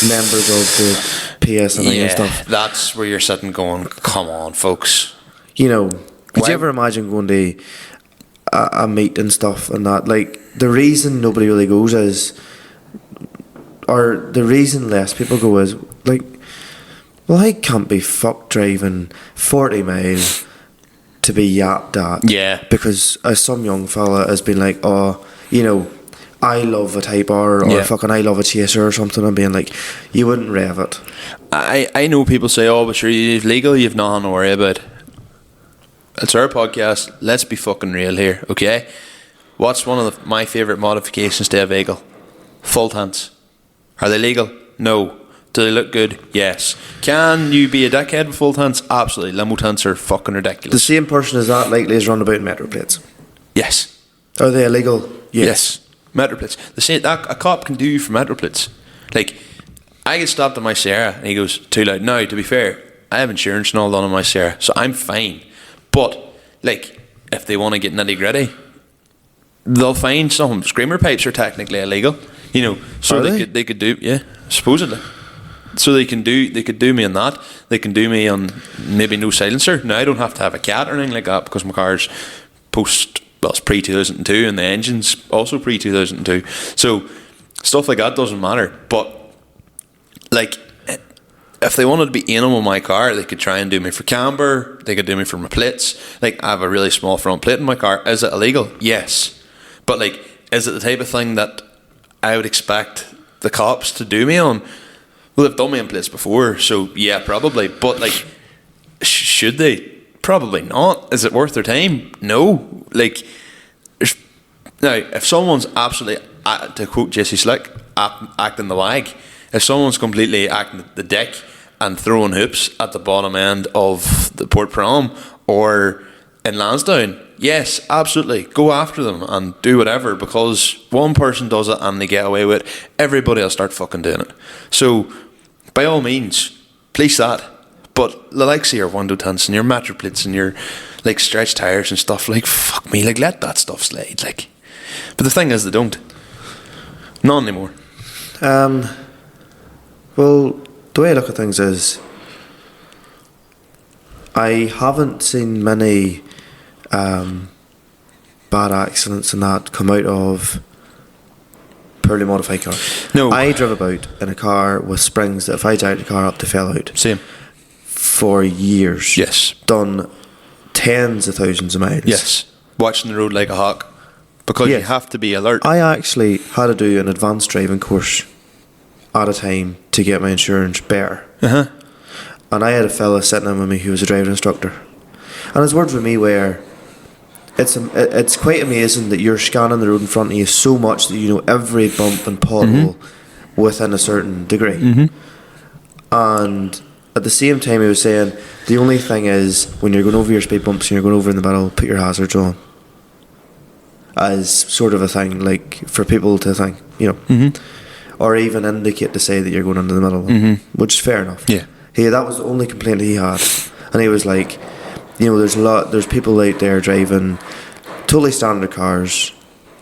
members of the PSNI and stuff. That's where you're sitting going, come on, folks. You know, could Why- you ever imagine going to a meet and stuff and that? Like, the reason nobody really goes is, or the reason less people go is, like, well, I can't be fucked driving 40 miles to be yapped at. Yeah. Because some young fella has been like, oh, you know, I love a Type R or Yeah. fucking I love a Chaser or something, and being like, you wouldn't rev it. I know people say, oh, but sure, you've legal, you've nothing to worry about. It's our podcast. Let's be fucking real here, okay? What's one of my favourite modifications to a vehicle? Full tanks. Are they legal? No. Do they look good? Yes. Can you be a dickhead with full tanks? Absolutely. Limo tanks are fucking The ridiculous. same person is that likely as run about in metro plates. Yes. Are they illegal? Yes. Metro plates. The same that a cop can do for metro plates. Like, I get stopped on my Sierra, and he goes, too loud. Now, to be fair, I have insurance and all done on my Sierra, so I'm fine. But, like, if they want to get nitty gritty, they'll find some. Screamer pipes are technically illegal, you know. So they could do, yeah, supposedly. So they could do me on that. They can do me on maybe no silencer. Now I don't have to have a cat or anything like that because my car's it's pre 2002 and the engine's also pre 2002. So stuff like that doesn't matter. But like, if they wanted to be anal with my car, they could try and do me for camber. They could do me for my plates. Like, I have a really small front plate in my car. Is it illegal? Yes. But like, is it the type of thing that I would expect the cops to do me on? Well, they've done me in plates before, so yeah, probably. But like, should they? Probably not. Is it worth their time? No. Like, now, if someone's absolutely, to quote Jesse Slick, acting the wag, if someone's completely acting the dick and throwing hoops at the bottom end of the Port Prom or in Lansdowne, yes, absolutely, go after them and do whatever, because one person does it and they get away with it, everybody will start fucking doing it. So, by all means, police that. But the likes of your window tints and your metro plates and your like stretch tires and stuff, like, fuck me, like, let that stuff slide, like. But the thing is, they don't. Not anymore. Well, the way I look at things is, I haven't seen many bad accidents and that come out of poorly modified cars. No. I drove about in a car with springs that if I jacked the car up, they fell out. Same. For years. Yes. Done tens of thousands of miles. Yes. Watching the road like a hawk. Because you have to be alert. I actually had to do an advanced driving course at a time to get my insurance better. Uh-huh. And I had a fella sitting in with me who was a driving instructor. And his words with me were, it's quite amazing that you're scanning the road in front of you so much that you know every bump and pothole within a certain degree. Mm-hmm. And at the same time he was saying, the only thing is, when you're going over your speed bumps and you're going over in the middle, put your hazards on. As sort of a thing, like, for people to think, you know. Mm-hmm. Or even indicate to say that you're going into the middle, which is fair enough. Yeah. That was the only complaint he had. And he was like, you know, there's people out there driving totally standard cars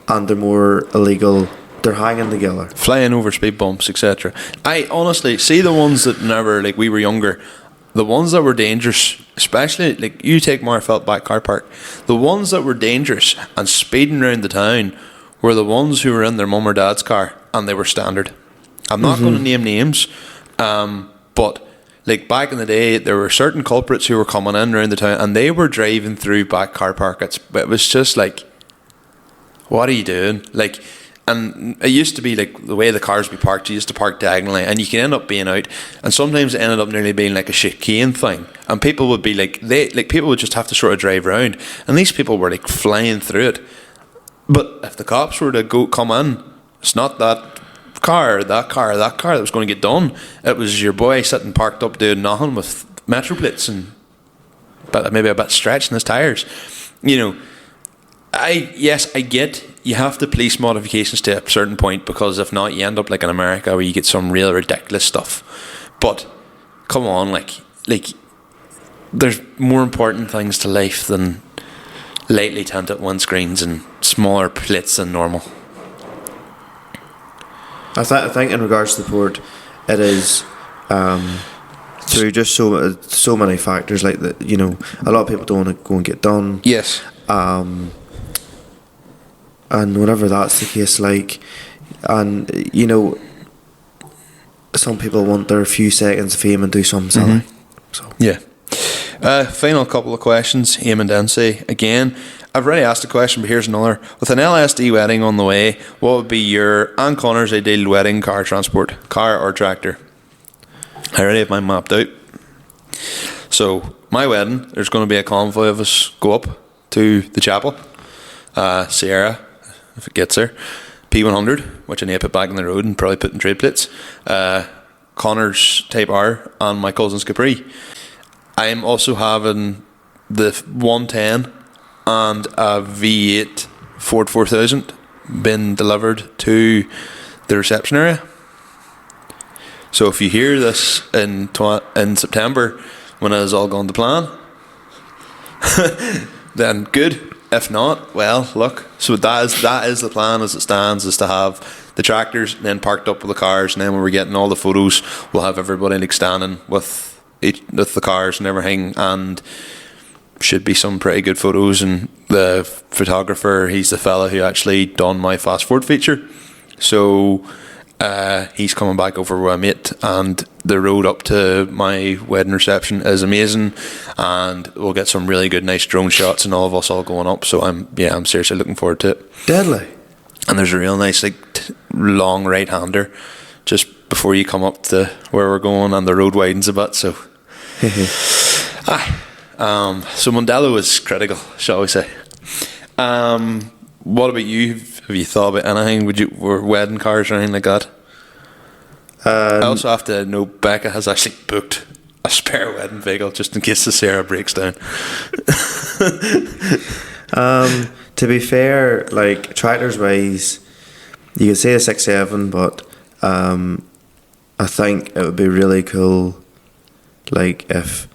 and they're more illegal, they're hanging together, flying over speed bumps, etc. I honestly see the ones that never, like, we were younger, the ones that were dangerous, especially, like, you take Marfelt back car park, the ones that were dangerous and speeding around the town were the ones who were in their mum or dad's car and they were standard. I'm not going to name names, but like, back in the day, there were certain culprits who were coming in around the town and they were driving through back car park. It was just like, what are you doing? Like, and it used to be like the way the cars be parked, you used to park diagonally and you can end up being out, and sometimes it ended up nearly being like a chicane thing, and people would be like, people would just have to sort of drive around, and these people were like flying through it. But if the cops were to come in, it's not that car that was going to get done. It was your boy sitting parked up doing nothing with metro plates and maybe a bit stretching his tires. You know, I get you have to police modifications to a certain point, because if not, you end up like in America where you get some real ridiculous stuff. But come on, like there's more important things to life than lightly tinted windscreens and smaller plates than normal. I think in regards to the port, it is through just so many factors, like that. You know, a lot of people don't want to go and get done. Yes. And whenever that's the case, like, and you know, some people want their few seconds of fame and do something silly. So yeah. Final couple of questions. Eamon Dempsey again. I've already asked a question, but here's another. With an LSD wedding on the way, what would be your and Connor's ideal wedding car transport? Car or tractor? I already have mine mapped out. So, my wedding, there's going to be a convoy of us go up to the chapel. Sierra, if it gets there. P100, which I need to put back in the road and probably put in trade plates. Connor's Type R and my cousin's Capri. I'm also having the 110 and a V8 Ford 4000 been delivered to the reception area. So if you hear this in September when it has all gone to plan, then good. If not, well, look. So that is the plan as it stands, is to have the tractors then parked up with the cars, and then when we're getting all the photos, we'll have everybody like standing with the cars and everything, and should be some pretty good photos. And the photographer, he's the fella who actually done my fast forward feature, so he's coming back over with a mate, and the road up to my wedding reception is amazing, and we'll get some really good nice drone shots and all of us all going up. So I'm seriously looking forward to it. Deadly. And there's a real nice long right hander just before you come up to where we're going, and the road widens a bit, so so Mondello is critical, shall we say. What about you? Have you thought about anything? Were wedding cars or anything like that? I also have to know Becca has actually booked a spare wedding vehicle just in case the Sarah breaks down. To be fair, like tractors wise, you could say a 6.7, but I think it would be really cool, like if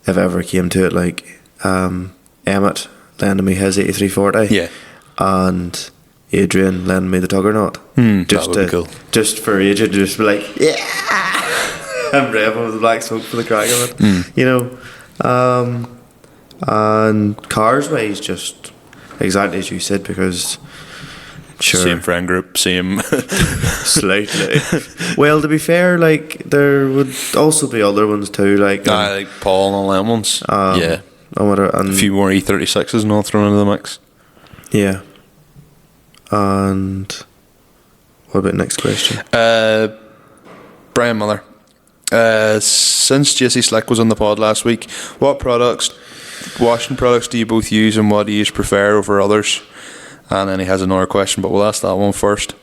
it ever came to it, like Emmett lending me his 8340, yeah, and Adrian lending me the Tuggernaut. That would be cool. Just for Adrian to just be like, yeah, I'm revving with the black smoke for the crack of it, you know. And cars wise, just exactly as you said, because sure, same friend group, same slightly. Well, to be fair, like there would also be other ones too, like like Paul and all them ones. Yeah, and a few more E36s and all thrown into the mix. Yeah. And what about next question? Brian Miller. Since JC Slick was on the pod last week, what washing products do you both use, and what do you prefer over others? And then he has another question, but we'll ask that one first.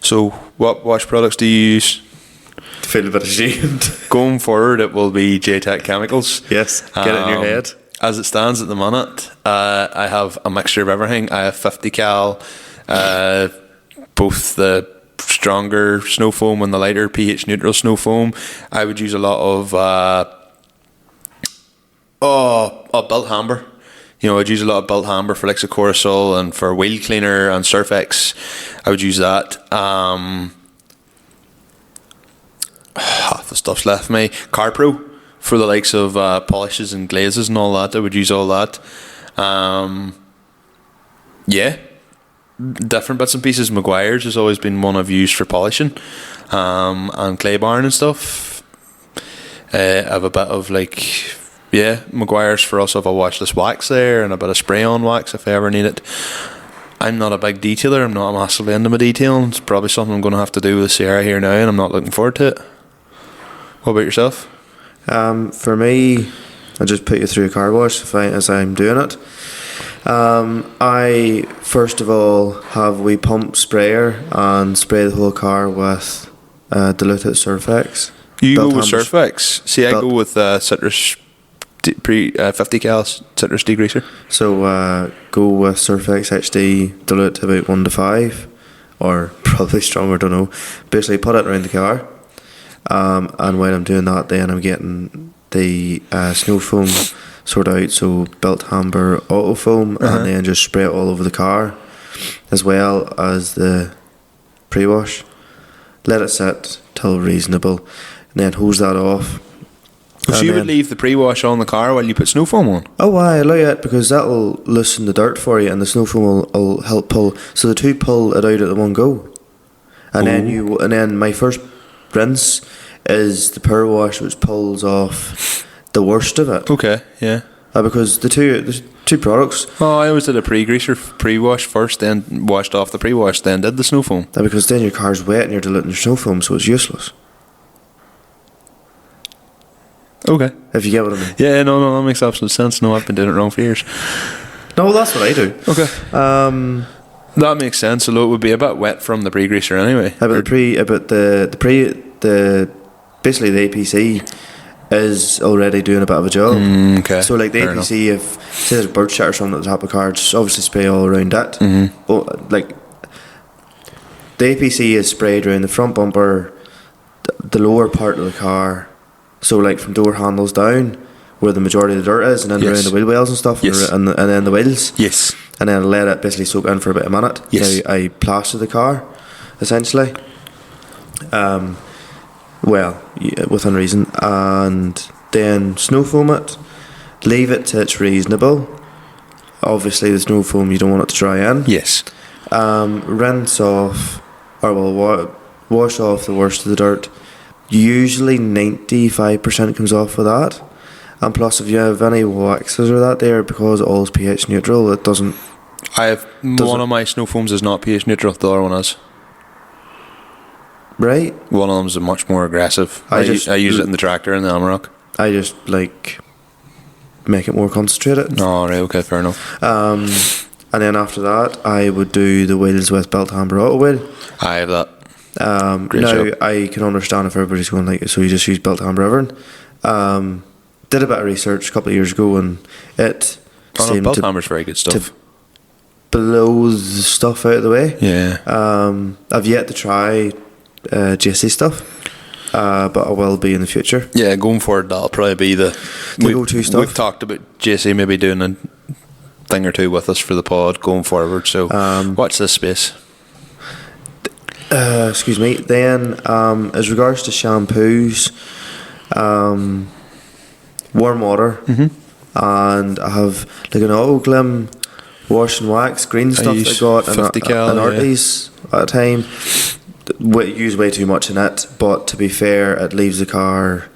So, what wash products do you use? Feel a bit ashamed. Going forward, it will be J-Tech Chemicals. Yes, get it in your head. As it stands at the minute, I have a mixture of everything. I have 50 cal, both the stronger snow foam and the lighter pH neutral snow foam. I would use a lot of Built Amber. You know, I'd use a lot of Built Amber for like Corusol, and for wheel cleaner and Surfex, I would use that. Half the stuff's left me. CarPro for the likes of polishes and glazes and all that. I would use all that. Yeah, different bits and pieces. Maguire's has always been one I've used for polishing, and clay barn and stuff. I have a bit of Maguire's for us. I have a washless wax there and a bit of spray on wax if I ever need it. I'm not a big detailer. I'm not massively into my detailing. It's probably something I'm going to have to do with Sierra here now, and I'm not looking forward to it. What about yourself? For me, I just put you through a car wash as I'm doing it. I first of all have a pump sprayer and spray the whole car with diluted Surfex. You go with Surfex. See, I go with citrus 50 cal citrus degreaser. So go with Surfex HD, dilute about 1 to 5, or probably stronger, don't know. Basically put it around the car, and while I'm doing that, then I'm getting the snow foam sorted out, so Built Amber auto foam, and then just spray it all over the car, as well as the pre-wash. Let it sit till reasonable, and then hose that off. So you would leave the pre-wash on the car while you put snow foam on? Oh, I allow it, because that'll loosen the dirt for you, and the snow foam will help pull. So the two pull it out at the one go, and then my first rinse is the power wash, which pulls off the worst of it. Okay, yeah. Because the two products. Oh, I always did a pre-wash first, then washed off the pre-wash, then did the snow foam. Because then your car's wet and you're diluting your snow foam, so it's useless. Okay. If you get what I mean. Yeah, no, that makes absolute sense. No, I've been doing it wrong for years. No, that's what I do. Okay. That makes sense. Although it would be a bit wet from the pre-greaser anyway. Basically the APC is already doing a bit of a job. Okay. So like the Fair APC, enough. if say there's bird shit or something at the top of the car, just obviously spray all around that. The APC is sprayed around the front bumper, the lower part of the car, so like from door handles down, where the majority of the dirt is, and then around the wheel wells and stuff, and then the wheels. Yes. And then I let it basically soak in for about a minute. Yes. Now I plastered the car, essentially. Within reason, and then snow foam it. Leave it till it's reasonable. Obviously, the snow foam, you don't want it to dry in. Yes. Rinse off, wash off the worst of the dirt. Usually 95% comes off with that. And plus, if you have any waxes or that there, because it all is pH neutral, it doesn't. One of my snow foams is not pH neutral. The other one is. Right. One of them is much more aggressive. I use it in the tractor in the Amarok. I just like make it more concentrated. Oh, right, okay, fair enough. And then after that, I would do the wheels with belt hammer auto wheel. I have that. Great job. I can understand if everybody's going like, so you just use belt hammer everything. Did a bit of research a couple of years ago, and it seemed belt hammer's very good stuff. To blow the stuff out of the way. Yeah. I've yet to try JC stuff. But I will be in the future. Yeah, going forward, that'll probably be the go-to stuff. We've talked about JC maybe doing a thing or two with us for the pod going forward. So watch this space. Excuse me. Then, as regards to shampoos, warm water, and I have like an auto glim wash and wax green stuff that I got 50 cal, an Arties at a time. Use way too much in it, but to be fair, it leaves the car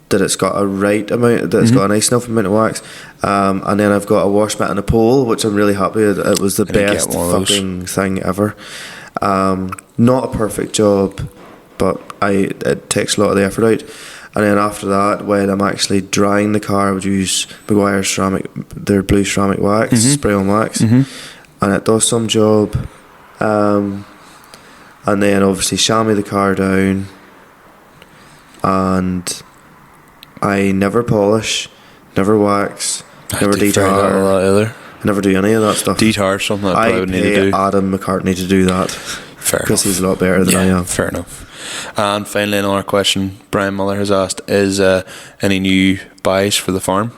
that it's got a right amount, that it's got a nice enough amount of wax. And then I've got a wash mat and a pole, which I'm really happy with. It was the best fucking thing ever. Not a perfect job, but it takes a lot of the effort out. And then after that, when I'm actually drying the car, I would use Maguire's their blue ceramic wax, spray on wax, and it does some job. And then obviously chamois the car down, and I never polish, never wax, never detar. I never do any of that stuff. Detar something that I would need to do. Adam McCartney to do that. Fair enough. Because he's a lot better than I am. Fair enough. And finally, another question Brian Muller has asked is any new buys for the farm?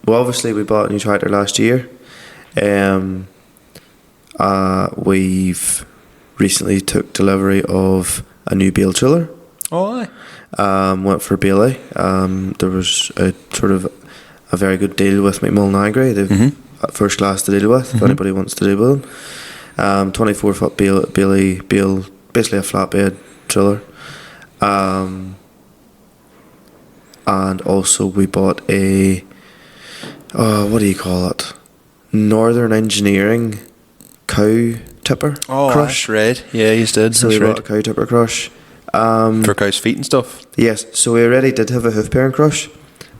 Well, obviously we bought a new tractor last year. We've recently took delivery of a new bale trailer. Oh, aye. Went for Bailey. There was a sort of a very good deal with McMullen Agri. They've first class to deal with if anybody wants to deal with them. 24-foot Bailey bale, basically a flatbed trailer. And also we bought a what do you call it? Northern Engineering cow tipper crush. That's right. Yeah, you did. So we bought a cow tipper crush. For cows' feet and stuff? Yes, so we already did have a hoof pairing crush,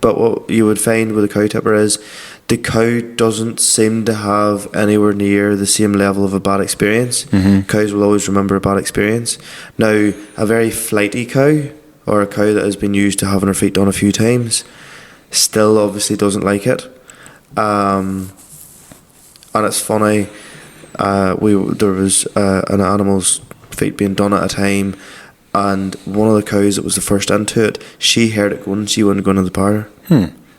but what you would find with a cow tipper is the cow doesn't seem to have anywhere near the same level of a bad experience. Cows will always remember a bad experience. Now, a very flighty cow, or a cow that has been used to having her feet done a few times, still obviously doesn't like it. And it's funny, there was an animal's feet being done at a time, and one of the cows that was the first into it, she heard it going, she wouldn't go into the parlour.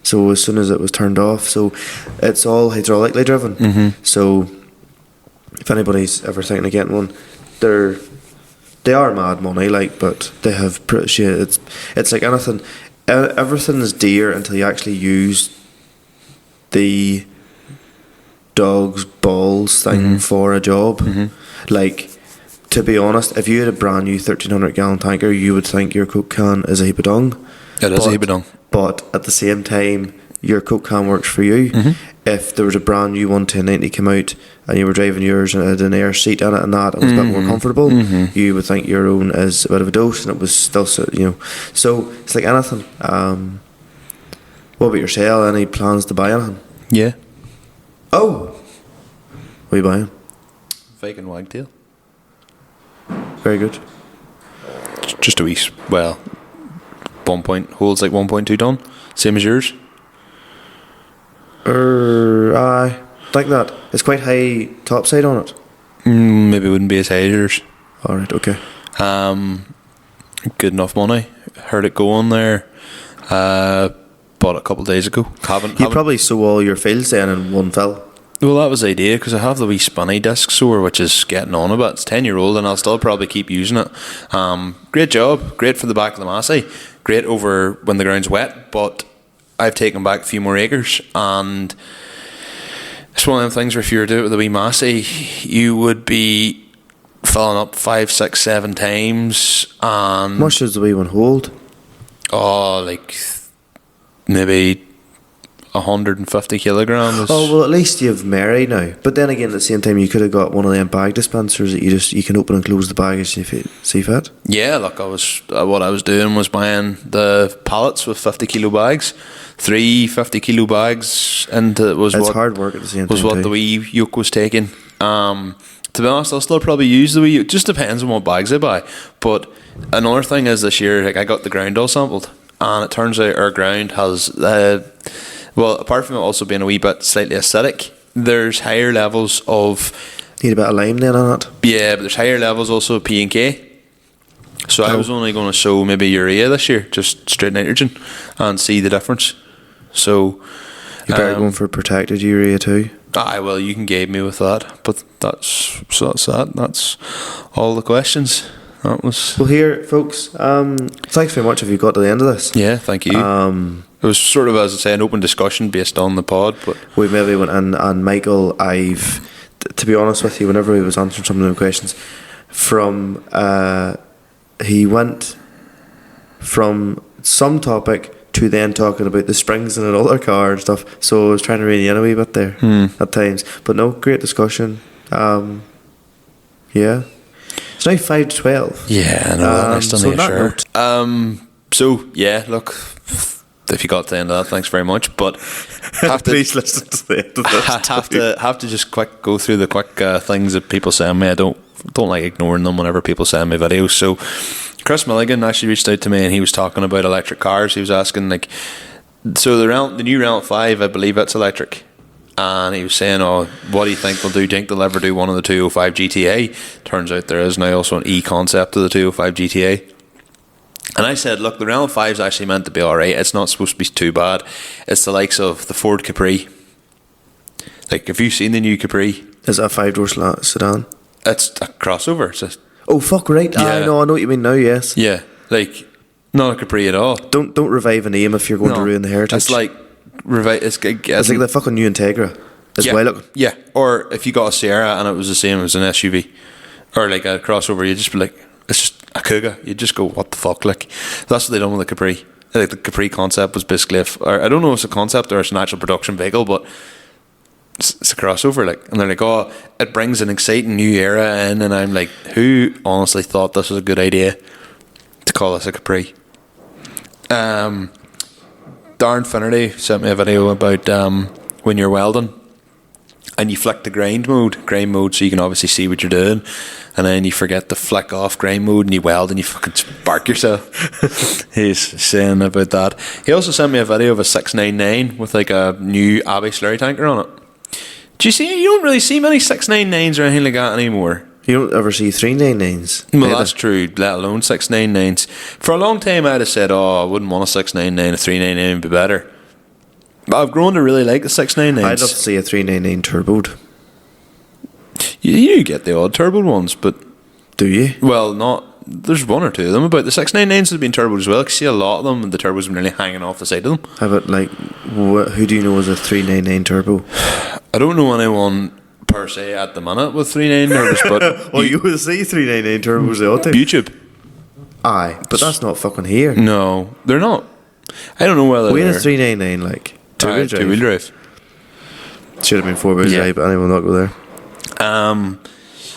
So as soon as it was turned off, so it's all hydraulically driven. So if anybody's ever thinking of getting one, they are mad money, like, but they have it's like anything. Everything is dear until you actually use the dog's balls thing for a job. Like, to be honest, if you had a brand new 1,300 gallon tanker, you would think your Coke can is a heap of dung. It is a heap of dung. But at the same time, your Coke can works for you. If there was a brand new 11090 came out and you were driving yours and it had an air seat in it and that, it was a bit more comfortable, you would think your own is a bit of a dose, and it was still, so it's like anything. What about yourself? Any plans to buy anything? Yeah. Oh, what are you buying? Viking Wagtail. Very good. Just a wee, well, holds like 1.2 ton, same as yours. Aye. like that. It's quite high topside on it. Maybe it wouldn't be as high as yours. Alright, okay. Good enough money. Heard it go on there. Bought it a couple of days ago. You probably sew all your files then in one fill. Well, that was the idea, because I have the wee spinny disc sewer, which is getting on a bit. It's 10-year-old, and I'll still probably keep using it. Great job. Great for the back of the Massey. Great over when the ground's wet, but I've taken back a few more acres, and it's one of them things where if you were to do it with the wee Massey, you would be filling up 5, 6, 7 times. And How much does the wee one hold? like maybe 150 kilograms. Oh, well, at least you've Mary now. But then again, at the same time, you could have got one of them bag dispensers that you can open and close the bag as you see fit. Yeah, look, what I was doing was buying the pallets with 50 kilo bags, 3 50 kilo bags, and It's hard work at the same time. Was what too. the wee yoke was taking. To be honest, I'll still probably use the wee. It just depends on what bags I buy. But another thing is this year, like I got the ground all sampled, and it turns out our ground has, well, apart from it also being a wee bit slightly acidic, there's higher levels of. Need a bit of lime then on it. Yeah, but there's higher levels also of P and K. So I was only going to sow maybe urea this year, just straight nitrogen, and see the difference. So You better going for protected urea too. Aye, well, you can guide me with that, but that's that. That's all the questions. That was. Well, here, folks. Thanks very much if you got to the end of this. Yeah, thank you. It was sort of, as I say, an open discussion based on the pod, but We maybe went in, and Michael, to be honest with you, whenever he was answering some of the questions, he went from some topic to then talking about the springs in another car and stuff. So I was trying to rein you in a wee bit there at times. But no, great discussion. Yeah. It's now 5 to 12. yeah, I know. I still so need a that shirt. So yeah, look, if you got to the end of that, thanks very much. But Please listen to the end of this. have to just go through the quick things that people send me. I don't like ignoring them whenever people send me videos. So Chris Milligan actually reached out to me, and he was talking about electric cars. He was asking, like, so the new Renault 5, I believe it's electric, and he was saying, oh, what do you think they'll do? Do you think they'll ever do one of the 205 GTA? Turns out there is now also an E-concept of the 205 GTA. And I said, look, the Renault 5 is actually meant to be alright. It's not supposed to be too bad. It's the likes of the Ford Capri. Like, have you seen the new Capri? Is it a 5-door sedan? It's a crossover. Oh, fuck, right. Yeah. I know what you mean now, yes. Yeah, like, not a Capri at all. Don't revive a name if you're going to ruin the heritage. It's like It's like the fucking new Integra as well. Look. Yeah, or if you got a Sierra and it was the same as an SUV or like a crossover, you'd just be like, it's just a Kuga. You'd just go, what the fuck? Like, that's what they done with the Capri. Like, the Capri concept was basically, or I don't know if it's a concept or it's an actual production vehicle, but it's a crossover. Like, and they're like, oh, it brings an exciting new era in, and I'm like, who honestly thought this was a good idea to call this a Capri? Darren Finnerty sent me a video about when you're welding and you flick the grind mode so you can obviously see what you're doing, and then you forget to flick off grind mode and you weld and you fucking spark yourself. He's saying about that. He also sent me a video of a 699 with like a new Abbey slurry tanker on it. Do you see? You don't really see many 699s or anything like that anymore. You don't ever see 399s. Well, that's true, let alone 699s. For a long time I'd have said, oh, I wouldn't want a 699, a 399 would be better. But I've grown to really like the 699s. I'd love to see a 399 turboed. You get the odd turbo ones, but... Do you? Well, not... There's one or two of them about. The 699s have been turboed as well. You see a lot of them, and the turbos have been nearly hanging off the side of them. How about, like, who do you know is a 399 turbo? I don't know anyone per se at the minute with 399 turbos, but... Well, you would see 399 turbos all the time. YouTube. Aye, but that's not fucking here. No, they're not. I don't know whether We they're... had a 399, like, two-wheel drive. Two-wheel drive. Should have been four-wheel drive, but I will not go there.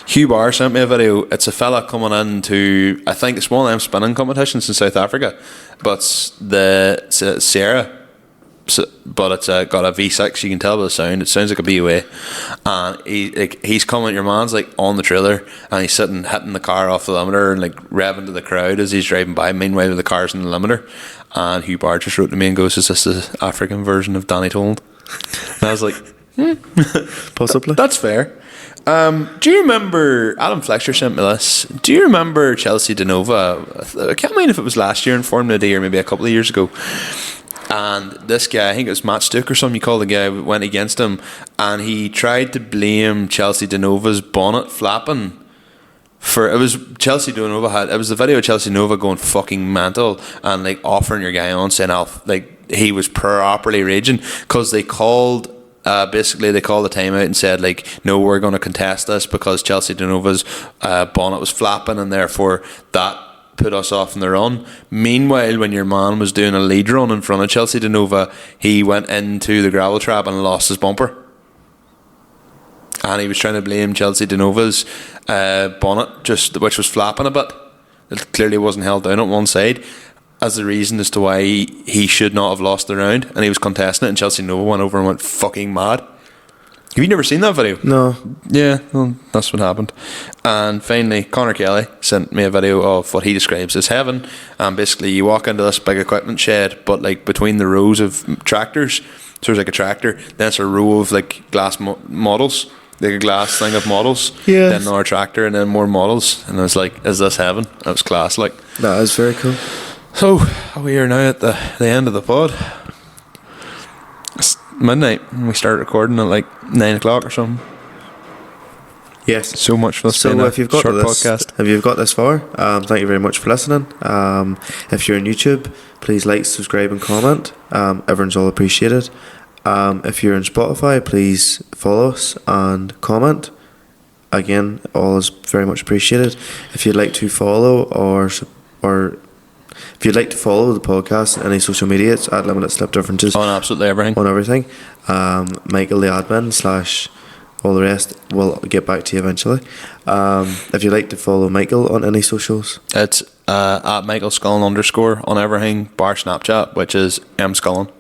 Hugh Barr sent me a video. It's a fella coming into, I think it's one of them spinning competitions in South Africa, but it's a Sierra, but it's got a V6. You can tell by the sound. It sounds like a BOA, and he's coming. Your man's like on the trailer, and he's sitting hitting the car off the limiter and like revving to the crowd as he's driving by. Meanwhile, the car's in the limiter, and Hugh Barr just wrote to me and goes, "Is this the African version of Danny Toland?" And I was like, Possibly. That's fair. Do you remember, Adam Fletcher sent me this, do you remember Chelsea de Nova? I can't mind if it was last year in Formula D or maybe a couple of years ago. And this guy, I think it was Matt Stuck or something, you call the guy, went against him, and he tried to blame Chelsea de Nova's bonnet flapping. It was the video of Chelsea Nova going fucking mental and like offering your guy on, saying like he was properly raging because they called basically they called the timeout and said like, no, we're going to contest this because Chelsea de Nova's bonnet was flapping and therefore that put us off in the run. Meanwhile, when your man was doing a lead run in front of Chelsea de Nova, he went into the gravel trap and lost his bumper. And he was trying to blame Chelsea de Nova's bonnet, which was flapping a bit. It clearly wasn't held down on one side, as the reason as to why he should not have lost the round. And he was contesting it, and Chelsea Nova went over and went fucking mad. Have you never seen that video? No. Yeah, well, that's what happened. And finally, Connor Kelly sent me a video of what he describes as heaven. And basically, you walk into this big equipment shed, but like between the rows of tractors, so there's like a tractor, then it's a row of like glass models. Like a glass thing of models, then another tractor, and then more models, and I was like, "Is this heaven?" That was class, like. That is very cool. So we are now at the end of the pod. It's midnight, and we start recording at like 9 o'clock or something. Yes. So much for this. So if you've got short this, podcast. if you've got this far, thank you very much for listening. If you're on YouTube, please like, subscribe, and comment. Everyone's all appreciated. If you're on Spotify, please follow us and comment. Again, all is very much appreciated. If you'd like to follow or if you'd like to follow the podcast on any social media, it's at Limited Slip Differences on absolutely everything. On everything. Michael the admin / all the rest. We'll get back to you eventually. If you'd like to follow Michael on any socials, it's at Michael Scullin _ on everything bar Snapchat, which is mscullin.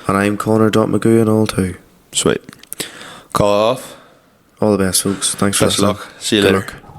And I'm Connor.McGoo and all too. Sweet. Call off. All the best, folks. Thanks for listening. Best luck. See you Good later. luck.